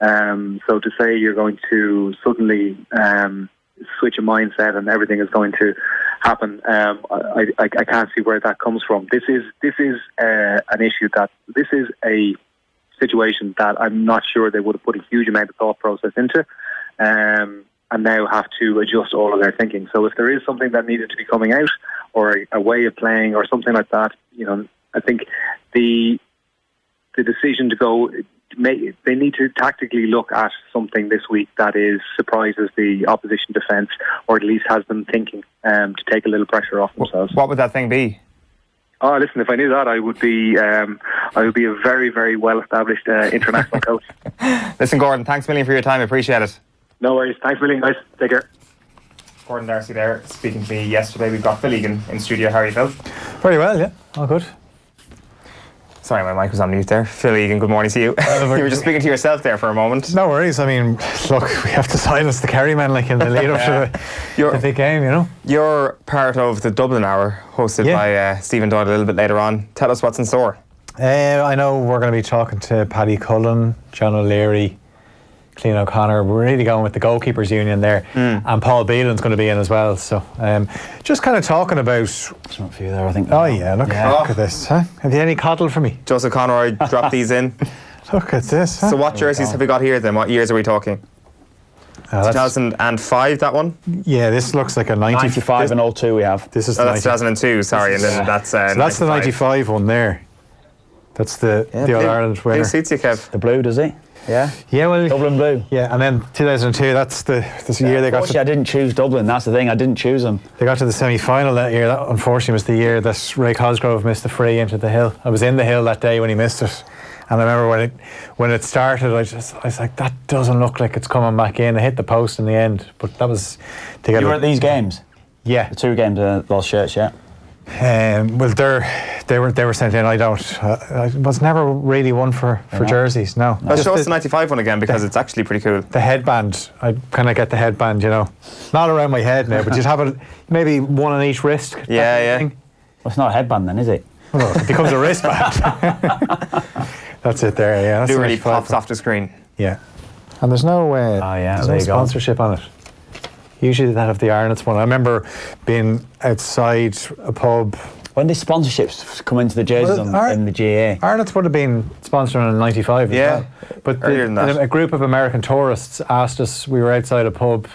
So to say you're going to suddenly switch a mindset and everything is going to happen, I can't see where that comes from. This is an issue this is a situation that I'm not sure they would have put a huge amount of thought process into, and now have to adjust all of their thinking. So if there is something that needed to be coming out, or a way of playing, or something like that, I think the decision to go, they need to tactically look at something this week that surprises the opposition defence, or at least has them thinking to take a little pressure off themselves. What would that thing be? Oh, listen, if I knew that, I would be a very, very well-established international coach. Listen, Gordon, thanks a million for your time. I appreciate it. No worries. Thanks a million, guys. Take care. Gordon Darcy there, speaking to me yesterday. We've got Phil Egan in studio. How are you, Phil? Very well, yeah. All good. Sorry, my mic was on mute there. Phil Egan, good morning to you. You were just speaking to yourself there for a moment. No worries. I mean, look, we have to silence the Kerry men in the lead up to the big game, You're part of the Dublin Hour, hosted by Stephen Doyle a little bit later on. Tell us what's in store. I know we're going to be talking to Paddy Cullen, John O'Leary, Clean O'Connor. We're really going with the Goalkeepers Union there, and Paul Beelan's going to be in as well. So just kind of talking about... There's not a few there, I think. Oh yeah, look at this. Huh? Have you any coddle for me? Joseph Conroy dropped these in. Look at this. Huh? So what jerseys have we got here then? What years are we talking? 2005, that one? Yeah, this looks like a 95 and 02 we have. This is that's 2002, sorry, and then that's so that's the 95 one there. That's the All-Ireland winner. Who suits you, Kev? The blue, does he? Yeah. Yeah, well, Dublin blue. Yeah, and then 2002. That's the year they got. Unfortunately, I didn't choose Dublin. That's the thing. I didn't choose them. They got to the semi-final that year. That unfortunately was the year that Ray Cosgrove missed the free into the hill. I was in the hill that day when he missed it, and I remember when it started. I was like, that doesn't look like it's coming back in. I hit the post in the end, but that was. You were at these games. Yeah, the 2 games, those shirts. Yeah. Well, they were sent in. I was never really one for jerseys. No. Well, show us the 95 one again, because it's actually pretty cool. The headband. I kind of get the headband, not around my head now, but just have maybe one on each wrist. Yeah. Well, it's not a headband then, is it? Well, it becomes a wristband. That's it there. Yeah. That's it really pops off the screen. Yeah. And there's no sponsorship on it. Usually they have the Ireland's one. I remember being outside a pub. When did sponsorships come into the jerseys in the GAA? Ireland's would have been sponsoring in '95 as well. But a group of American tourists asked us, we were outside a pub,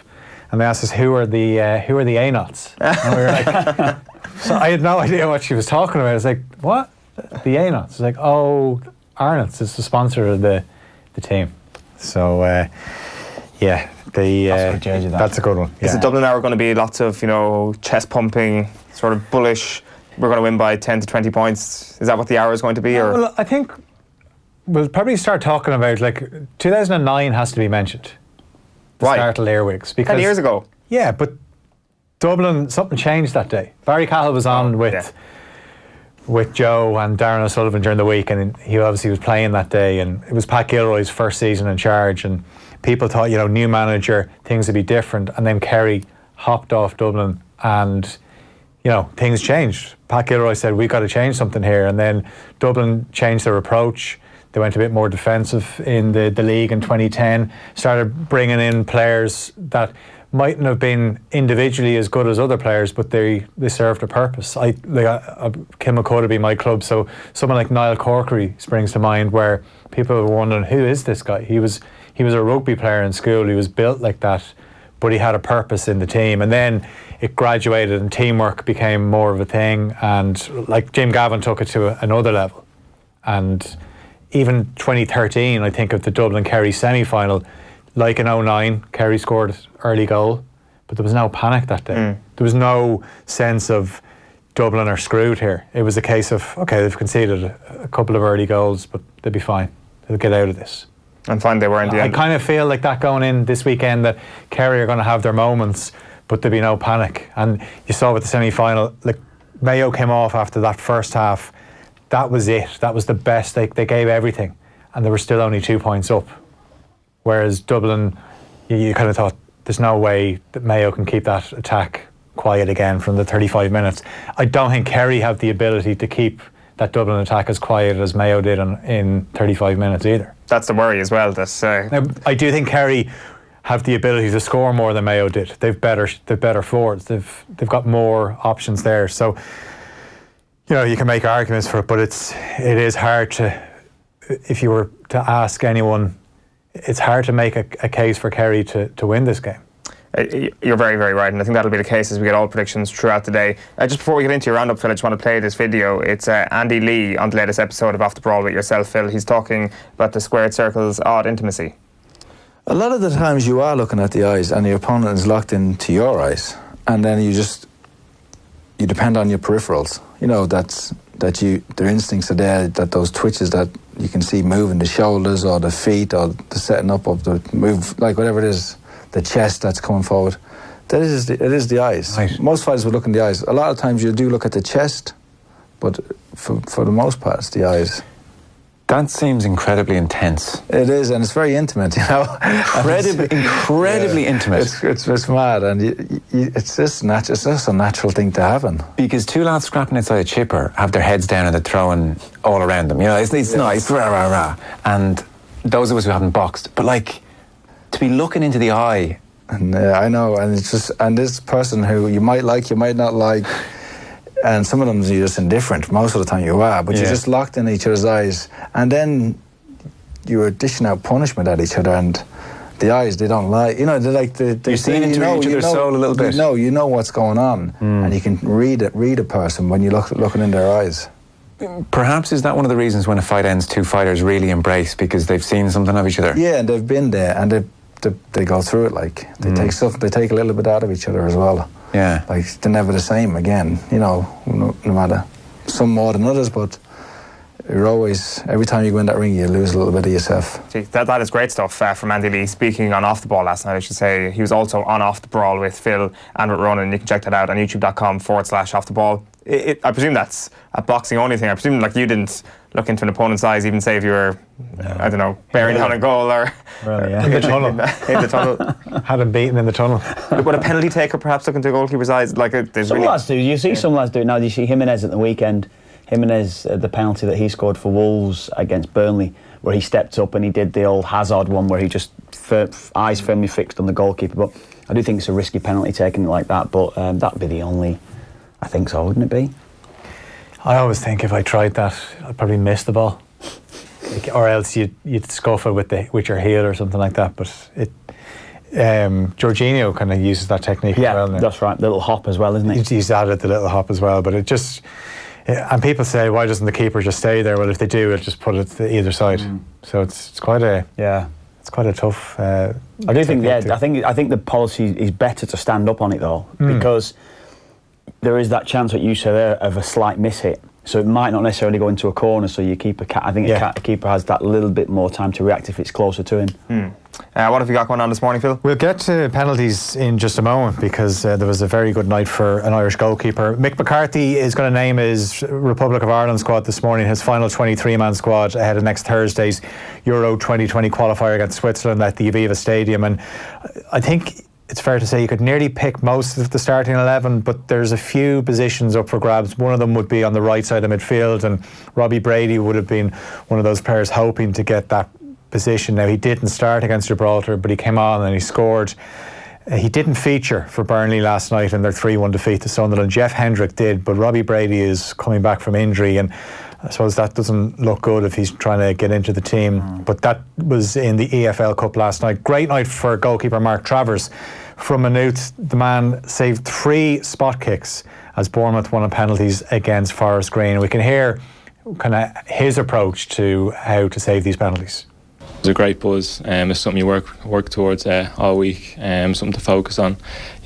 and they asked us, who are the ANOTs? And we were like, so I had no idea what she was talking about. I was like, what? The ANOTs? It's like, oh, Ireland's is the sponsor of the team. So, yeah. That's a good one. Is the Dublin hour going to be lots of, chest pumping, sort of bullish, we're going to win by 10 to 20 points? Is that what the hour is going to be? Or? Well, I think we'll probably start talking about, 2009 has to be mentioned. The start of Lerwigs. 10 years ago? Yeah, but Dublin, something changed that day. Barry Cahill was on with Joe and Darren O'Sullivan during the week, and he obviously was playing that day, and it was Pat Gilroy's first season in charge, and people thought, new manager, things would be different, and then Kerry hopped off Dublin, and things changed. Pat Gilroy said, we've got to change something here, and then Dublin changed their approach. They went a bit more defensive in the league in 2010, started bringing in players that mightn't have been individually as good as other players, but they served a purpose. Kim McCull would be my club, so someone like Niall Corkery springs to mind, where people were wondering, who is this guy? He was a rugby player in school, he was built like that, but he had a purpose in the team. And then it graduated and teamwork became more of a thing, and Jim Gavin took it to another level. And even 2013, I think of the Dublin-Kerry semi-final, like in 2009, Kerry scored early goal, but there was no panic that day. There was no sense of Dublin are screwed here. It was a case of, okay, they've conceded a couple of early goals, but they'll be fine. They'll get out of this. And fine, they were in the end. I kind of feel like that going in this weekend, that Kerry are going to have their moments, but there'll be no panic. And you saw with the semi-final, Mayo came off after that first half. That was it. That was the best. They gave everything, and they were still only 2 points up. Whereas Dublin, you kind of thought, there's no way that Mayo can keep that attack quiet again from the 35 minutes. I don't think Kerry have the ability to keep that Dublin attack as quiet as Mayo did in 35 minutes either. That's the worry as well. Now, I do think Kerry have the ability to score more than Mayo did. They've better forwards. They've got more options there. So, you can make arguments for it, but it is hard to, if you were to ask anyone, it's hard to make a case for Kerry to win this game. You're very, very right, and I think that'll be the case as we get all predictions throughout the day. Just before we get into your roundup, Phil, I just want to play this video. It's Andy Lee on the latest episode of Off the Brawl with yourself, Phil. He's talking about the squared circle's odd intimacy. A lot of the times you are looking at the eyes and your opponent is locked into your eyes, and then you depend on your peripherals. Their instincts are there, that those twitches that you can see moving, the shoulders or the feet or the setting up of the move, whatever it is, the chest that's coming forward. It is the eyes. Right. Most fighters would look in the eyes. A lot of times you do look at the chest, but for the most part it's the eyes. That seems incredibly intense. It is, and it's very intimate, Incredibly intimate. It's mad, and it's just a natural thing to happen. Because two lads scrapping outside a chipper have their heads down and they're throwing all around them. It's nice, rah, rah, rah. And those of us who haven't boxed, but to be looking into the eye. And I know, and it's just, and this person who you might like, you might not like, and some of them you're just indifferent. Most of the time you are, but you're just locked in each other's eyes, and then you are dishing out punishment at each other, and the eyes, they don't lie. They're like you're seeing into each other's soul a little bit. You know what's going on, and you can read a person when you're looking in their eyes. Perhaps is that one of the reasons when a fight ends, two fighters really embrace because they've seen something of each other? Yeah, and they've been there, and they go through it. They take a little bit out of each other as well. Yeah. They're never the same again, no matter, some more than others, but you're always, every time you go in that ring, you lose a little bit of yourself. That is great stuff from Andy Lee, speaking on Off the Ball last night, I should say. He was also on Off the Brawl with Phil and with Ronan. You can check that out on youtube.com/Off the Ball. I presume that's a boxing only thing. I presume like you didn't look into an opponent's eyes, even say if you were, I don't know, bearing down a goal or in the tunnel. In the tunnel. Had him beaten in the tunnel. Would a penalty taker perhaps look into a goalkeeper's eyes? Like some lads do. You see some lads do it now. You see Jimenez at the weekend. Jimenez, the penalty that he scored for Wolves against Burnley, where he stepped up and he did the old Hazard one where he just eyes firmly fixed on the goalkeeper. But I do think it's a risky penalty taking it like that. But that'd be the only. I think so, wouldn't it be? I always think if I tried that, I'd probably miss the ball, or else you'd scuff it with your heel or something like that. But Jorginho kind of uses that technique as well now. That's right. Little hop as well, isn't it? He's added the little hop as well. But it just, and people say, why doesn't the keeper just stay there? Well, if they do, it'll just put it to either side. So it's quite a it's quite a tough. I do think I think the policy is better to stand up on it though, because there is that chance, what you said there, of a slight miss hit. So it might not necessarily go into a corner, so your keeper I think a keeper has that little bit more time to react if it's closer to him. What have you got going on this morning, Phil? We'll get to penalties in just a moment, because there was a very good night for an Irish goalkeeper. Mick McCarthy is going to name his Republic of Ireland squad this morning, his final 23-man squad ahead of next Thursday's Euro 2020 qualifier against Switzerland at the Aviva Stadium. And I think it's fair to say you could nearly pick most of the starting 11, but there's a few positions up for grabs. One of them would be on the right side of midfield, and Robbie Brady would have been one of those players hoping to get that position. Now, he didn't start against Gibraltar, but he came on and he scored. He didn't feature for Burnley last night in their 3-1 defeat to Sunderland. Jeff Hendrick did, but Robbie Brady is coming back from injury, and I suppose that doesn't look good if he's trying to get into the team. But that was in the EFL Cup last night. Great night for goalkeeper Mark Travers. From Maynooth, the man saved 3 spot kicks as Bournemouth won on penalties against Forest Green. We can hear kind of his approach to how to save these penalties. It's a great buzz. It's something you work towards all week. Something to focus on.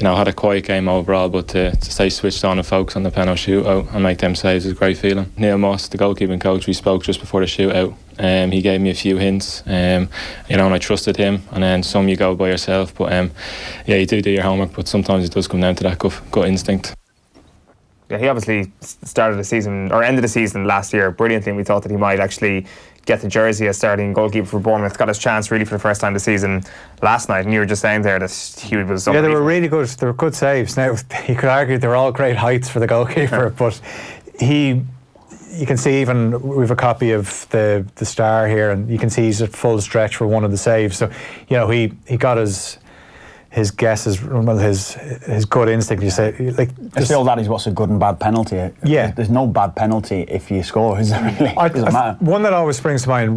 I had a quiet game overall, but to stay switched on and focus on the penalty shootout and make them saves is a great feeling. Neil Moss, the goalkeeping coach, we spoke just before the shootout. He gave me a few hints, and I trusted him. And then some you go by yourself, but you do your homework. But sometimes it does come down to that gut instinct. Yeah, he obviously started the season or ended the season last year brilliantly, and we thought that he might actually get the jersey as starting goalkeeper for Bournemouth. Got his chance really for the first time this season last night, and you were just saying there that he was. Yeah, they were really good. They were good saves. Now you could argue they were all great heights for the goalkeeper, but you can see, even we have a copy of the star here, and you can see he's at full stretch for one of the saves. So he got his guesses, well, his good instinct. You say, like, I feel that is what's a good and bad penalty. Yeah, there's no bad penalty if you score, is there really? It doesn't matter. One that always springs to mind: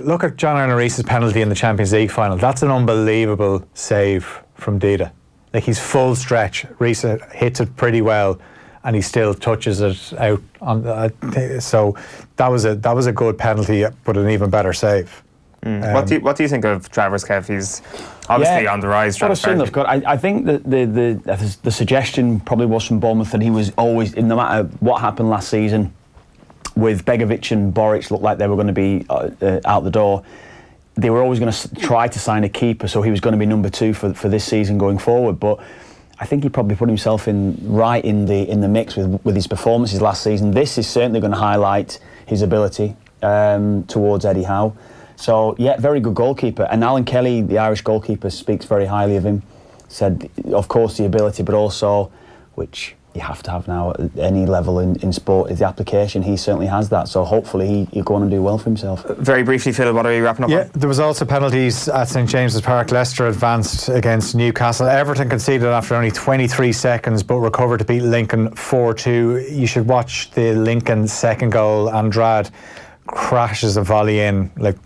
look at John Arne Reese's penalty in the Champions League final. That's an unbelievable save from Dida. Like, he's full stretch. Reese hits it pretty well, and he still touches it out on. So that was a good penalty, but an even better save. What do you think of Travers, Kev? He's obviously on the rise. What a son they've got. I think that the suggestion probably was from Bournemouth that he was always, no matter what happened last season, with Begovic and Boric looked like they were going to be out the door. They were always going to try to sign a keeper, so he was going to be number 2 for this season going forward. But I think he probably put himself right in the mix with his performances last season. This is certainly going to highlight his ability towards Eddie Howe. So, yeah, very good goalkeeper. And Alan Kelly, the Irish goalkeeper, speaks very highly of him. Said, of course, the ability, but also, which you have to have now at any level in sport, is the application. He certainly has that. So hopefully he'll go on and do well for himself. Very briefly, Phil, what are you wrapping up on? There was also penalties at St James's Park. Leicester advanced against Newcastle. Everton conceded after only 23 seconds, but recovered to beat Lincoln 4-2. You should watch the Lincoln second goal. Andrade crashes a volley in, like,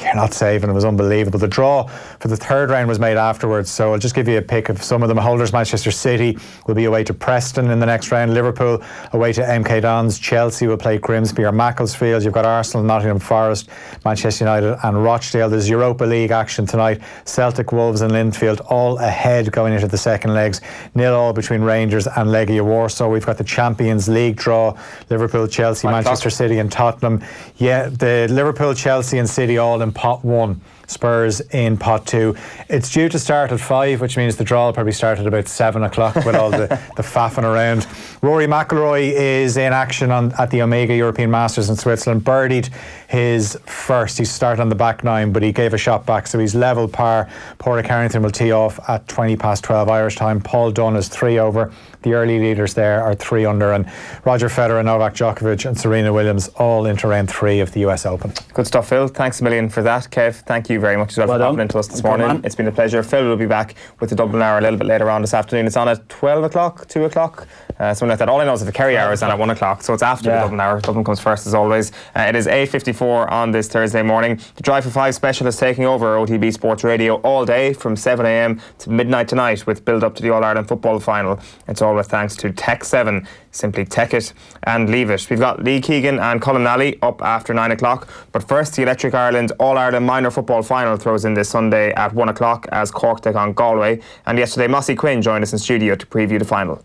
you're not saving. It was unbelievable. The draw for the third round was made afterwards, so I'll just give you a pick of some of them. Holders Manchester City will be away to Preston in the next round. Liverpool away to MK Dons. Chelsea will play Grimsby or Macclesfield. You've got Arsenal, Nottingham Forest, Manchester United and Rochdale. There's Europa League action tonight. Celtic, Wolves and Linfield all ahead going into the second legs. 0-0 between Rangers and Legia Warsaw. We've got the Champions League draw. Liverpool, Chelsea, Manchester City and Tottenham. Yeah, the Liverpool, Chelsea and City all in pot 1. Spurs in pot 2. It's due to start at 5, which means the draw will probably start at about 7 o'clock with all the faffing around. Rory McIlroy is in action at the Omega European Masters in Switzerland. Birdied his first. He started on the back 9, but he gave a shot back, so he's level par. Porter Carrington will tee off at 20 past 12 Irish time. Paul Dunne is 3 over. The early leaders there are 3 under, and Roger Federer, Novak Djokovic and Serena Williams all into round 3 of the US Open. Good stuff, Phil. Thanks a million for that. Kev, thank you very much as well for popping into us this morning. It's been a pleasure. Phil will be back with the Dublin Hour a little bit later on this afternoon. It's on at 12 o'clock, 2 o'clock, something like that. All I know is that the Kerry Hour is on at 1 o'clock, so it's after the Dublin Hour. Dublin comes first as always. It is 8:54 on this Thursday morning. The Drive for 5 special is taking over OTB Sports Radio all day from 7 a.m. to midnight tonight with build up to the All-Ireland Football Final. It's all with thanks to Tech 7. Simply take it and leave it. We've got Lee Keegan and Colm Nally up after 9 o'clock. But first, the Electric Ireland All-Ireland Minor Football Final throws in this Sunday at 1 o'clock as Cork take on Galway. And yesterday, Mossy Quinn joined us in studio to preview the final.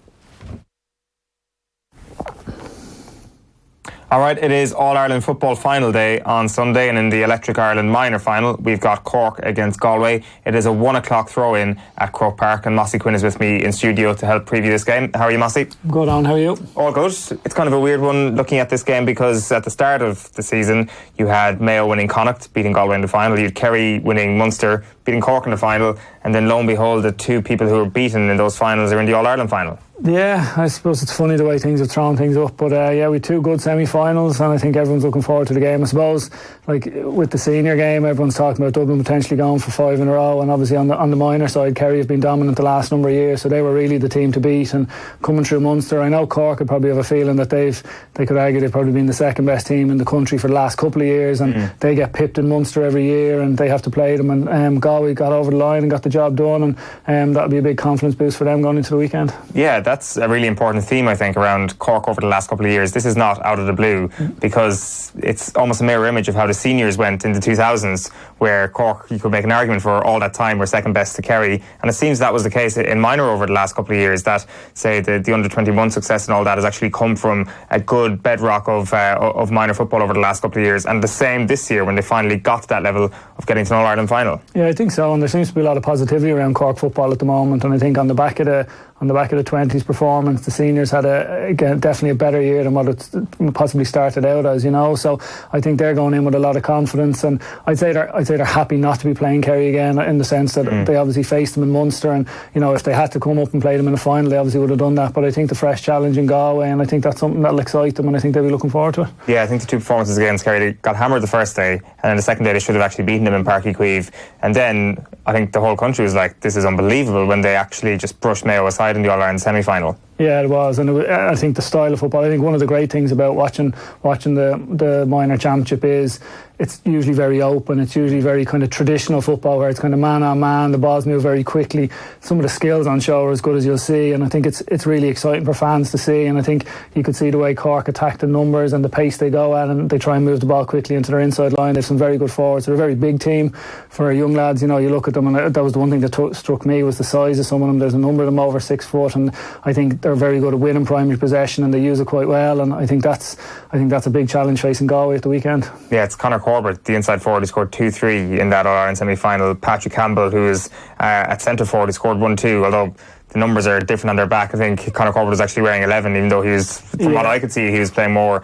Alright, it is All-Ireland Football Final Day on Sunday, and in the Electric Ireland Minor Final we've got Cork against Galway. It is a 1 o'clock throw-in at Croke Park, and Mossy Quinn is with me in studio to help preview this game. How are you, Mossy? Good on, how are you? All good. It's kind of a weird one looking at this game because at the start of the season you had Mayo winning Connacht, beating Galway in the final. You had Kerry winning Munster, beating Cork in the final, and then lo and behold the two people who were beaten in those finals are in the All-Ireland final. Yeah, I suppose it's funny the way things have thrown things up, but we had 2 good semi-finals and I think everyone's looking forward to the game. I suppose, like with the senior game, everyone's talking about Dublin potentially going for 5 in a row, and obviously on the minor side, Kerry have been dominant the last number of years, so they were really the team to beat. And coming through Munster, I know Cork would probably have a feeling that they could argue they've probably been the second best team in the country for the last couple of years, and they get pipped in Munster every year and they have to play them, and Galway got over the line and got the job done, and that'll be a big confidence boost for them going into the weekend. Yeah, that's a really important theme I think around Cork over the last couple of years. This is not out of the blue because it's almost a mirror image of how the seniors went in the 2000s, where Cork, you could make an argument for all that time, were second best to Kerry, and it seems that was the case in minor over the last couple of years, that say the under-21 success and all that has actually come from a good bedrock of minor football over the last couple of years, and the same this year when they finally got to that level of getting to an All-Ireland final. Yeah, I think so, and there seems to be a lot of positivity around Cork football at the moment, and I think on the back of the 20s performance, the seniors had definitely a better year than what it possibly started out as, you know. So I think they're going in with a lot of confidence, and I'd say they're happy not to be playing Kerry again, in the sense that they obviously faced them in Munster, and you know, if they had to come up and play them in a final, they obviously would have done that. But I think the fresh challenge in Galway, and I think that's something that'll excite them, and I think they'll be looking forward to it. Yeah, I think the 2 performances against Kerry, they got hammered the first day, and then the second day they should have actually beaten them in Páirc Uí Chaoimh, and then I think the whole country was like, this is unbelievable, when they actually just brushed Mayo aside in the All-Ireland semi-final. Yeah, it was, and I think the style of football, I think one of the great things about watching the minor championship is it's usually very open, it's usually very kind of traditional football where it's kind of man on man, the balls move very quickly, some of the skills on show are as good as you'll see, and I think it's really exciting for fans to see, and I think you could see the way Cork attack the numbers and the pace they go at, and they try and move the ball quickly into their inside line. They have some very good forwards. They're a very big team for young lads, you know. You look at them, and that was the one thing that struck me, was the size of some of them. There's a number of them over 6 foot, and I think they're very good at winning primary possession, and they use it quite well, and I think that's a big challenge facing Galway at the weekend. Yeah, it's Conor Corbett, the inside forward, who scored 2-3 in that All-Ireland semi-final. Patrick Campbell, who is at centre forward, who scored 1-2, although the numbers are different on their back. I think Conor Corbett was actually wearing 11, even though he was, from what I could see, he was playing more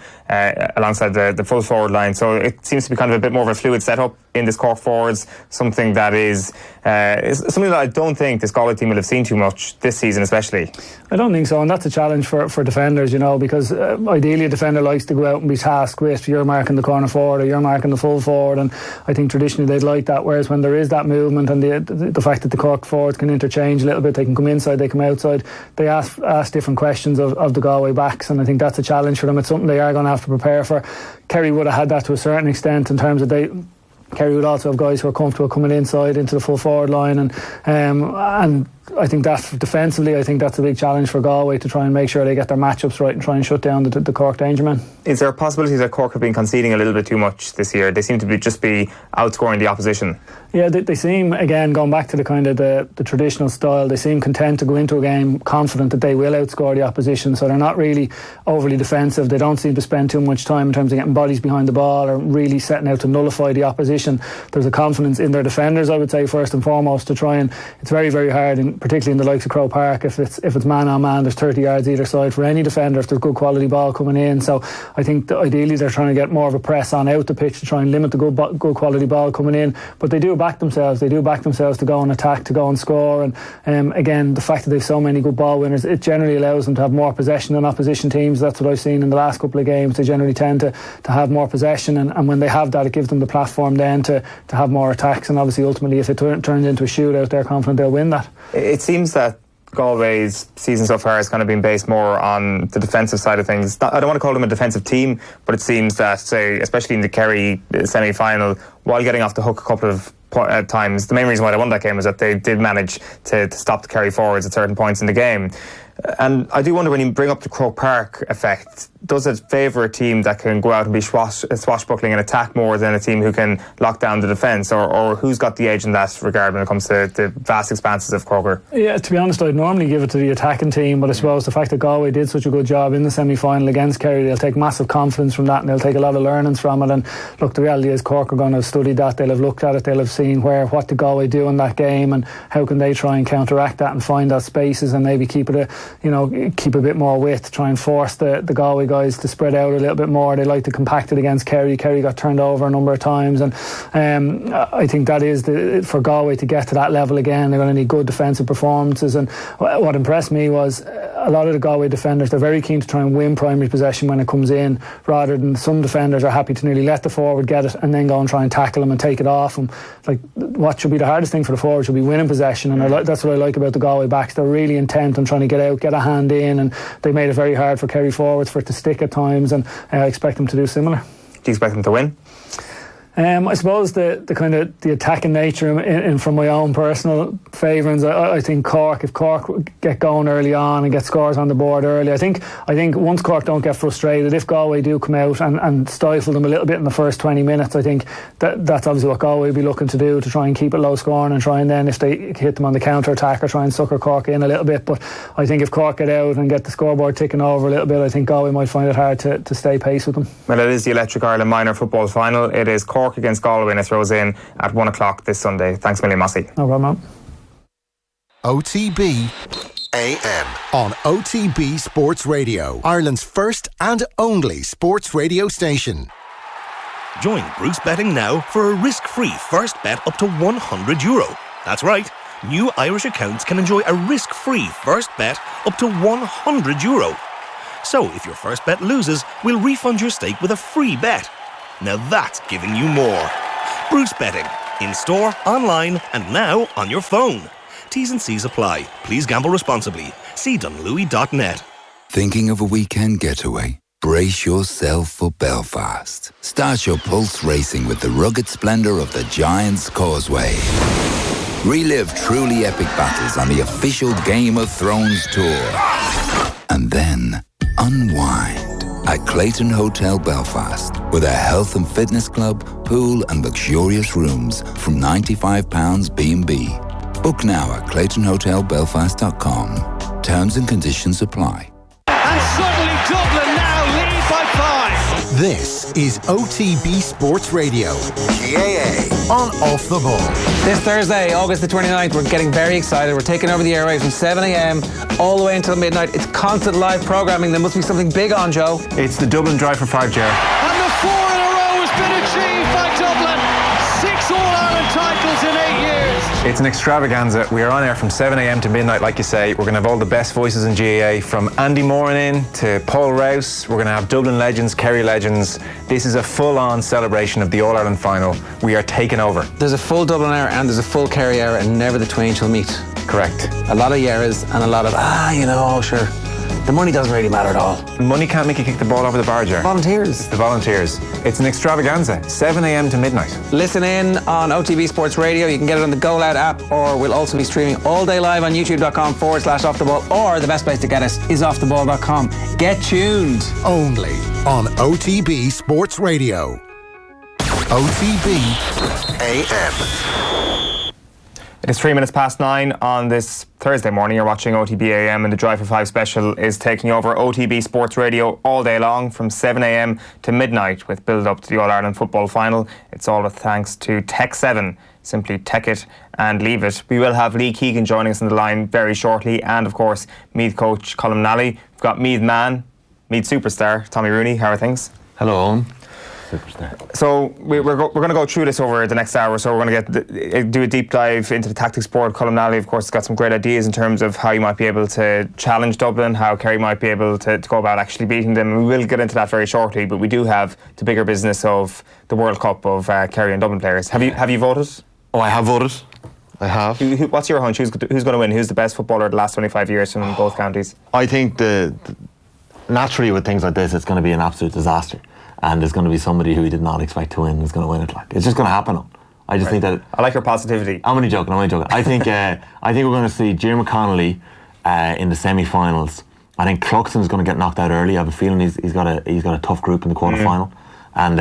alongside the full forward line. So it seems to be kind of a bit more of a fluid setup in this Cork forwards, something that is something that I don't think this Galway team will have seen too much this season, especially. I don't think so, and that's a challenge for defenders, you know, because ideally a defender likes to go out and be tasked with, you're marking the corner forward or you're marking the full forward, and I think traditionally they'd like that, whereas when there is that movement and the fact that the Cork forwards can interchange a little bit, they can come inside, they come outside, they ask different questions of the Galway backs, and I think that's a challenge for them. It's something they are going to have to prepare for. Kerry would have had that to a certain extent, in terms of Kerry would also have guys who are comfortable coming inside into the full forward line, and I think that defensively, I think that's a big challenge for Galway to try and make sure they get their matchups right and try and shut down the Cork Dangermen. Is there a possibility that Cork have been conceding a little bit too much this year? They seem to just be outscoring the opposition. Yeah, they seem, again, going back to the kind of the traditional style, they seem content to go into a game confident that they will outscore the opposition, so they're not really overly defensive. They don't seem to spend too much time in terms of getting bodies behind the ball or really setting out to nullify the opposition. There's a confidence in their defenders, I would say, first and foremost, to try and it's very, very hard, particularly in the likes of Croke Park, if it's man on man, there's 30 yards either side for any defender if there's good quality ball coming in. So I think that ideally they're trying to get more of a press on out the pitch to try and limit the good quality ball coming in, but they do back themselves to go and attack, to go and score, and again, the fact that they've so many good ball winners, it generally allows them to have more possession than opposition teams. That's what I've seen in the last couple of games. They generally tend to have more possession, and when they have that, it gives them the platform then to have more attacks, and obviously ultimately if it turns into a shootout, they're confident they'll win that. It seems that Galway's season so far has kind of been based more on the defensive side of things. I don't want to call them a defensive team, but it seems that, say, especially in the Kerry semi-final, while getting off the hook a couple of times, the main reason why they won that game was that they did manage to stop the Kerry forwards at certain points in the game. And I do wonder, when you bring up the Croke Park effect, does it favour a team that can go out and be swashbuckling and attack more than a team who can lock down the defence, or who's got the edge in that regard when it comes to the vast expanses of Croker? Yeah, to be honest, I'd normally give it to the attacking team, but I suppose the fact that Galway did such a good job in the semi-final against Kerry, they'll take massive confidence from that, and they'll take a lot of learnings from it. And look, the reality is Cork are going to have studied that, they'll have looked at it, they'll have seen what did Galway do in that game and how can they try and counteract that and find those spaces and maybe keep a bit more width, try and force the Galway guys to spread out a little bit more. They like to compact it against Kerry. Kerry got turned over a number of times, and I think that is for Galway to get to that level again, they're going to need good defensive performances. And what impressed me was a lot of the Galway defenders, they're very keen to try and win primary possession when it comes in, rather than some defenders are happy to nearly let the forward get it and then go and try and tackle them and take it off them. Like, what should be the hardest thing for the forward should be winning possession, and that's what I like about the Galway backs. They're really intent on trying to get out, get a hand in, and they made it very hard for Kerry forwards for it to stick at times, and I expect them to do similar. Do you expect them to win? I suppose the kind of the attacking nature in from my own personal favourings, I think if Cork get going early on and get scores on the board early, I think once Cork don't get frustrated, if Galway do come out and stifle them a little bit in the first 20 minutes, I think that's obviously what Galway will be looking to do, to try and keep it low scoring and try and then, if they hit them on the counter attack, or try and sucker Cork in a little bit. But I think if Cork get out and get the scoreboard ticking over a little bit, I think Galway might find it hard to stay pace with them. Well, it is the Electric Ireland Minor Football Final. It is Cork against Galway, and it throws in at 1 o'clock this Sunday. Thanks a million, Mossy. No problem. OTB AM on OTB Sports Radio, Ireland's first and only sports radio station. Join Bruce Betting now for a risk-free first bet up to €100. That's right. New Irish accounts can enjoy a risk-free first bet up to €100. So if your first bet loses, we'll refund your stake with a free bet. Now that's giving you more. Bruce Betting. In store, online, and now on your phone. T's and C's apply. Please gamble responsibly. See dunlewy.net. Thinking of a weekend getaway? Brace yourself for Belfast. Start your pulse racing with the rugged splendour of the Giant's Causeway. Relive truly epic battles on the official Game of Thrones tour. And then unwind at Clayton Hotel Belfast, with a health and fitness club, pool and luxurious rooms from £95 B&B. Book now at claytonhotelbelfast.com. Terms and conditions apply. And suddenly Dublin now lead by 5. This is OTB Sports Radio, GAA on Off the Ball. This Thursday, August the 29th, we're getting very excited. We're taking over the airwaves from 7 a.m. all the way until midnight. It's constant live programming. There must be something big on, Joe. It's the Dublin Drive for 5, Ger. And the 4 in a row has been achieved by Dublin. 6 All-Ireland titles in 8 years. It's an extravaganza. We are on air from 7 a.m. to midnight, like you say. We're going to have all the best voices in GAA, from Andy Moran to Paul Rouse. We're going to have Dublin legends, Kerry legends. This is a full-on celebration of the All-Ireland Final. We are taking over. There's a full Dublin hour and there's a full Kerry hour, and never the twain shall meet. Correct. A lot of yeras and a lot of, sure. the money doesn't really matter at all. Money can't make you kick the ball over the bar, Ger. Volunteers. It's the volunteers. It's an extravaganza. 7 a.m. to midnight. Listen in on OTB Sports Radio. You can get it on the GoLoud app, or we'll also be streaming all day live on youtube.com/offtheball, or the best place to get us is offtheball.com. Get tuned. Only on OTB Sports Radio. OTB AM. It is 3 minutes past 9 on this Thursday morning. You're watching OTB AM, and the Drive for 5 special is taking over OTB Sports Radio all day long from 7 a.m. to midnight with build-up to the All-Ireland Football Final. It's all with thanks to Tech 7. Simply tech it and leave it. We will have Lee Keegan joining us on the line very shortly, and of course Meath coach Colm Nally. We've got Meath man, Meath superstar Tommy Rooney. How are things? Hello, Owen. So we're going to go through this over the next hour. So we're going to do a deep dive into the tactics board. Colm Nally, of course, has got some great ideas in terms of how you might be able to challenge Dublin, how Kerry might be able to go about actually beating them. We will get into that very shortly, but we do have the bigger business of the World Cup of Kerry and Dublin players. Have you voted? Oh, I have voted. I have. What's your hunch? Who's going to win? Who's the best footballer of the last 25 years from both counties? I think naturally with things like this, it's going to be an absolute disaster. And there's going to be somebody who we did not expect to win who's going to win it. Like, it's just going to happen. I just think that. I like your positivity. I'm only joking. I think we're going to see Ger McConnelly in the semi-finals. I think Cluxton's going to get knocked out early. I have a feeling he's got a tough group in the quarter-final. And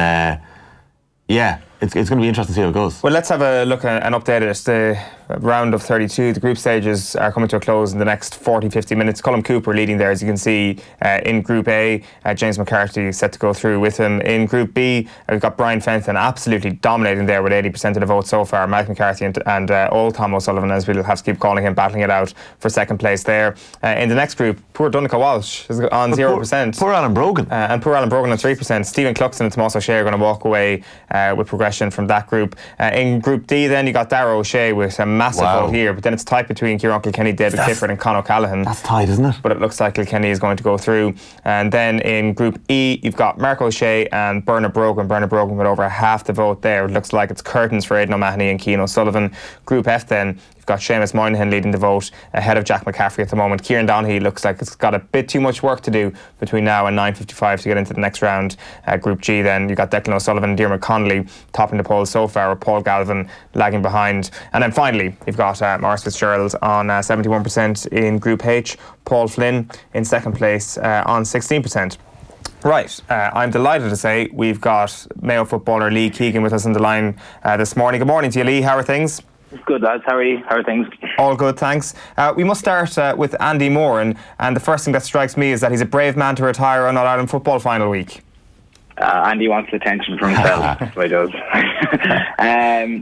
it's going to be interesting to see how it goes. Well, let's have a look and update it. The round of 32, the group stages are coming to a close in the next 40-50 minutes. Colm Cooper leading there, as you can see, in Group A. James McCarthy set to go through with him. In Group B, we've got Brian Fenton absolutely dominating there with 80% of the vote so far. Mike McCarthy and Old Tom O'Sullivan, as we'll have to keep calling him, battling it out for second place there. In the next group, poor Donncha Walsh is on 0%. Poor Alan Brogan. And poor Alan Brogan on 3%. Stephen Cluxton and Tomas O'Shea are going to walk away with progression from that group. In Group D, then, you got Darragh O'Shea with a massive vote here, but then it's tight between Kieran Kilkenny, David Clifford and Conor O'Callaghan. That's tight, isn't it? But it looks like Kilkenny is going to go through. And then in Group E, you've got Mark O'Shea and Bernard Brogan. Bernard Brogan with over half the vote there. It looks like it's curtains for Aidan O'Mahony and Cian O'Sullivan. Group F then, you've got Seamus Moynihan leading the vote ahead of Jack McCaffrey at the moment. Kieran Donaghy looks like it's got a bit too much work to do between now and 9:55 to get into the next round. Group G then, you've got Declan O'Sullivan and Diarmuid Connolly topping the polls so far, with Paul Galvin lagging behind. And then finally, you've got Maurice Fitzgerald on 71% in Group H, Paul Flynn in second place on 16%. Right, I'm delighted to say we've got Mayo footballer Lee Keegan with us on the line this morning. Good morning to you, Lee. How are things? Good, lads. How are you? How are things? All good, thanks. We must start with Andy Moore, and the first thing that strikes me is that he's a brave man to retire on All-Ireland Football Final week. Andy wants attention for himself. That's what he does. I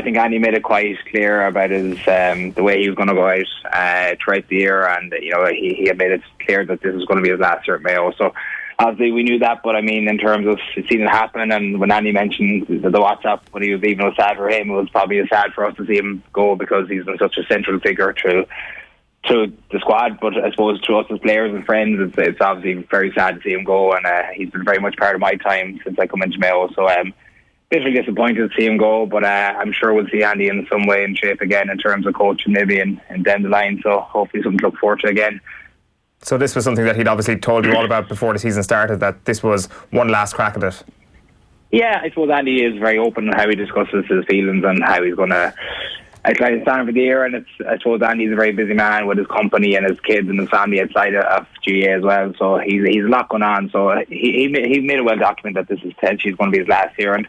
think Andy made it quite clear about his the way he was going to go out throughout the year, and he had made it clear that this was going to be his last year at Mayo. So obviously we knew that, but I mean, in terms of seeing it happen, and when Andy mentioned the WhatsApp, when he was even sad for him, it was probably as sad for us to see him go, because he's been such a central figure to the squad. But I suppose to us as players and friends, it's obviously very sad to see him go, and he's been very much part of my time since I come into Mayo. So bitterly disappointed to see him go, but I'm sure we'll see Andy in some way in shape again in terms of coaching maybe and down the line. So hopefully something to look forward to again. So this was something that he'd obviously told you all about before the season started, that this was one last crack at it. Yeah, I suppose Andy is very open in how he discusses his feelings and how he's going to try to stand for the year. And I suppose Andy's a very busy man with his company and his kids and his family outside of GAA as well. So he's a lot going on. So he made it well documented that this is potentially going to be his last year. And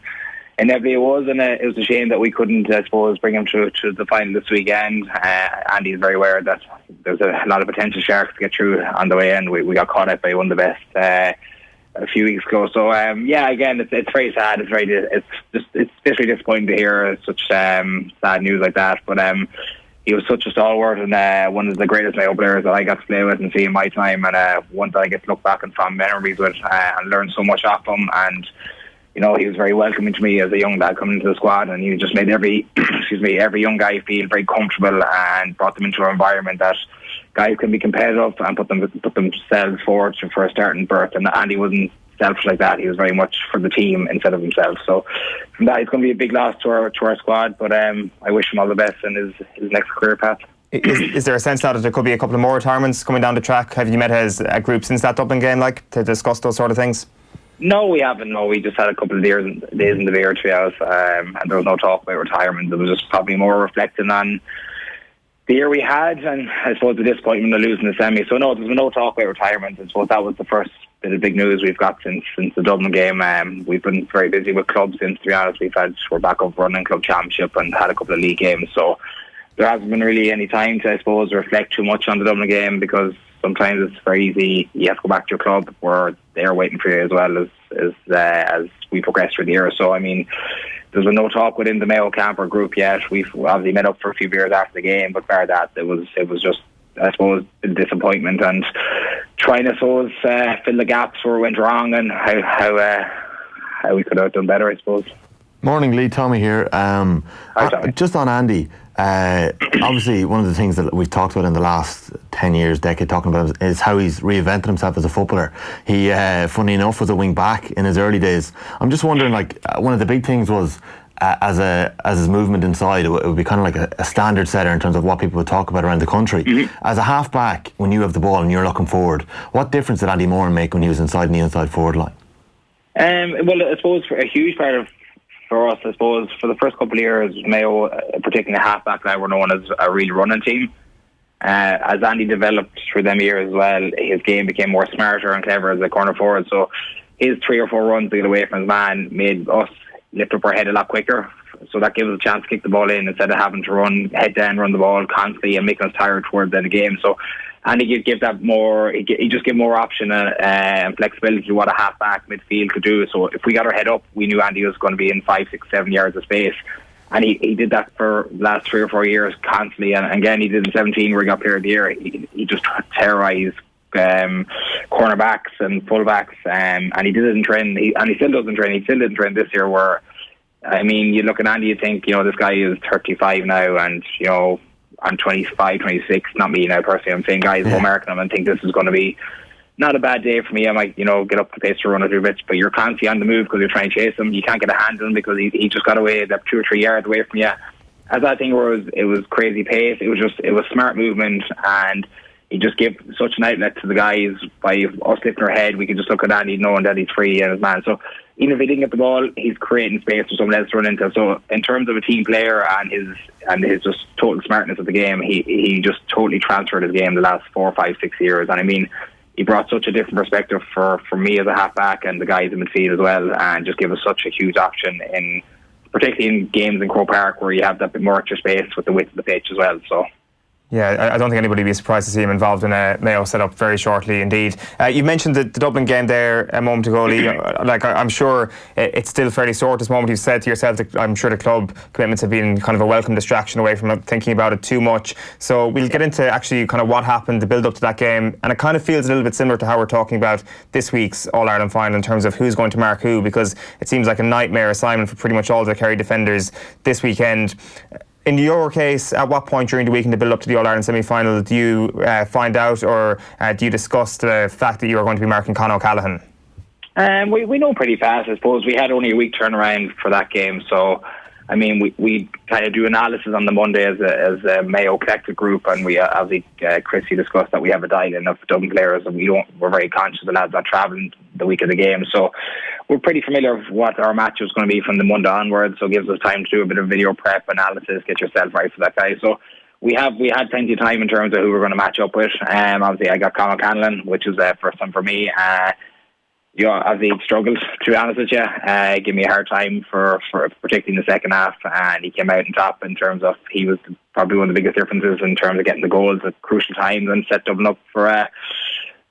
inevitably it was, and it was a shame that we couldn't, I suppose, bring him to the final this weekend. Andy is very aware that there's a lot of potential sharks to get through on the way in. We got caught out by one of the best a few weeks ago. So again, it's very sad. It's bitterly disappointing to hear such sad news like that. But he was such a stalwart and one of the greatest Mayo players that I got to play with and see in my time, and one that I get to look back and fond memories with and learn so much off him. And he was very welcoming to me as a young lad coming into the squad, and he just made every young guy feel very comfortable and brought them into an environment that guys can be competitive and put themselves forward for a starting berth. And Andy wasn't selfish like that. He was very much for the team instead of himself. So from that, it's going to be a big loss to our squad, but I wish him all the best in his next career path. Is there a sense now that there could be a couple of more retirements coming down the track? Have you met as a group since that Dublin game, like, to discuss those sort of things? No, we haven't. No, we just had a couple of days in the beer, to be honest, and there was no talk about retirement. It was just probably more reflecting on the year we had, and I suppose the disappointment of losing the semi. So no, there's been no talk about retirement. I suppose that was the first bit of big news we've got since the Dublin game. We've been very busy with clubs since, to be honest. We're back up running club championship and had a couple of league games. So there hasn't been really any time to, I suppose, reflect too much on the Dublin game, because sometimes it's very easy. You have to go back to your club where they're waiting for you as well as we progress through the year. So, I mean, there's been no talk within the Mayo camp or group yet. We've obviously met up for a few beers after the game, but bar that, it was just, I suppose, a disappointment and trying to, I suppose, fill the gaps where it went wrong and how we could have done better, I suppose. Morning, Lee. Tommy here. Just on Andy, obviously one of the things that we've talked about in the last 10 years, decade, talking about is how he's reinvented himself as a footballer. He, funny enough, was a wing back in his early days. I'm just wondering, like, one of the big things was as his movement inside, it would be kind of like a standard setter in terms of what people would talk about around the country. Mm-hmm. As a half back, when you have the ball and you're looking forward, what difference did Andy Moran make when he was inside the inside forward line? Well, I suppose for a huge part for us, I suppose, for the first couple of years, Mayo, particularly the half-back line, were known as a real running team. As Andy developed through them years as well, his game became more smarter and clever as a corner forward. So his 3 or 4 runs to get away from his man made us lift up our head a lot quicker. So that gives us a chance to kick the ball in instead of having to run head down, run the ball constantly and making us tired towards the end of the game. So Andy could give that more, he just gave more option and flexibility to what a half-back midfield could do. So if we got our head up, we knew Andy was going to be in 5, 6, 7 yards of space. And he did that for the last 3 or 4 years constantly. And again, he did in 17 where he got player of the year. He just terrorised cornerbacks and fullbacks. And he did it in training. And he still does in training. He still did in training this year where, I mean, you look at Andy, you think, this guy is 35 now and, I'm 25, 26, not me now personally. I'm saying guys go marking him and think this is going to be not a bad day for me. I might, get up the pace to run a few bits, but you're constantly on the move because you're trying to chase him. You can't get a hand on him because he just got away that 2 or 3 yards away from you. As that thing where it was crazy pace, it was smart movement, and he just gave such an outlet to the guys by us lifting our head. We could just look at Andy knowing that he's free and his man. So even if he didn't get the ball, he's creating space for someone else to run into. So in terms of a team player and his just total smartness of the game, he just totally transferred his game the last 4, 5, 6 years. And I mean, he brought such a different perspective for me as a half-back and the guys in midfield as well, and just gave us such a huge option, particularly in games in Croke Park where you have that bit more extra space with the width of the pitch as well. So. Yeah, I don't think anybody would be surprised to see him involved in a Mayo setup very shortly indeed. You mentioned the Dublin game there a moment ago, Lee. I'm sure it's still fairly sore at this moment. You've said to yourself that I'm sure the club commitments have been kind of a welcome distraction away from thinking about it too much. So we'll get into actually kind of what happened, the build up to that game, and it kind of feels a little bit similar to how we're talking about this week's All-Ireland Final in terms of who's going to mark who, because it seems like a nightmare assignment for pretty much all the Kerry defenders this weekend. In your case, at what point during the weekend to build up to the All-Ireland semi-final do you find out, or do you discuss the fact that you are going to be marking Conor O'Callaghan? We know pretty fast, I suppose. We had only a week turnaround for that game, so I mean, we kind of do analysis on the Monday as a Mayo collective group, and we obviously Chrissy discussed that we have a dial-in of Dublin players, and we're very conscious of the lads not travelling the week of the game, so we're pretty familiar with what our match is going to be from the Monday onwards, so it gives us time to do a bit of video prep analysis, get yourself right for that guy. So we had plenty of time in terms of who we're going to match up with. Obviously, I got Colm O'Callaghan, which is the first time for me. Obviously struggled, to be honest with you. Give me a hard time for particularly in the second half, and he came out on top in terms of he was probably one of the biggest differences in terms of getting the goals at crucial times and set Dublin up for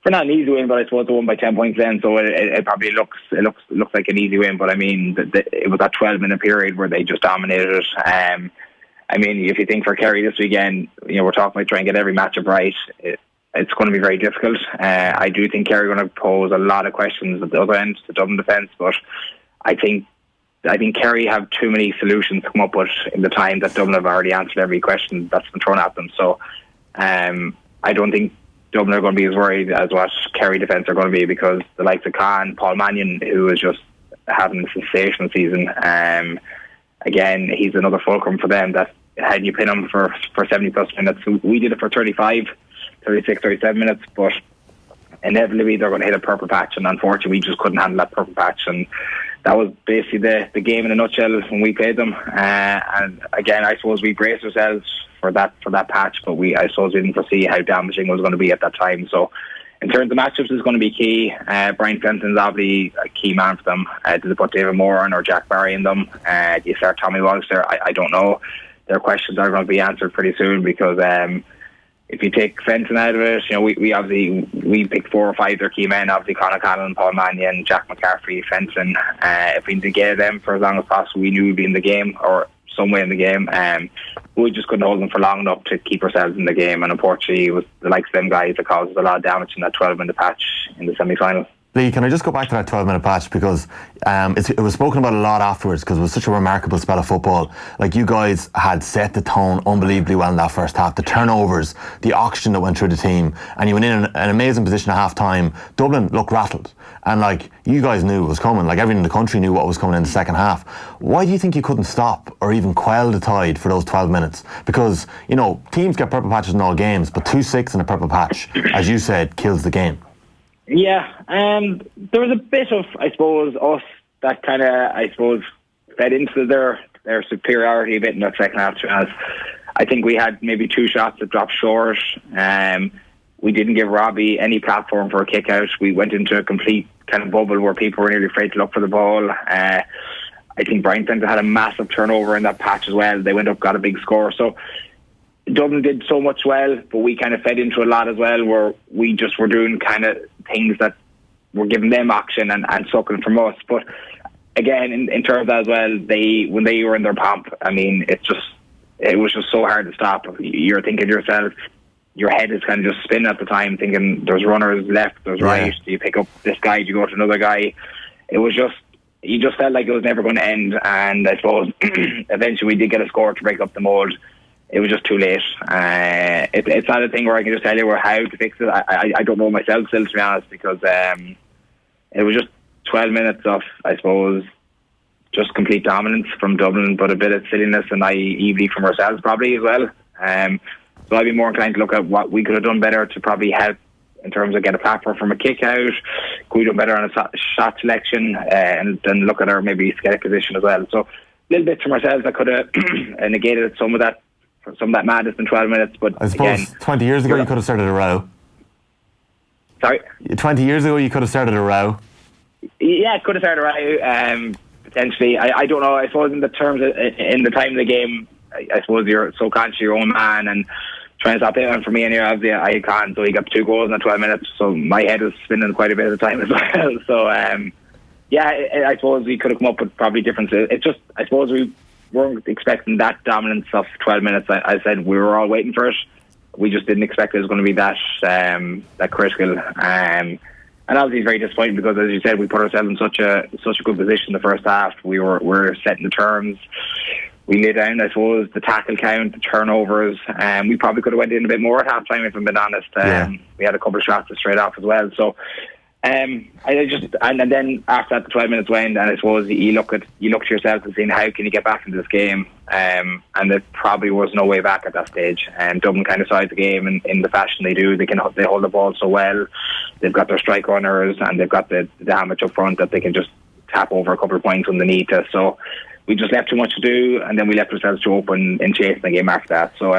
not an easy win, but I suppose they won by 10 points then, so it probably looks like an easy win. But I mean, it was that 12-minute period where they just dominated it. I mean, if you think for Kerry this weekend, we're talking about trying to get every matchup right. It's going to be very difficult. I do think Kerry are going to pose a lot of questions at the other end, the Dublin defence, but I think Kerry have too many solutions to come up with in the time that Dublin have already answered every question that's been thrown at them. So I don't think Dublin are going to be as worried as what Kerry defence are going to be, because the likes of Klein, Paul Mannion, who is just having a sensational season, again, he's another fulcrum for them that you pin them for 70 plus minutes. We did it for 35, 36, 37 minutes, but inevitably they're going to hit a purple patch, and unfortunately we just couldn't handle that purple patch, and that was basically the game in a nutshell when we played them. And again, I suppose we braced ourselves for that patch, but I suppose we didn't foresee how damaging it was going to be at that time. So in terms of matchups, it's going to be key. Brian Fenton's obviously a key man for them. Do they put David Moran or Jack Barry in them? Do you start Tommy Walsh there? I don't know. Their questions are going to be answered pretty soon, because if you take Fenton out of it, we picked 4 or 5 of their key men. Obviously Conor Callan, Paul Mannion, Jack McCaffrey, Fenton. If we negated them for as long as possible, we knew we'd be in the game, or some way in the game. We just couldn't hold them for long enough to keep ourselves in the game, and unfortunately it was the likes of them guys that caused a lot of damage in that 12-minute patch in the semi-final. Lee, can I just go back to that 12-minute patch, because it was spoken about a lot afterwards, because it was such a remarkable spell of football. Like, you guys had set the tone unbelievably well in that first half. The turnovers, the oxygen that went through the team, and you went in an amazing position at half-time. Dublin looked rattled, and like, you guys knew it was coming. Like, everyone in the country knew what was coming in the second half. Why do you think you couldn't stop or even quell the tide for those 12 minutes? Because, you know, teams get purple patches in all games, but 2-6 in a purple patch, as you said, kills the game. Yeah, there was a bit of, I suppose, us that kind of, fed into their superiority a bit in that second half. As I think we had maybe 2 shots that dropped short. We didn't give Robbie any platform for a kick out. We went into a complete kind of bubble where people were nearly afraid to look for the ball. I think Brian Fenton had a massive turnover in that patch as well. They went up, got a big score. So Dublin did so much well, but we kind of fed into a lot as well, where we just were doing kind of things that were giving them action and sucking from us. But again, in terms of that as well, when they were in their pomp, I mean, it was just so hard to stop. You're thinking to yourself, your head is kind of just spinning at the time, thinking there's runners left, there's right. Do you pick up this guy? Do you go to another guy? It was just, you just felt like it was never going to end. And I suppose eventually we did get a score to break up the mould. It was just too late. It's not a thing where I can just tell you how to fix it. I don't know myself still, to be honest, because it was just 12 minutes of, I suppose, just complete dominance from Dublin, but a bit of silliness and naivety from ourselves probably as well. So I'd be more inclined to look at what we could have done better to probably help in terms of get a platform from a kick out. Could we do better on a shot selection, and then look at our maybe skate position as well. So little bits from ourselves that could have negated some of that madness in 12 minutes. But I suppose again, 20 years ago you could have started a row. Sorry? 20 years ago you could have started a row. Yeah, could have started a row, potentially. I don't know. I suppose in the time of the game, I suppose you're so conscious of your own man and trying to stop it. And for me, anyway, obviously I can't. So he got 2 goals in the 12 minutes. So my head was spinning quite a bit at the time as well. So yeah, I suppose we could have come up with probably differences. It's just, I suppose we weren't expecting that dominance of 12 minutes. I said we were all waiting for it. We just didn't expect it was going to be that critical. And obviously it's very disappointing because, as you said, we put ourselves in such a good position in the first half. We were setting the terms. We laid down, I suppose, the tackle count, the turnovers. We probably could have went in a bit more at half time, if I'm being honest. We had a couple of shots straight off as well. So and then after that, the 12 minutes went, and I suppose you look to yourself and saying, how can you get back into this game? And there probably was no way back at that stage. Dublin kind of size the game in the fashion they do. They hold the ball so well. They've got their strike runners, and they've got the damage up front that they can just tap over a couple of points when they need to. So we just left too much to do, and then we left ourselves too open in chasing the game after that. So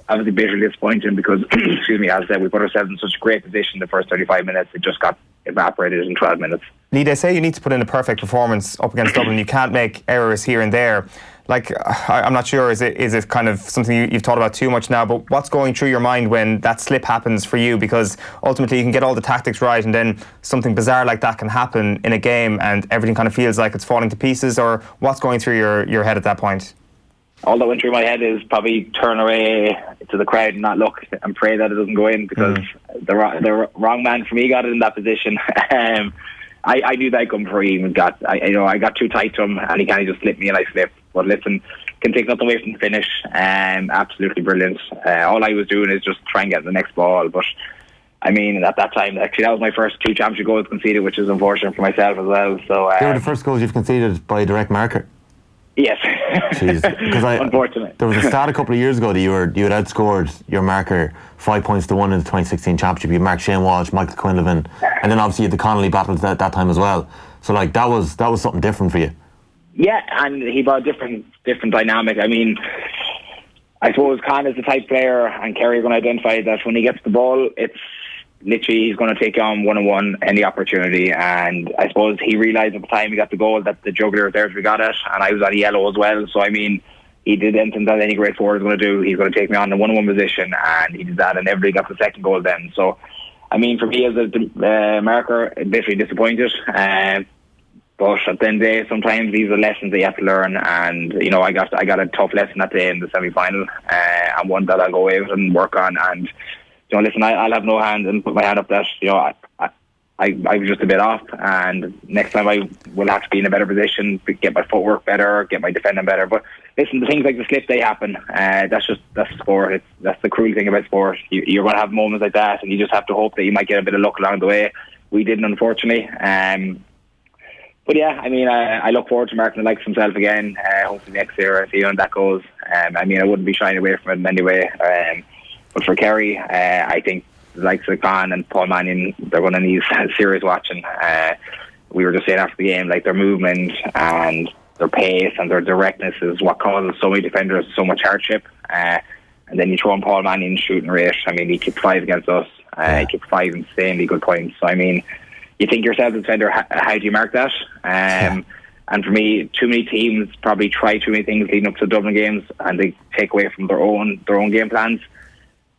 obviously bitterly disappointing because, excuse me, as I said, we put ourselves in such a great position the first 35 minutes. It just got evaporated in 12 minutes. Lee, they say you need to put in a perfect performance up against Dublin. You can't make errors here and there. Like, I'm not sure, is it kind of something you've thought about too much now, but what's going through your mind when that slip happens for you? Because ultimately you can get all the tactics right and then something bizarre like that can happen in a game and everything kind of feels like it's falling to pieces, or what's going through your head at that point? All that went through my head is probably turn away to the crowd and not look and pray that it doesn't go in, because the wrong man for me got it in that position. I knew that come before he even got. I got too tight to him and he kind of just slipped me and I slipped. But listen, can take nothing away from the finish. Absolutely brilliant. All I was doing is just try and get the next ball. But I mean, at that time, actually, that was my first 2 championship goals conceded, which is unfortunate for myself as well. So they were the first goals you've conceded by a direct marker. Yes. Jeez, because unfortunately. There was a stat a couple of years ago that you had outscored your marker 5 points to 1 in the 2016 championship. You marked Shane Walsh, Michael Quinlivan, and then obviously you had the Connolly battles at that time as well. So like that was something different for you. Yeah, and he brought a different dynamic. I mean, I suppose Con is the type player, and Kerry are going to identify that when he gets the ball, it's literally he's going to take on one-on-one any opportunity. And I suppose he realised at the time he got the goal that the juggler there we got it, and I was on a yellow as well. So I mean, he did anything that any great forward is going to do. He's going to take me on the one-on-one position, and he did that, and everybody got the second goal then. So I mean, for me as a marker, literally disappointed. But at the end of the day, sometimes these are lessons that you have to learn, and you know, I got a tough lesson that day in the semi-final, and one that I'll go away with and work on. And you know, listen, I'll have no hand and put my hand up that, you know, I was just a bit off, and next time I will have to be in a better position, get my footwork better, get my defending better. But listen, the things like the slip, they happen. That's sport. That's the cruel thing about sport. You're going to have moments like that, and you just have to hope that you might get a bit of luck along the way. We didn't, unfortunately. But yeah, I mean, I look forward to marking the likes of himself again. Hopefully next year, if Eoin that goes. I mean, I wouldn't be shying away from it in any way. But for Kerry, I think the likes of Con and Paul Mannion, they're going to need serious watching. We were just saying after the game, like their movement and their pace and their directness is what causes so many defenders so much hardship. And then you throw in Paul Mannion's shooting rate. I mean, he kicked 5 against us. He kicked 5 insanely good points. So I mean, you think yourself as a defender, how do you mark that? And for me, too many teams probably try too many things leading up to the Dublin games, and they take away from their own game plans.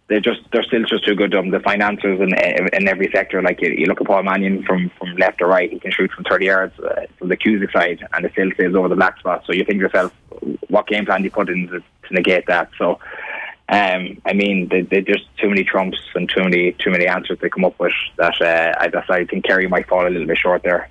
They're still just too good. The financiers in every sector, like you look at Paul Mannion from left to right, he can shoot from 30 yards from the Cusick side, and it still stays over the black spot. So you think to yourself, what game plan do you put in to negate that? So I mean, they just too many trumps and too many answers they come up with that I think Kerry might fall a little bit short there.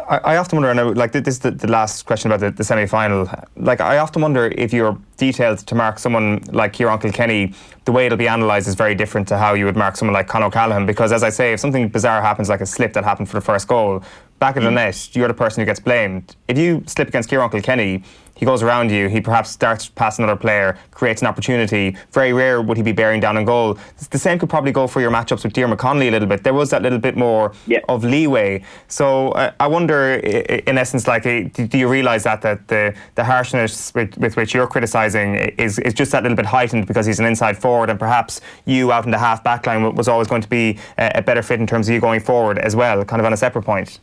I often wonder, and like this is the last question about the semi-final, like I often wonder if your details to mark someone like Ciarán Kilkenny, the way it'll be analysed is very different to how you would mark someone like Conor O'Callaghan, because as I say, if something bizarre happens like a slip that happened for the first goal, back of the net, you're the person who gets blamed. If you slip against Ciarán Kilkenny, he goes around you, he perhaps starts past another player, creates an opportunity. Very rare would he be bearing down on goal. The same could probably go for your matchups with Diarmuid Connolly a little bit. There was that little bit more of leeway. So I wonder, in essence, like, do you realise that the harshness with which you're criticising is just that little bit heightened because he's an inside forward, and perhaps you out in the half back line was always going to be a better fit in terms of you going forward as well, kind of on a separate point?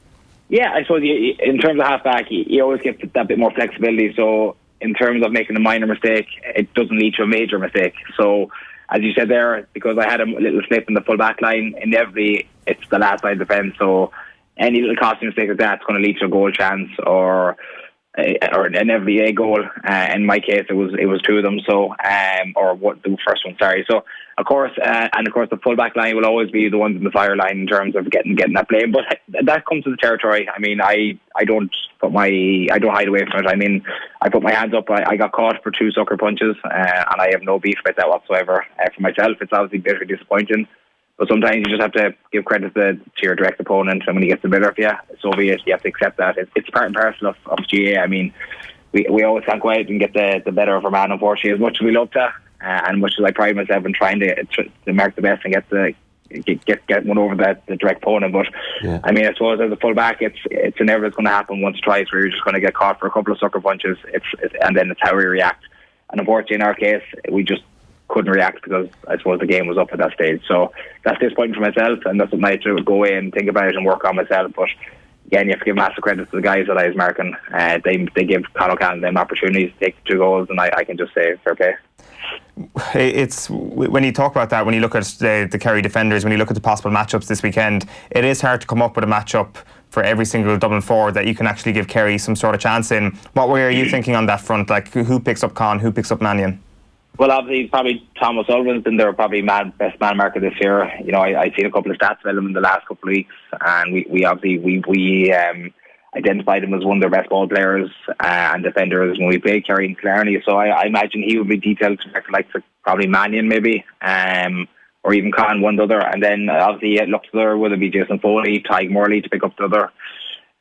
Yeah, I suppose in terms of half-back, you always get that bit more flexibility. So in terms of making a minor mistake, it doesn't lead to a major mistake. So as you said there, because I had a little slip in the full-back line, inevitably it's the last side of the fence. So any little costly mistake like that's going to lead to a goal chance or inevitably a goal. In my case, it was 2 of them. So the first one, sorry. So of course, the full-back line will always be the ones in the fire line in terms of getting that blame. But that comes to the territory. I mean, I don't hide away from it. I mean, I put my hands up. I got caught for 2 sucker punches, and I have no beef with that whatsoever. For myself, it's obviously very disappointing. But sometimes you just have to give credit to your direct opponent, and when he gets the better of you, so be it. You have to accept that. It's part and parcel of GAA. I mean, we always can't go out and get the better of our man, unfortunately, as much as we love to. And much as I pride myself in trying to mark the best and get one over the direct opponent, but I mean, I suppose as a full-back, it's never going to happen once or twice where you're just going to get caught for a couple of sucker punches. And then it's how we react. And unfortunately, in our case, we just couldn't react because I suppose the game was up at that stage. So that's disappointing for myself, and that's something I had to go away and think about it and work on myself. But again, you have to give massive credit to the guys that I was marking. They give Conor O'Callaghan them opportunities to take 2 goals, and I can just say fair play. It's when you talk about that, when you look at the Kerry defenders, when you look at the possible matchups this weekend, it is hard to come up with a matchup for every single Dublin forward that you can actually give Kerry some sort of chance in. What way are you thinking on that front? Like, who picks up Con, who picks up Mannion? Well, obviously, probably Thomas Sullivan's been their probably best man marker this year. You know, I've seen a couple of stats about him in the last couple of weeks, and we obviously identified him as one of their best ball players and defenders when we played Kerry and Killarney. So I imagine he would be detailed to like probably Mannion maybe, or even Con, one other. And then obviously looks there, whether it be Jason Foley, Tyg Morley to pick up the other.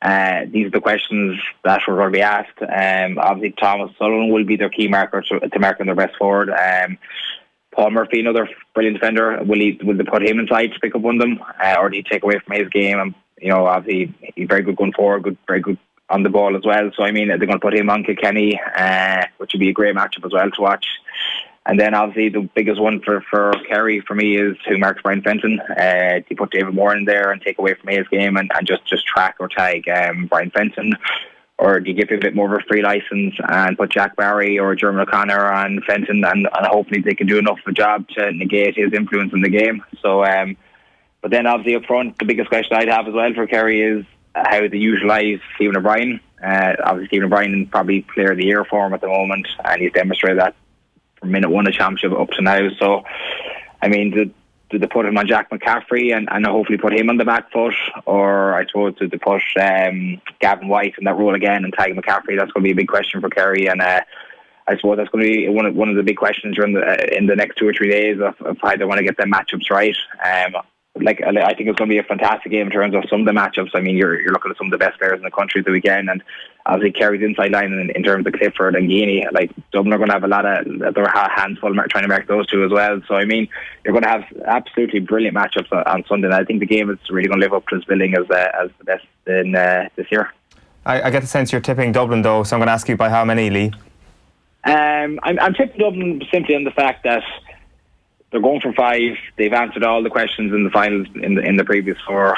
These are the questions that we're going to be asked. Obviously, Thomas Sullivan will be their key marker to mark on their best forward. Paul Murphy, another brilliant defender, will they put him inside to pick up one of them, or do you take away from his game? And, obviously, he's very good going forward, very good on the ball as well. So, they're going to put him on Kilkenny, which would be a great matchup as well to watch. And then, obviously, the biggest one for Kerry, for me, is who marks Brian Fenton. Do you put David Moore in there and take away from his game and just track or tag Brian Fenton? Or do you give him a bit more of a free licence and put Jack Barry or Jeremy O'Connor on Fenton and hopefully they can do enough of a job to negate his influence in the game? So, but then obviously up front, the biggest question I'd have as well for Kerry is how they utilise Stephen O'Brien. Obviously Stephen O'Brien is probably player of the year for him at the moment, and he's demonstrated that from minute one of championship up to now. So, did they put him on Jack McCaffrey and hopefully put him on the back foot? Or I suppose did they push Gavin White in that role again and tag McCaffrey? That's going to be a big question for Kerry, and I suppose that's going to be one of the big questions during in the next 2 or 3 days of how they want to get their matchups right. I think it's going to be a fantastic game in terms of some of the matchups. You're looking at some of the best players in the country the weekend, and obviously Kerry's inside line in terms of Clifford and Geaney. Dublin are going to have a lot of their hands full trying to mark those two as well. So you're going to have absolutely brilliant matchups on Sunday. And I think the game is really going to live up to its billing as the best in this year. I get the sense you're tipping Dublin though, so I'm going to ask you by how many, Lee? I'm tipping Dublin simply on the fact that they're going for 5. They've answered all the questions in the finals in the previous 4.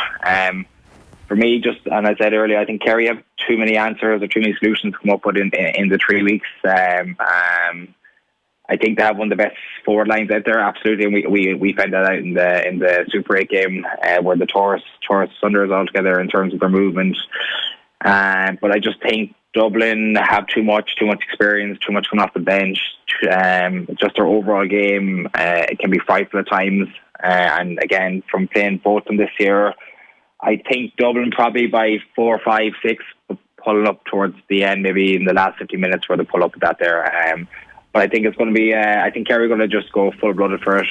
For me, and I said earlier, I think Kerry have too many answers or too many solutions to come up with in the 3 weeks. I think they have one of the best forward lines out there, absolutely. And we found that out in the Super 8 game where the Taurus Thunders all together in terms of their movement. But I just think Dublin have too much experience, too much coming off the bench. Just their overall game, it can be frightful at times. And again, from playing both of them this year, I think Dublin probably by 4, 5, 6, pulling up towards the end, maybe in the last 50 minutes where they pull up with that there. But I think it's going to be, I think Kerry are going to just go full-blooded for it.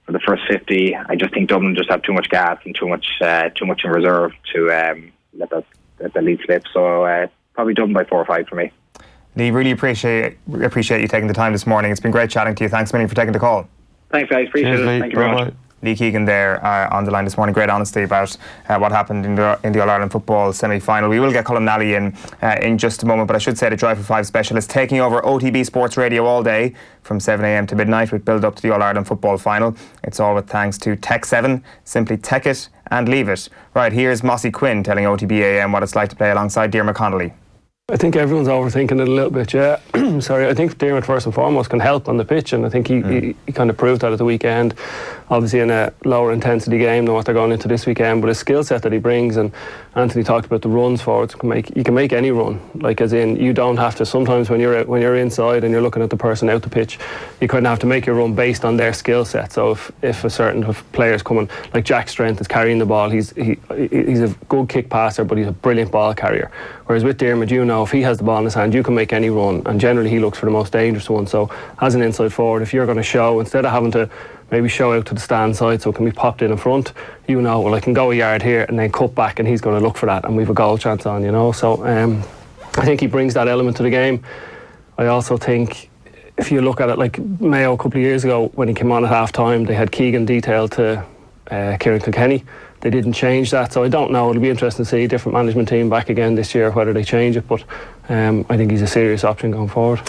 For the first 50, I just think Dublin just have too much gas and too much in reserve to let the lead slip. So probably Dublin by 4 or 5 for me. Lee, really appreciate you taking the time this morning. It's been great chatting to you. Thanks, Minnie, for taking the call. Thanks, guys. Appreciate it. Thank you very much. Lee Keegan there on the line this morning. Great honesty about what happened in the All-Ireland football semi-final. We will get Colm Nally in just a moment, but I should say the Drive for 5 specialist taking over OTB Sports Radio all day from 7 a.m. to midnight with build up to the All-Ireland football final. It's all with thanks to Tech 7. Simply tech it and leave it. Right, here's Mossy Quinn telling OTB AM what it's like to play alongside Diarmuid Connolly. I think everyone's overthinking it a little bit, yeah. Sorry, I think Diarmuid first and foremost can help on the pitch, and I think he kind of proved that at the weekend. Obviously in a lower intensity game than what they're going into this weekend, but his skill set that he brings, and Anthony talked about the runs forwards, you can make any run. As in, you don't have to, sometimes when you're inside and you're looking at the person out the pitch, you kind of have to make your run based on their skill set. So if a certain player's coming, like Jack's strength is carrying the ball, he's a good kick passer, but he's a brilliant ball carrier. Whereas with Diarmuid, if he has the ball in his hand, you can make any run, and generally he looks for the most dangerous one. So as an inside forward, if you're going to show, instead of having to maybe show out to the stand side so it can be popped in front, I can go a yard here and then cut back, and he's going to look for that, and we've a goal chance on, So I think he brings that element to the game. I also think if you look at it, like Mayo a couple of years ago when he came on at half time, they had Keegan detailed to Kieran Kilkenny. They didn't change that, so I don't know. It'll be interesting to see a different management team back again this year, whether they change it, but I think he's a serious option going forward.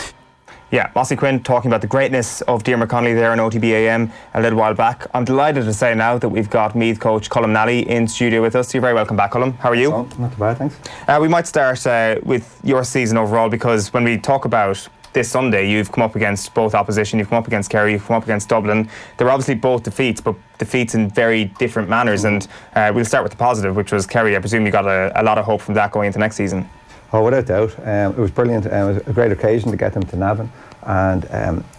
Yeah, Mossy Quinn talking about the greatness of Diarmuid Connolly there on OTB AM a little while back. I'm delighted to say now that we've got Meath coach Colm Nally in studio with us. You're very welcome back, Colm. How are you? Not too bad, thanks. We might start with your season overall, because when we talk about this Sunday, you've come up against both opposition. You've come up against Kerry, you've come up against Dublin. They were obviously both defeats, but defeats in very different manners. And we'll start with the positive, which was Kerry. I presume you got a lot of hope from that going into next season. Oh, without doubt. It was brilliant. It was a great occasion to get them to Navan. And,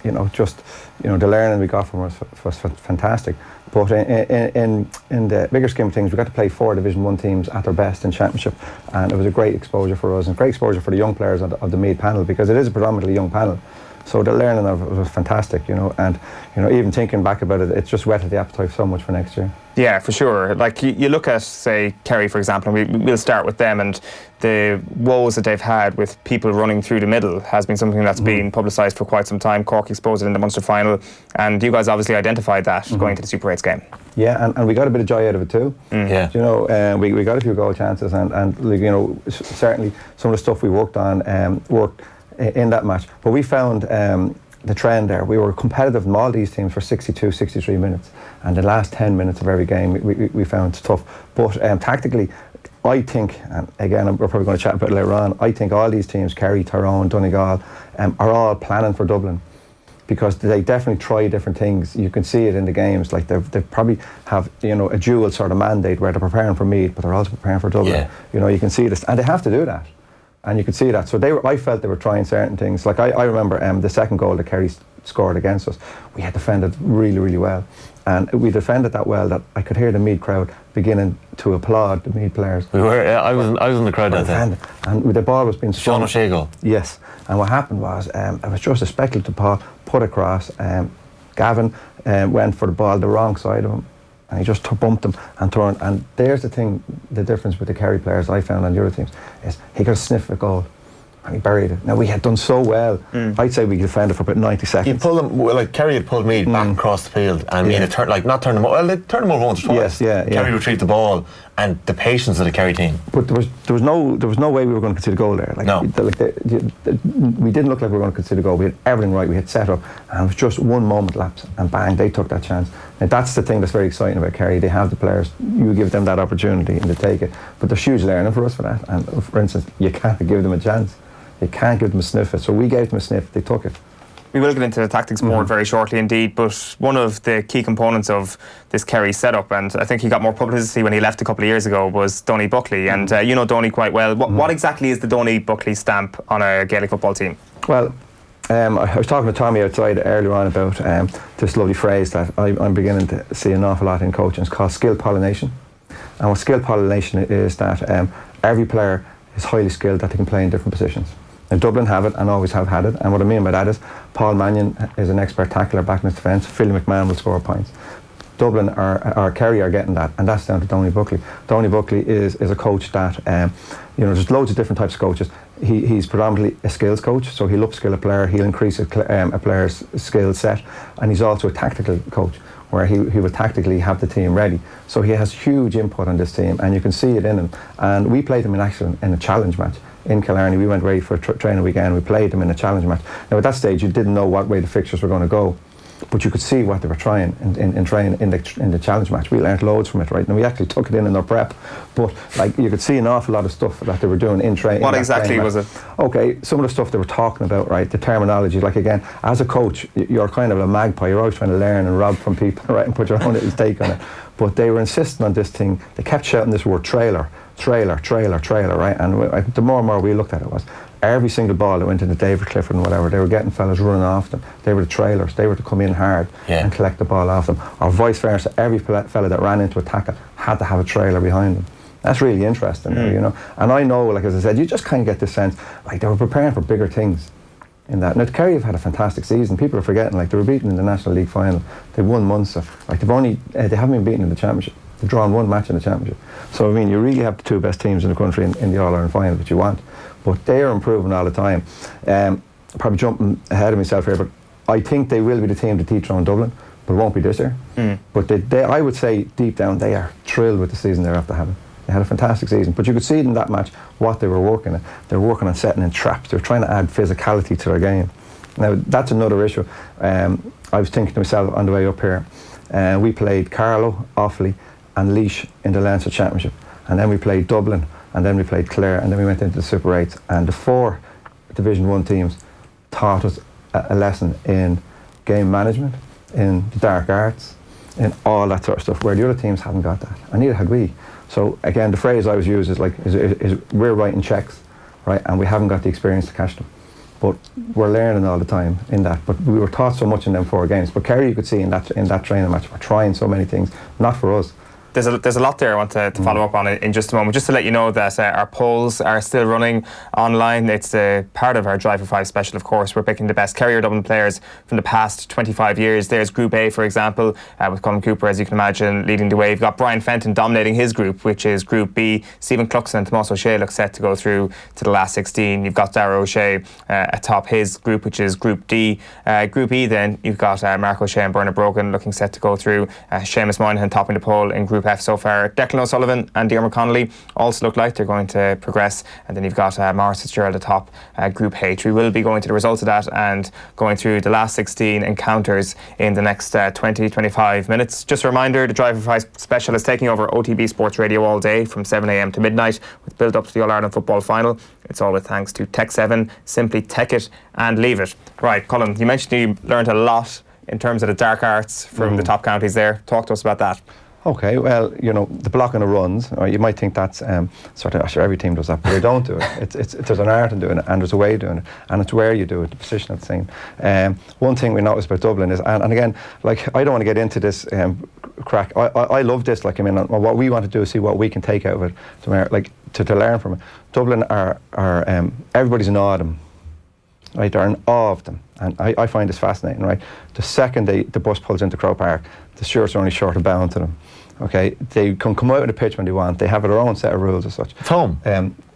the learning we got from us was fantastic. But in the bigger scheme of things, we got to play 4 Division 1 teams at their best in Championship, and it was a great exposure for us and great exposure for the young players of the Meath panel, because it is a predominantly young panel. So the learning of it was fantastic, you know, and even thinking back about it, it's just whetted the appetite so much for next year. Yeah, for sure. Like you look at, say, Kerry, for example, and we'll start with them, and the woes that they've had with people running through the middle has been something that's been publicised for quite some time. Cork exposed it in the Munster final, and you guys obviously identified that going to the Super 8's game. Yeah, and we got a bit of joy out of it too. Yeah. You know, we got a few goal chances, and you know, certainly some of the stuff we worked on worked in that match. But we found the trend there. We were competitive in all these teams for 62, 63 minutes, and the last 10 minutes of every game we found tough. But tactically, I think, and again we're probably going to chat about it later on, I think all these teams, Kerry, Tyrone, Donegal, are all planning for Dublin, because they definitely try different things. You can see it in the games. Like they probably have, you know, a dual sort of mandate where they're preparing for Meath, but they're also preparing for Dublin. Yeah. You know, you can see this, and they have to do that. And you could see that. So I felt they were trying certain things. Like I remember the second goal that Kerry scored against us, we had defended really, really well. And we defended that well that I could hear the Meath crowd beginning to applaud the Meath players. We were. I was in the crowd that time. And the ball was being Sean O'Shea goal. Yes. And what happened was it was just a speculative ball put across. Gavin went for the ball the wrong side of him, and he just bumped him and turned. And there's the thing, the difference with the Kerry players I found on the other teams is he got a sniff of goal and he buried it. Now we had done so well. I'd say we defended for about 90 seconds. You pulled them, like Kerry had pulled Meath back across the field, and Meath had turned them over. Well, they turned them over once or twice. Yes, Kerry retrieved the ball, and the patience of the Kerry team. But there was no way we were going to concede a goal there. Like, no. We didn't look like we were going to concede a goal. We had everything right. We had set up, and it was just one moment lapse, and bang, they took that chance. Now that's the thing that's very exciting about Kerry. They have the players. You give them that opportunity, and they take it. But there's huge learning for us for that. And for instance, you can't give them a chance. You can't give them a sniff. So we gave them a sniff. They took it. We will get into the tactics more very shortly indeed, but one of the key components of this Kerry setup, and I think he got more publicity when he left a couple of years ago, was Donny Buckley, and you know Donny quite well. What exactly is the Donny Buckley stamp on a Gaelic football team? Well, I was talking to Tommy outside earlier on about this lovely phrase that I'm beginning to see an awful lot in coaching. It's called skill pollination. And what skill pollination is that every player is highly skilled, that they can play in different positions. And Dublin have it and always have had it. And what I mean by that is Paul Mannion is an expert tackler back in his defence. Phil McMahon will score points. Dublin or Kerry are getting that, and that's down to Donny Buckley. Donny Buckley is a coach that, you know, there's loads of different types of coaches. He's predominantly a skills coach, so he'll upskill a player, he'll increase a player's skill set, and he's also a tactical coach, where he will tactically have the team ready. So he has huge input on this team, and you can see it in him. And we played him in action in a challenge match in Killarney. We went ready for a training weekend. We played them in a challenge match. Now at that stage, you didn't know what way the fixtures were going to go, but you could see what they were trying in training in the challenge match. We learnt loads from it, right? And we actually took it in their prep, but like you could see an awful lot of stuff that they were doing in training. What exactly was it? Okay, some of the stuff they were talking about, right? The terminology, like again, as a coach, you're kind of a magpie. You're always trying to learn and rob from people, right, and put your own little take on it. But they were insisting on this thing. They kept shouting this word trailer, right? And the more and more we looked at it was every single ball that went into David Clifford and whatever, they were getting fellas running off them. They were the trailers. They were to come in hard and collect the ball off them. Or vice versa, every fella that ran into a tackle had to have a trailer behind them. That's really interesting, you know. And I know, like as I said, you just kind of get this sense, like they were preparing for bigger things in that. Now, Kerry have had a fantastic season. People are forgetting, like they were beaten in the National League final. They won Munster. Like they haven't been beaten in the Championship. They've drawn one match in the Championship. So, I mean, you really have the two best teams in the country in the All-Ireland final that you want. But they are improving all the time. Probably jumping ahead of myself here, but I think they will be the team to teach on Dublin, but it won't be this year. But I would say deep down they are thrilled with the season they're after having. They had a fantastic season, but you could see in that match what they were working on. They were working on setting in traps. They were trying to add physicality to their game. Now, that's another issue. I was thinking to myself on the way up here, we played Carlow, Offaly and Laois in the Leinster Championship, and then we played Dublin, and then we played Clare, and then we went into the Super 8s, and the 4 Division 1 teams taught us a lesson in game management, in the dark arts, in all that sort of stuff, where the other teams haven't got that, and neither had we. So again, the phrase I always use is like, is we're writing checks, right, and we haven't got the experience to catch them. But we're learning all the time in that. But we were taught so much in them 4 games. But Kerry, you could see in that training match, were trying so many things, not for us, there's a lot there I want to follow up on in just a moment. Just to let you know that our polls are still running online. It's part of our Drive for Five special, of course. We're picking the best Kerry or Dublin players from the past 25 years. There's Group A, for example, with Colm Cooper, as you can imagine, leading the way. You've got Brian Fenton dominating his group, which is Group B. Stephen Cluxon and Tomas O'Shea look set to go through to the last 16. You've got Darragh O'Shea atop his group, which is Group D. Group E, then, you've got Mark O'Shea and Bernard Brogan looking set to go through. Seamus Moynihan topping the poll in Group F so far. Declan O'Sullivan and Diarmuid Connolly also look like they're going to progress. And then you've got Maurice Fitzgerald atop Group H. We will be going to the results of that and going through the last 16 encounters in the next 20-25 minutes. Just a reminder, the Drive for Five special is taking over OTB Sports Radio all day from 7 a.m. to midnight with build up to the All-Ireland football final. It's all with thanks to Tech7. Simply tech it and leave it. Right, Colm, you mentioned you learned a lot in terms of the dark arts from the top counties there. Talk to us about that. Okay, well, the blocking of runs, you might think that's sort of, sure, every team does that, but they don't do it. There's an art in doing it, and there's a way of doing it, and it's where you do it, the position of the team. One thing we noticed about Dublin is, and again, like, I don't want to get into this crack. I love this, like, I mean, what we want to do is see what we can take out of it, to learn from it. Dublin are everybody's in awe of them. Right, they're in awe of them, and I find this fascinating. Right, the second the bus pulls into Croke Park, the shirts are only short of bound to them. Okay, they can come out of the pitch when they want. They have their own set of rules as such. It's home.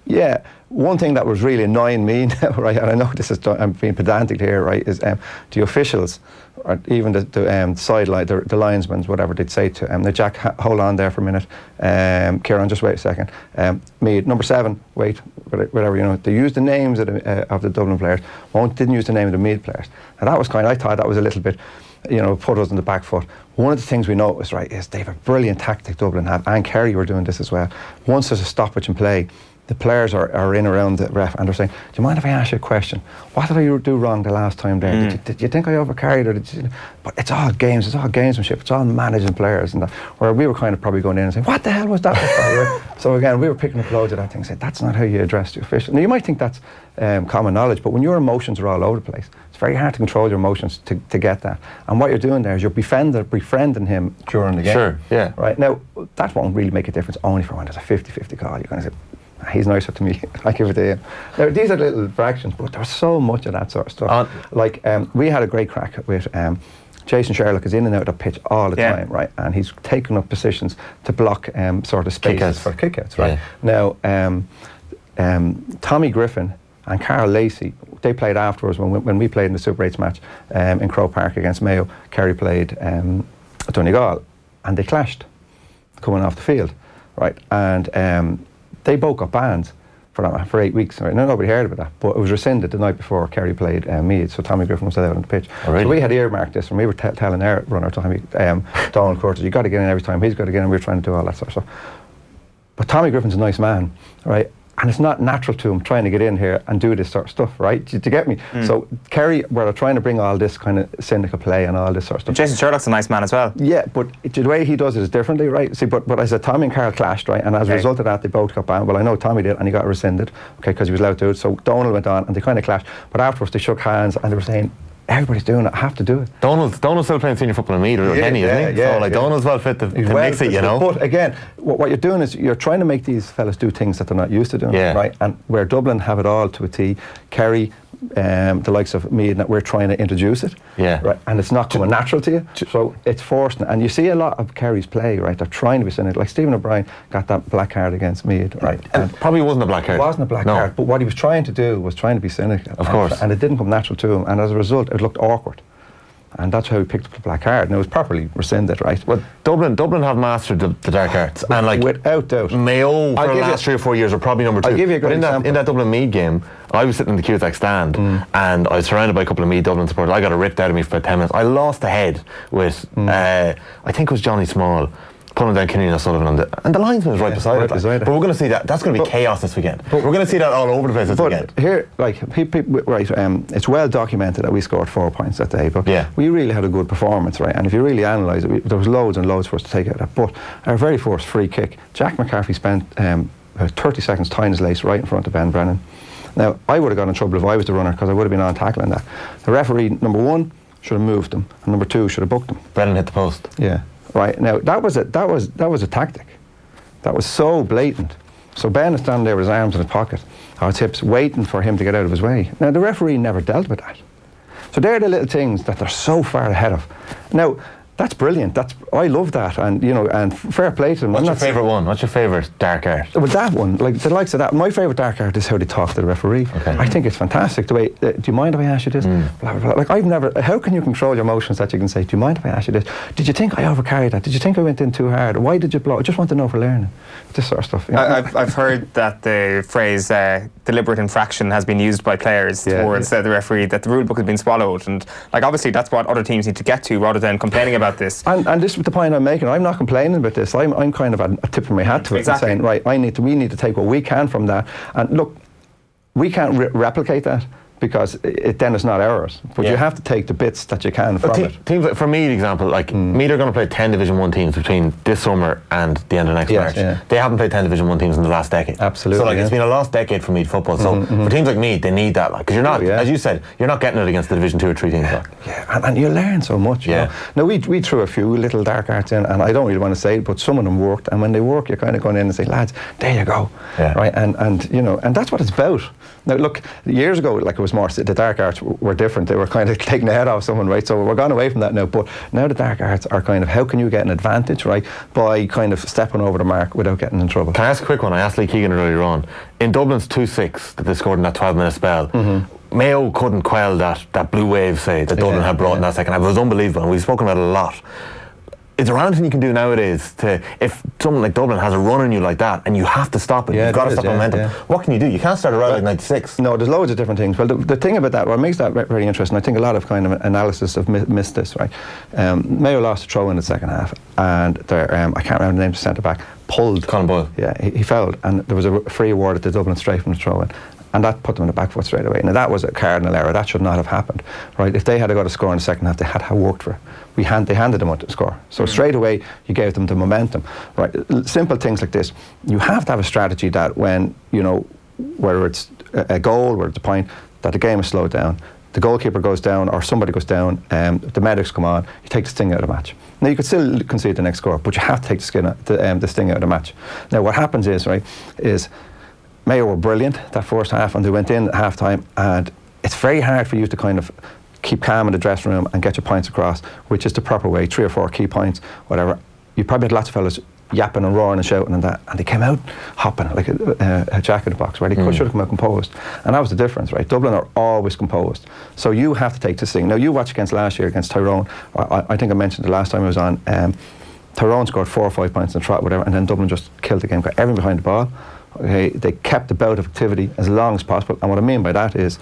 Yeah, one thing that was really annoying me now, right, and I know this is, I'm being pedantic here, right, is the officials, or even the sideline, the linesmen, whatever they'd say to the Jack, hold on there for a minute, Kieran, just wait a second, Meath, number 7, wait, whatever, they used the names of the Dublin players, didn't use the name of the Meath players, and that was I thought that was a little bit, put us in the back foot. One of the things we noticed, right, is they have a brilliant tactic, Dublin have, and Kerry were doing this as well. Once there's a stoppage in play, the players are in around the ref and they're saying, do you mind if I ask you a question? What did I do wrong the last time there? Did you think I overcarried, or did you? But it's all games, it's all gamesmanship, it's all managing players, and that, where we were kind of probably going in and saying, what the hell was that? So again, we were picking up loads of that thing, saying that's not how you address the official. Now you might think that's common knowledge, but when your emotions are all over the place, it's very hard to control your emotions to get that. And what you're doing there is you're befriending him during the game. Sure, yeah. Right, now that won't really make a difference only for when there's a 50-50 call. You're going to say, he's nicer to me, I give it to him. Now, these are little fractions, but there's so much of that sort of stuff. We had a great crack with Jason Sherlock is in and out of the pitch all the time, right? And he's taking up positions to block sort of spaces for kickouts, right? Yeah. Now, Tommy Griffin and Carl Lacey, they played afterwards when we played in the Super 8s match in Croke Park against Mayo. Kerry played Donegal, and they clashed coming off the field, right? And they both got banned for 8 weeks. Right? Now, nobody heard about that, but it was rescinded the night before Kerry played Meath, so Tommy Griffin was allowed on the pitch. Oh, really? So we had earmarked this, and we were telling our runner, Tommy, Donald Curtis, you got to get in every time, he's got to get in, and we were trying to do all that sort of stuff. But Tommy Griffin's a nice man, right? And it's not natural to him trying to get in here and do this sort of stuff, right? Do you get me? So Kerry were trying to bring all this kind of cynical play and all this sort of stuff. Jason Sherlock's a nice man as well. Yeah, but the way he does it is differently, right? See, but I said Tommy and Carl clashed, right? And as a result of that, they both got banned. Well, I know Tommy did, and he got rescinded, okay, because he was allowed to do it. So Donald went on, and they kind of clashed. But afterwards, they shook hands, and they were saying, everybody's doing it, I have to do it. Donald's still playing senior football in Meath, or Kenny, isn't he? So Donald's well fit to mix it, But again, what you're doing is you're trying to make these fellas do things that they're not used to doing, right? And where Dublin have it all to a T, Kerry, the likes of Meath, that we're trying to introduce it, right? And it's not coming natural to you, so it's forced. And you see a lot of Kerry's play, right? They're trying to be cynical. Like Stephen O'Brien got that black card against Meath, right? And probably wasn't a black card. It wasn't a black card, but what he was trying to do was trying to be cynical. Of course. And it didn't come natural to him, and as a result, it looked awkward. And that's how he picked up the black card, and it was properly rescinded, right? Well, Dublin have mastered the dark arts, and like without doubt, Mayo for the last 3 or 4 years are probably number 2. I'll give you a good example. In that Dublin Meath game, I was sitting in the QTech stand, and I was surrounded by a couple of Meath Dublin supporters. I got it ripped out of me for about 10 minutes. I lost the head with, I think it was Johnny Small, pulling down Kenny and O'Sullivan, and the linesman was right beside it. But we're going to see that. That's going to be chaos this weekend. We're going to see that all over the place this weekend. Here, it's well documented that we scored 4 points that day, but we really had a good performance, right? And if you really analyse it, there was loads and loads for us to take out of that. But our very first free kick, Jack McCarthy spent 30 seconds tying his lace right in front of Ben Brennan. Now, I would have got in trouble if I was the runner, because I would have been on tackling that. The referee, number 1, should have moved him, and number 2, should have booked him. Brennan hit the post. Yeah. right? Now that was a tactic. That was so blatant. So Ben is standing there with his arms in his pocket, or his hips, waiting for him to get out of his way. Now the referee never dealt with that. So they're the little things that they're so far ahead of. Now, that's brilliant. I love that, and and fair play to them. What's your favourite one? What's your favourite dark art? Well, that one, like the likes of that. My favourite dark art is how they talk to the referee. Okay. I think it's fantastic. The way, do you mind if I ask you this? Blah, blah, blah. Like I've never. How can you control your emotions that you can say, do you mind if I ask you this? Did you think I overcarried that? Did you think I went in too hard? Why did you blow? I just want to know for learning. This sort of stuff. I've heard that the phrase deliberate infraction has been used by players towards the referee, that the rule book has been swallowed, and like obviously that's what other teams need to get to rather than complaining about this. And this is the point I'm making. I'm not complaining about this. I'm kind of a tipping my hat to it and saying, right, we need to take what we can from that. And look, we can't replicate that, because then it's not ours. But you have to take the bits that you can from it. Teams like, for Meath, example, like Meath are going to play 10 Division 1 teams between this summer and the end of next March. Yeah. They haven't played 10 Division 1 teams in the last decade. Absolutely. So like it's been a lost decade for Meath football. So for teams like Meath, they need that, because you're not, as you said, you're not getting it against the Division 2 or 3 teams. Yeah, and you learn so much. You know? Now we threw a few little dark arts in, and I don't really want to say it, but some of them worked. And when they work, you're kind of going in and say, lads, there you go, right? And and that's what it's about. Now look, years ago, like it was more, the dark arts were different. They were kind of taking the head off someone, right? So we're gone away from that now. But now the dark arts are kind of, how can you get an advantage, right, by kind of stepping over the mark without getting in trouble? Can I ask a quick one? I asked Lee Keegan earlier on. In Dublin's 2-6 that they scored in that 12-minute spell, Mayo couldn't quell that blue wave, say, that Dublin had brought in that second half. It was unbelievable, and we've spoken about it a lot. Is there anything you can do nowadays to, if someone like Dublin has a run on you like that and you have to stop it, you've got to stop momentum, what can you do? You can't start a route like 96. No, there's loads of different things. Well, the thing about that, what makes that very interesting, I think a lot of kind of analysis have missed this, right? Mayo lost a throw in the second half, and I can't remember the name of the centre-back, pulled. Colm Boyle. Yeah, he fouled, and there was a free award at the Dublin straight from the throw-in. And that put them in the back foot straight away. Now that was a cardinal error. That should not have happened, right? If they had got a score in the second half, they had to have worked for it. They handed them a score. So straight away, you gave them the momentum, right? Simple things like this. You have to have a strategy that when, whether it's a goal, whether it's a point, that the game is slowed down. The goalkeeper goes down, or somebody goes down, the medics come on, you take the sting out of the match. Now you could still concede the next score, but you have to take the sting out of the match. Now what happens is Mayo were brilliant that first half, and they went in at half time, and it's very hard for you to kind of keep calm in the dressing room and get your points across, which is the proper way, 3 or 4 key points, whatever. You probably had lots of fellas yapping and roaring and shouting and that, and they came out hopping like a jack in the box, where they should have come out composed. And that was the difference, right? Dublin are always composed. So you have to take this thing. Now you watch against last year against Tyrone, I think I mentioned the last time I was on, Tyrone scored 4 or 5 points in the trot, whatever, and then Dublin just killed the game, got everyone behind the ball. Okay, they kept the bout of activity as long as possible, and what I mean by that is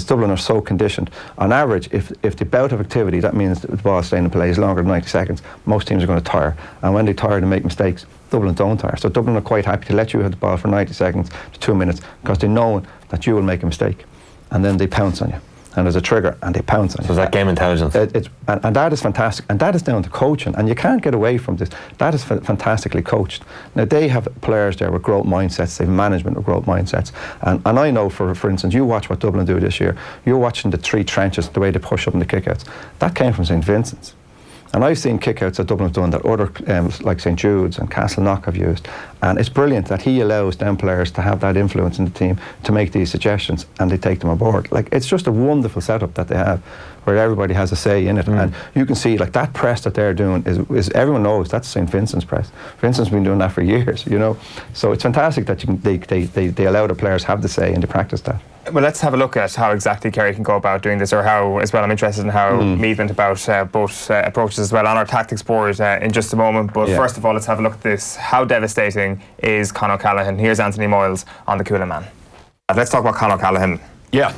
Dublin are so conditioned. On average, if the bout of activity, that means the ball staying in play is longer than 90 seconds, most teams are going to tire, and when they tire and make mistakes, Dublin don't tire. So Dublin are quite happy to let you have the ball for 90 seconds to 2 minutes, because they know that you will make a mistake, and then they pounce on you. And there's a trigger, and they pounce on you. So that game intelligence. And that is fantastic. And that is down to coaching. And you can't get away from this. That is fantastically coached. Now, they have players there with growth mindsets. They have management with growth mindsets. And I know, for instance, you watch what Dublin do this year. You're watching the 3 trenches, the way they push up in the kickouts. That came from St. Vincent's. And I've seen kickouts that Dublin have done that other, like St. Jude's and Castleknock have used. And it's brilliant that he allows them players to have that influence in the team to make these suggestions, and they take them on board. Like, it's just a wonderful setup that they have, where everybody has a say in it. And you can see, like, that press that they're doing is everyone knows that's St. Vincent's press. Vincent's been doing that for years, So it's fantastic that they allow the players have the say and they practice that. Well, let's have a look at how exactly Kerry can go about doing this, or how, as well, I'm interested in how Meath went about both approaches as well on our tactics board in just a moment. But first of all, let's have a look at this. How devastating is Con O'Callaghan? Here's Anthony Moyles on the Cooler Man. Let's talk about Con O'Callaghan. Yeah.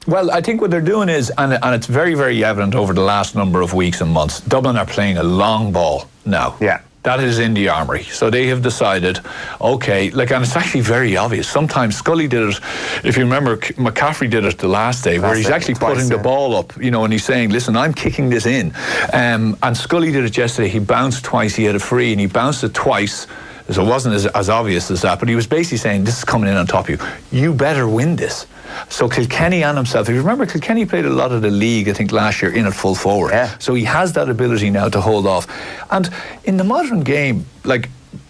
Well, I think what they're doing is, and it's very, very evident over the last number of weeks and months, Dublin are playing a long ball now. Yeah. That is in the armoury. So they have decided, okay, and it's actually very obvious. Sometimes Scully did it, if you remember, McCaffrey did it the last day, where he's actually putting the ball up, and he's saying, listen, I'm kicking this in. And Scully did it yesterday. He bounced twice, he had a free, and he bounced it twice So it wasn't as obvious as that, but he was basically saying, this is coming in on top of you. You better win this. So Kilkenny and himself, if you remember, Kilkenny played a lot of the league, I think, last year in at full forward. Yeah. So he has that ability now to hold off. And in the modern game, like,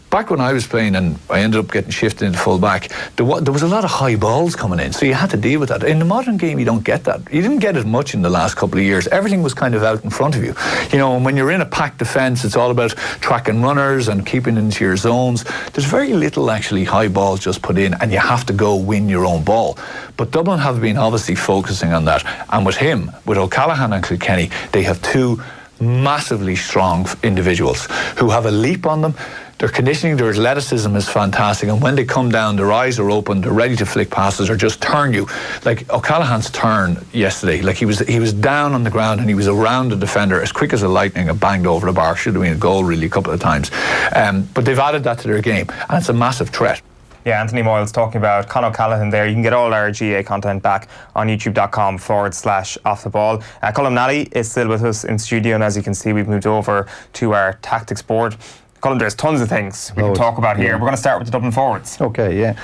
back when I was playing and I ended up getting shifted into full back, there was a lot of high balls coming in, so you had to deal with that. In the modern game, you don't get that. You didn't get it much in the last couple of years. Everything was kind of out in front of you. You know, and when you're in a packed defence, it's all about tracking runners and keeping into your zones. There's very little actually high balls just put in, and you have to go win your own ball. But Dublin have been obviously focusing on that. And with him, with O'Callaghan and Kilkenny, they have two massively strong individuals who have a leap on them. Their conditioning, their athleticism is fantastic, and when they come down, their eyes are open, they're ready to flick passes or just turn you. Like O'Callaghan's turn yesterday, like he was down on the ground and he was around the defender as quick as a lightning and banged over the bar. Should have been a goal really a couple of times. But they've added that to their game, and it's a massive threat. Yeah, Anthony Moyles talking about Conor O'Callaghan there. You can get all our GAA content back on youtube.com/offtheball. Colm Nally is still with us in studio, and as you can see, we've moved over to our tactics board. Colm, there's tons of things we can talk about here. We're going to start with the Dublin forwards. Okay, yeah.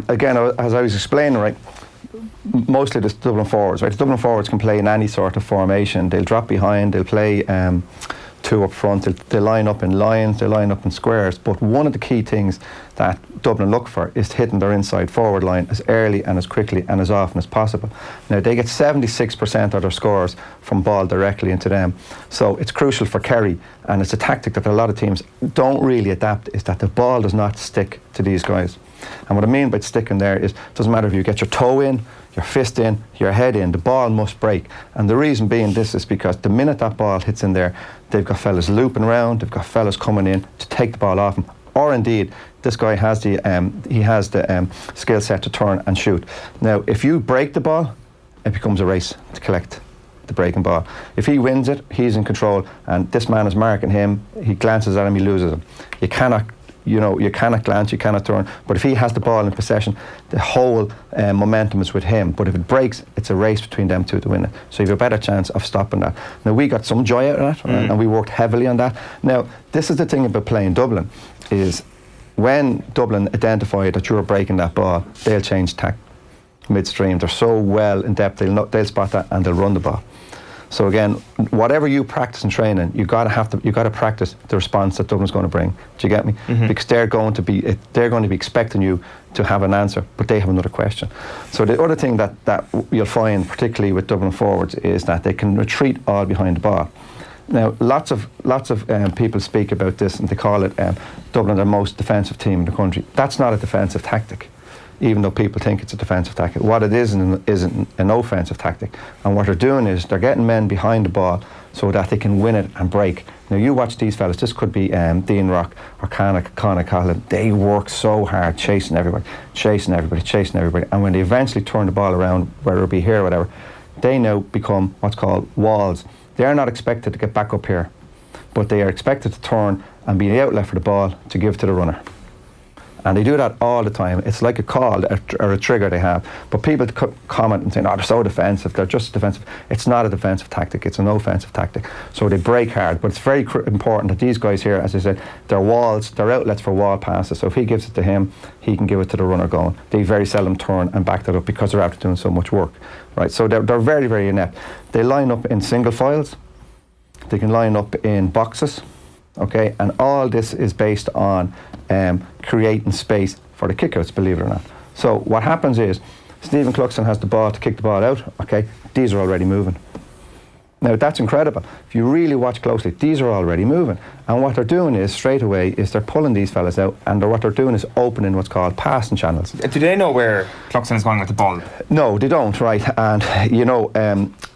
Again, as I was explaining, right, mostly the Dublin forwards, right? The Dublin forwards can play in any sort of formation. They'll drop behind, they'll play two up front, they line up in lines, they line up in squares. But one of the key things that Dublin look for is hitting their inside forward line as early and as quickly and as often as possible. Now, they get 76% of their scores from ball directly into them. So it's crucial for Kerry, and it's a tactic that a lot of teams don't really adapt, is that the ball does not stick to these guys. And what I mean by sticking there is, it doesn't matter if you get your toe in, your fist in, your head in, the ball must break. And the reason being this is because the minute that ball hits in there, they've got fellas looping around, they've got fellas coming in to take the ball off them. Or indeed, this guy has the skill set to turn and shoot. Now, if you break the ball, it becomes a race to collect the breaking ball. If he wins it, he's in control, and this man is marking him, he glances at him, he loses him. You cannot glance, you cannot turn. But if he has the ball in possession, the whole momentum is with him. But if it breaks, it's a race between them two to win it. So you have a better chance of stopping that. Now, we got some joy out of that, and we worked heavily on that. Now, this is the thing about playing Dublin, is when Dublin identify that you're breaking that ball, they'll change tack midstream. They're so well in depth, they'll spot that and they'll run the ball. So again, whatever you practice in training, you got to practice the response that Dublin's going to bring. Do you get me? Mm-hmm. Because they're going to be expecting you to have an answer, but they have another question. So the other thing that you'll find, particularly with Dublin forwards, is that they can retreat all behind the ball. Now, lots of people speak about this, and they call it Dublin the most defensive team in the country. That's not a defensive tactic, even though people think it's a defensive tactic. What it is an offensive tactic. And what they're doing is they're getting men behind the ball so that they can win it and break. Now, you watch these fellas, this could be Dean Rock or Conor O'Callaghan. They work so hard chasing everybody. And when they eventually turn the ball around, whether it be here or whatever, they now become what's called walls. They are not expected to get back up here, but they are expected to turn and be the outlet for the ball to give to the runner. And they do that all the time. It's like a call or a trigger they have. But people comment and say, no, they're so defensive, they're just defensive. It's not a defensive tactic, it's an offensive tactic. So they break hard. But it's very important that these guys here, as I said, they're walls, they're outlets for wall passes. So if he gives it to him, he can give it to the runner going. They very seldom turn and back that up because they're after doing so much work. Right? So they're very, very inept. They line up in single files. They can line up in boxes. Okay, and all this is based on creating space for the kickouts, believe it or not. So what happens is Stephen Cluxton has the ball to kick the ball out. Okay, these are already moving. Now, that's incredible. If you really watch closely, these are already moving. And what they're doing is, straight away, is they're pulling these fellas out, and what they're doing is opening what's called passing channels. Do they know where Cluxton is going with the ball? No, they don't, right? And,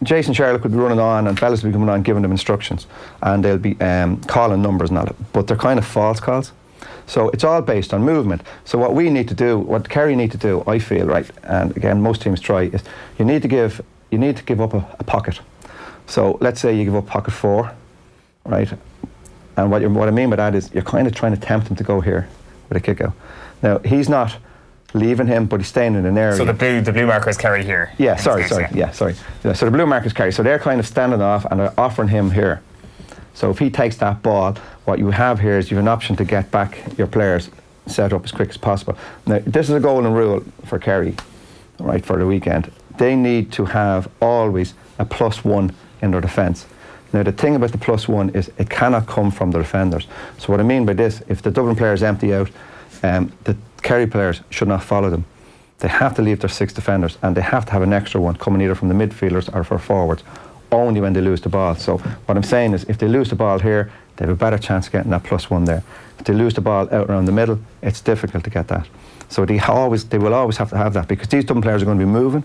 Jason Sherlock would be running on, and fellas will be coming on giving them instructions, and they'll be calling numbers and all that. But they're kind of false calls. So it's all based on movement. So what we need to do, what Kerry need to do, I feel, right, and again, most teams try, is you need to give up a pocket. So let's say you give up pocket 4, right? And what I mean by that is you're kind of trying to tempt him to go here with a kick out. Now, he's not leaving him, but he's staying in an area. So the blue marker is Kerry here. Yeah, sorry. So the blue marker is Kerry. So they're kind of standing off and they're offering him here. So if he takes that ball, what you have here is you have an option to get back your players set up as quick as possible. Now, this is a golden rule for Kerry, right, for the weekend. They need to have always a +1 in their defence. Now, the thing about the +1 is it cannot come from the defenders. So what I mean by this, if the Dublin players empty out, the Kerry players should not follow them. They have to leave their 6 defenders, and they have to have an extra one coming either from the midfielders or for forwards, only when they lose the ball. So what I'm saying is, if they lose the ball here, they have a better chance of getting that +1 there. If they lose the ball out around the middle, it's difficult to get that. So they will always have to have that, because these Dublin players are going to be moving,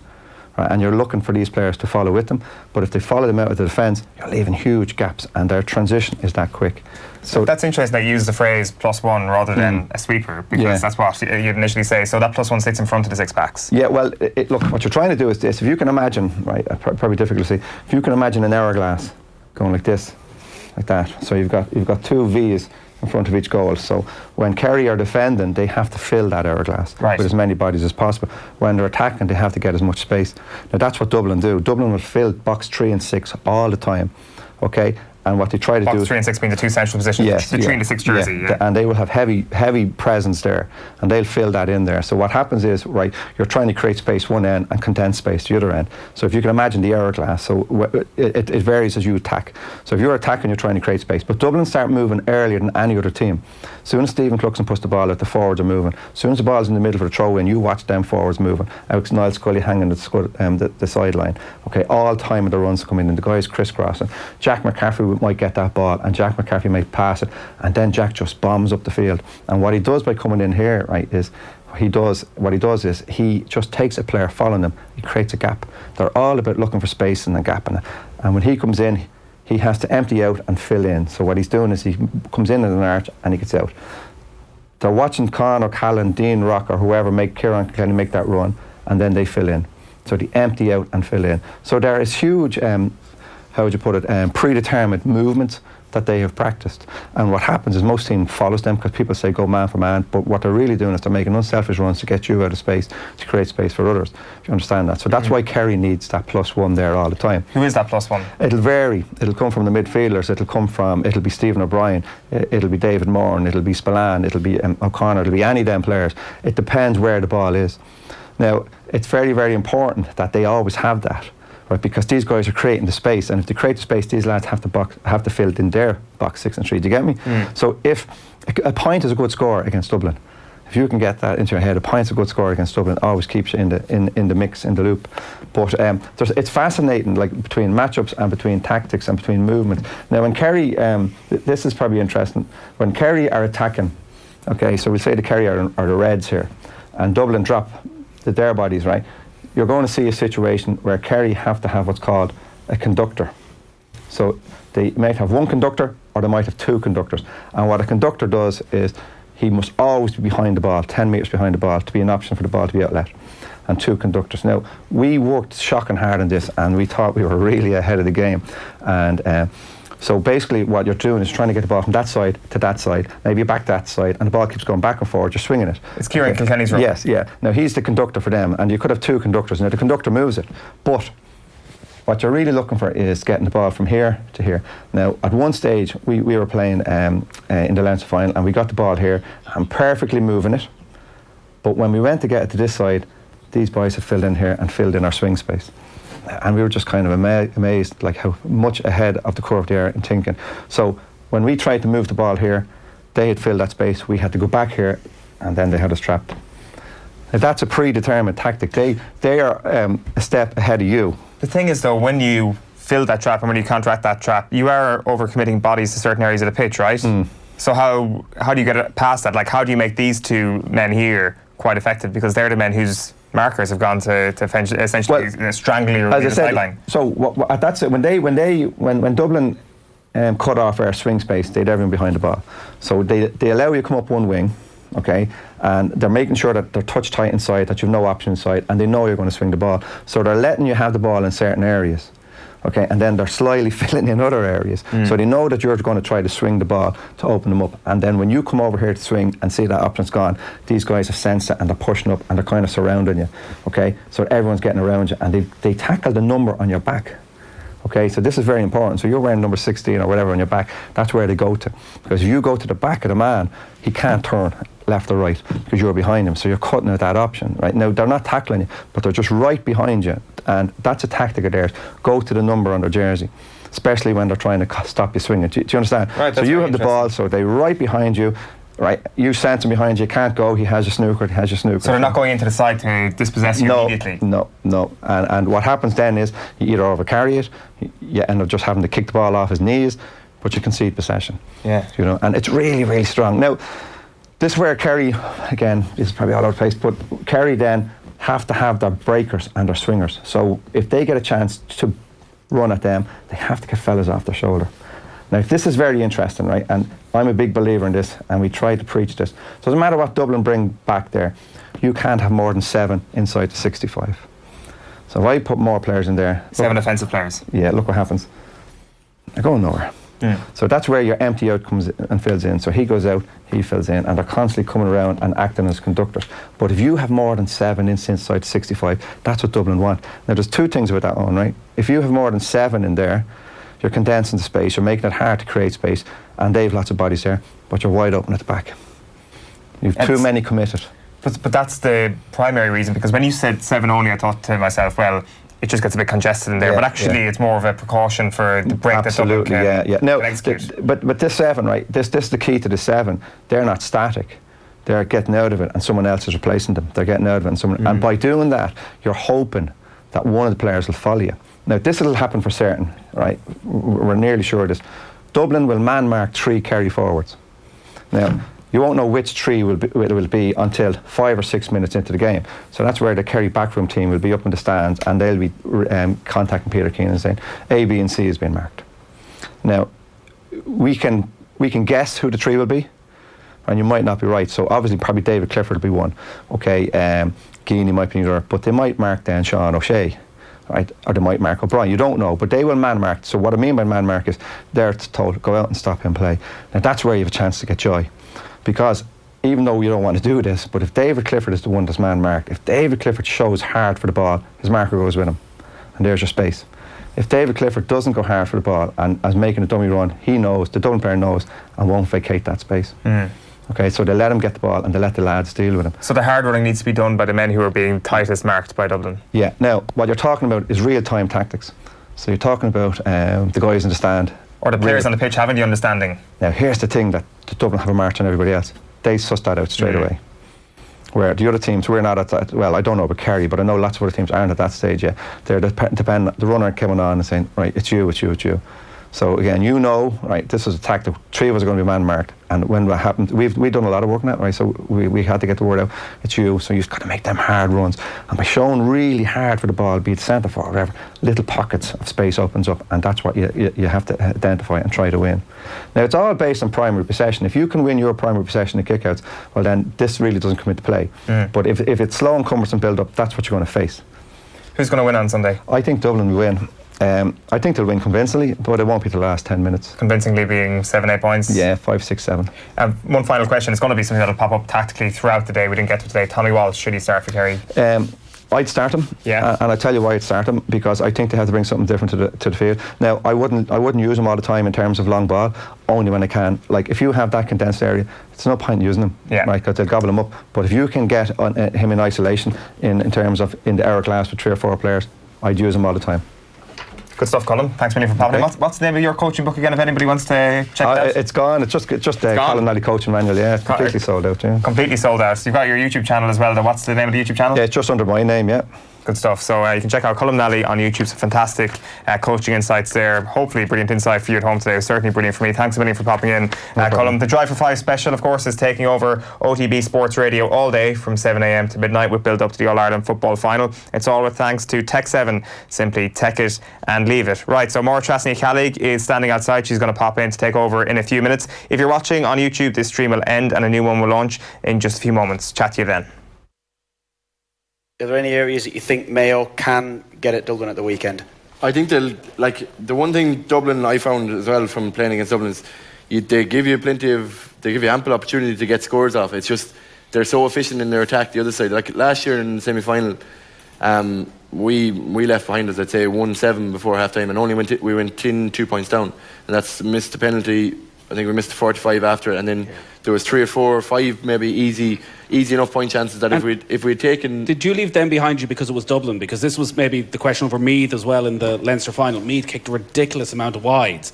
right, and you're looking for these players to follow with them. But if they follow them out of the defence, you're leaving huge gaps, and their transition is that quick. So that's interesting that you use the phrase +1 rather than a sweeper, because that's what you'd initially say. So that +1 sits in front of the 6 backs. Yeah, well, look, what you're trying to do is this. If you can imagine, right, probably difficult to see, if you can imagine an hourglass going like this, like that. So you've got 2 V's in front of each goal. So when Kerry are defending, they have to fill that hourglass with as many bodies as possible. When they're attacking, they have to get as much space. Now that's what Dublin do. Dublin will fill box 3 and 6 all the time. Okay. And what they try to do is... Box 3 and 6 being the 2 central positions, the 3 and the 6 jersey. And they will have heavy presence there, and they'll fill that in there. So what happens is, right, you're trying to create space one end and condense space the other end. So if you can imagine the hourglass, so it varies as you attack. So if you're attacking, you're trying to create space. But Dublin start moving earlier than any other team. As soon as Stephen Cluxon puts the ball out, the forwards are moving. As soon as the ball's in the middle for the throw-in, you watch them forwards moving. Alex Niall Scully hanging the sideline. Okay, all time of the runs coming in, the guys crisscrossing. Jack McCaffrey might get that ball, and Jack McCaffrey might pass it, and then Jack just bombs up the field. And what he does by coming in here, right, is he just takes a player following him, he creates a gap. They're all about looking for space and a gap in it. And when he comes in, he has to empty out and fill in. So what he's doing is he comes in at an arch and he gets out. They're watching Con or Callan, Dean Rock or whoever Kieran Kenny make that run, and then they fill in. So they empty out and fill in. So there is huge predetermined movements that they have practiced. And what happens is most teams follows them, because people say go man for man, but what they're really doing is they're making unselfish runs to get you out of space, to create space for others, if you understand that. So that's why Kerry needs that +1 there all the time. Who is that +1? It'll vary. It'll come from the midfielders, it'll be Stephen O'Brien, it'll be David Moran, it'll be Spillane, it'll be O'Connor, it'll be any of them players. It depends where the ball is. Now, it's very, very important that they always have that, right? Because these guys are creating the space, and if they create the space, these lads have to fill it in their box 6 and 3. Do you get me? So if a point is a good score against Dublin, if you can get that into your head, a point's a good score against Dublin, always keeps you in the mix, in the loop. But it's fascinating, like between matchups and between tactics and between movement. Now, when Kerry, this is probably interesting. When Kerry are attacking, okay, so we say the Kerry are the Reds here, and Dublin drop their bodies, right? You're going to see a situation where Kerry have to have what's called a conductor. So they might have one conductor, or they might have 2 conductors. And what a conductor does is he must always be behind the ball, 10 metres behind the ball, to be an option for the ball to be outlet. And 2 conductors. Now, we worked shocking hard on this, and we thought we were really ahead of the game. And so basically what you're doing is trying to get the ball from that side to that side, maybe back that side, and the ball keeps going back and forward, you're swinging it. It's Kieran Kilkenny's role. Yes, yeah. Now he's the conductor for them, and you could have 2 conductors. Now the conductor moves it, but what you're really looking for is getting the ball from here to here. Now at one stage we were playing in the Leinster final, and we got the ball here and perfectly moving it, but when we went to get it to this side, these boys had filled in here and filled in our swing space. And we were just kind of amazed like how much ahead of the curve they are in thinking. So when we tried to move the ball here, they had filled that space. We had to go back here, and then they had us trapped. Now, that's a predetermined tactic. They are a step ahead of you. The thing is, though, when you fill that trap and when you counteract that trap, you are overcommitting bodies to certain areas of the pitch, right? So how do you get past that? Like, how do you make these 2 men here quite effective? Because they're the men whose markers have gone to essentially strangle you on the sideline. So that's it. When Dublin cut off our swing space, they had everyone behind the ball. So they allow you to come up one wing, okay, and they're making sure that they're touch tight inside, that you've no option inside, and they know you're going to swing the ball. So they're letting you have the ball in certain areas. Okay, and then they're slyly filling in other areas. So they know that you're going to try to swing the ball to open them up. And then when you come over here to swing and see that option's gone, these guys have sensed it and they're pushing up and they're kind of surrounding you. Okay, so everyone's getting around you, and they tackle the number on your back. Okay, so this is very important. So you're wearing number 16 or whatever on your back, that's where they go to. Because if you go to the back of the man, he can't turn left or right because you're behind him. So you're cutting out that option, right? Now, they're not tackling you, but they're just right behind you. And that's a tactic of theirs. Go to the number on their jersey, especially when they're trying to stop you swinging. Do you understand? Right, so you have the ball, so they're right behind you. Right, you sense him behind you, can't go, he has your snooker, So they're not going into the side to dispossess you immediately? No. And what happens then is you either overcarry it, you end up just having to kick the ball off his knees, but you concede possession. Yeah. You know, and it's really, really strong. Now, this is where Kerry, again, this is probably all over the place, but Kerry then have to have their breakers and their swingers. So if they get a chance to run at them, they have to get fellas off their shoulder. Now, this is very interesting, right? And I'm a big believer in this, and we try to preach this. So it doesn't matter what Dublin bring back there, you can't have more than 7 inside the 65. So if I put more players in there... 7 offensive players. Yeah, look what happens. They're going nowhere. So that's where your empty out comes and fills in. So he goes out, he fills in, and they're constantly coming around and acting as conductors. But if you have more than 7 inside the 65, that's what Dublin want. Now, there's 2 things with that one, right? If you have more than 7 in there, you're condensing the space, you're making it hard to create space, and they've lots of bodies there, but you're wide open at the back. You've too many committed. But that's the primary reason, because when you said 7 only, I thought to myself, well, it just gets a bit congested in there, but actually it's more of a precaution for the break that Dublin can Now, execute. But this 7, right, this is the key to the 7. They're not static. They're getting out of it, and someone else is replacing them. They're getting out of it, and by doing that, you're hoping that one of the players will follow you. Now, this will happen for certain, right? We're nearly sure of this. Dublin will man-mark 3 Kerry forwards. Now, you won't know which 3 will be until 5 or 6 minutes into the game. So that's where the Kerry backroom team will be up in the stands, and they'll be contacting Peter Keenan and saying, A, B and C has been marked. Now, we can guess who the 3 will be, and you might not be right. So obviously, probably David Clifford will be one. Okay, Geaney might be another, but they might mark then Sean O'Shea. Right, or they might mark O'Brien, you don't know, but they will man mark. So what I mean by man mark is they're told, go out and stop him play. Now that's where you have a chance to get joy, because even though you don't want to do this, but if David Clifford is the one that's man marked, if David Clifford shows hard for the ball, his marker goes with him, and there's your space. If David Clifford doesn't go hard for the ball and is making a dummy run, he knows, the Dublin player knows, and won't vacate that space. Okay, so they let him get the ball and they let the lads deal with him. So the hard running needs to be done by the men who are being tightest marked by Dublin. Yeah. Now, what you're talking about is real-time tactics. So you're talking about the guys in the stand. Or the players on the pitch having the understanding. Now, here's the thing that the Dublin have a march on everybody else. They suss that out straight away. Where the other teams, we're not at that, well, I don't know about Kerry, but I know lots of other teams aren't at that stage yet. They're the runner coming on and saying, right, it's you. So again, you know, right, this is a tactic. 3 of us are going to be man marked, and when that happened, we've done a lot of work on that, right? So we had to get the word out. It's you, so you've got to make them hard runs, and by showing really hard for the ball, be it centre forward, whatever, little pockets of space opens up, and that's what you have to identify and try to win. Now it's all based on primary possession. If you can win your primary possession and kickouts, well then this really doesn't come into play. But if it's slow and cumbersome build up, that's what you're going to face. Who's going to win on Sunday? I think Dublin will win. I think they'll win convincingly, but it won't be the last 10 minutes. Convincingly being 7-8 points? Yeah, 5, 6, 7. One final question. It's going to be something that'll pop up tactically throughout the day. We didn't get to today. Tommy Walsh, should he start for Kerry? I'd start him, and I'll tell you why I'd start him, because I think they have to bring something different to the field. Now, I wouldn't use him all the time in terms of long ball, only when I can. Like, if you have that condensed area, it's no point using him, right, because they'll gobble him up. But if you can get him in isolation, in terms of in the hourglass with 3 or 4 players, I'd use him all the time. Good stuff, Colm. Thanks many for popping in. What's the name of your coaching book again, if anybody wants to check it out? It's gone. It's just Colm Nally coaching manual. Yeah, it's completely sold out. Yeah. Completely sold out. So you've got your YouTube channel as well. Though. What's the name of the YouTube channel? Yeah, it's just under my name. Yeah. Good stuff. So you can check out Colm Nally on YouTube. Some fantastic coaching insights there. Hopefully brilliant insight for you at home today. It was certainly brilliant for me. Thanks a million for popping in, Colm. The Drive for 5 special, of course, is taking over OTB Sports Radio all day from 7 a.m. to midnight with build up to the All-Ireland Football Final. It's all with thanks to Tech 7. Simply tech it and leave it. Right, so Maura Trasny-Callig is standing outside. She's going to pop in to take over in a few minutes. If you're watching on YouTube, this stream will end and a new one will launch in just a few moments. Chat to you then. Are there any areas that you think Mayo can get at Dublin at the weekend? I think the one thing Dublin I found as well from playing against Dublin is they give you ample opportunity to get scores off. It's just they're so efficient in their attack the other side. Like last year in the semi-final, we left behind us, I'd say 1-7 before half time, and we went in 2 points down, and that's missed the penalty. I think we missed 45 after it, and then there was 3 or 4 or 5 maybe easy enough point chances that if we'd taken. Did you leave them behind you because it was Dublin? Because this was maybe the question over Meath as well in the Leinster final. Meath kicked a ridiculous amount of wides.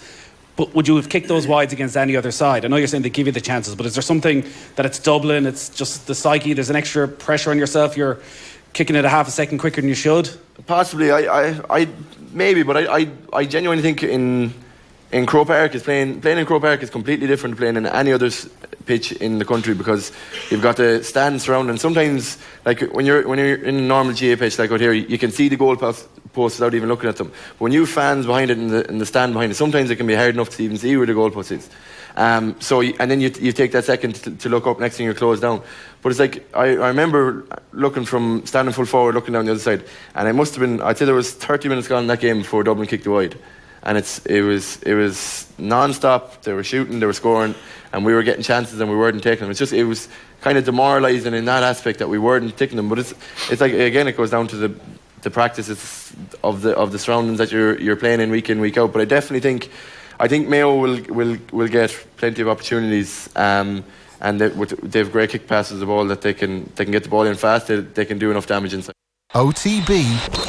But would you have kicked those wides against any other side? I know you're saying they give you the chances, but is there something that it's Dublin, it's just the psyche, there's an extra pressure on yourself, you're kicking it a half a second quicker than you should? Possibly, I maybe, but I genuinely think in Croke Park is playing in Croke Park is completely different to playing in any other pitch in the country, because you've got the stands surrounding, and sometimes like when you're in a normal GAA pitch like out here, you can see the goal posts without even looking at them. But when you have fans behind it in the stand behind it, sometimes it can be hard enough to even see where the goal post is. And then you take that second to look up, next thing you're closed down. But it's like I remember standing full forward, looking down the other side, and it must have been, I'd say there was 30 minutes gone in that game before Dublin kicked the wide. And it was non-stop. They were shooting, they were scoring, and we were getting chances and we weren't taking them. It was kind of demoralising in that aspect that we weren't taking them. But it's like, again, it goes down to the practices of the surroundings that you're playing in, week out. But I definitely think Mayo will get plenty of opportunities, and they have great kick passes of the ball that they can get the ball in fast. They can do enough damage inside. OTB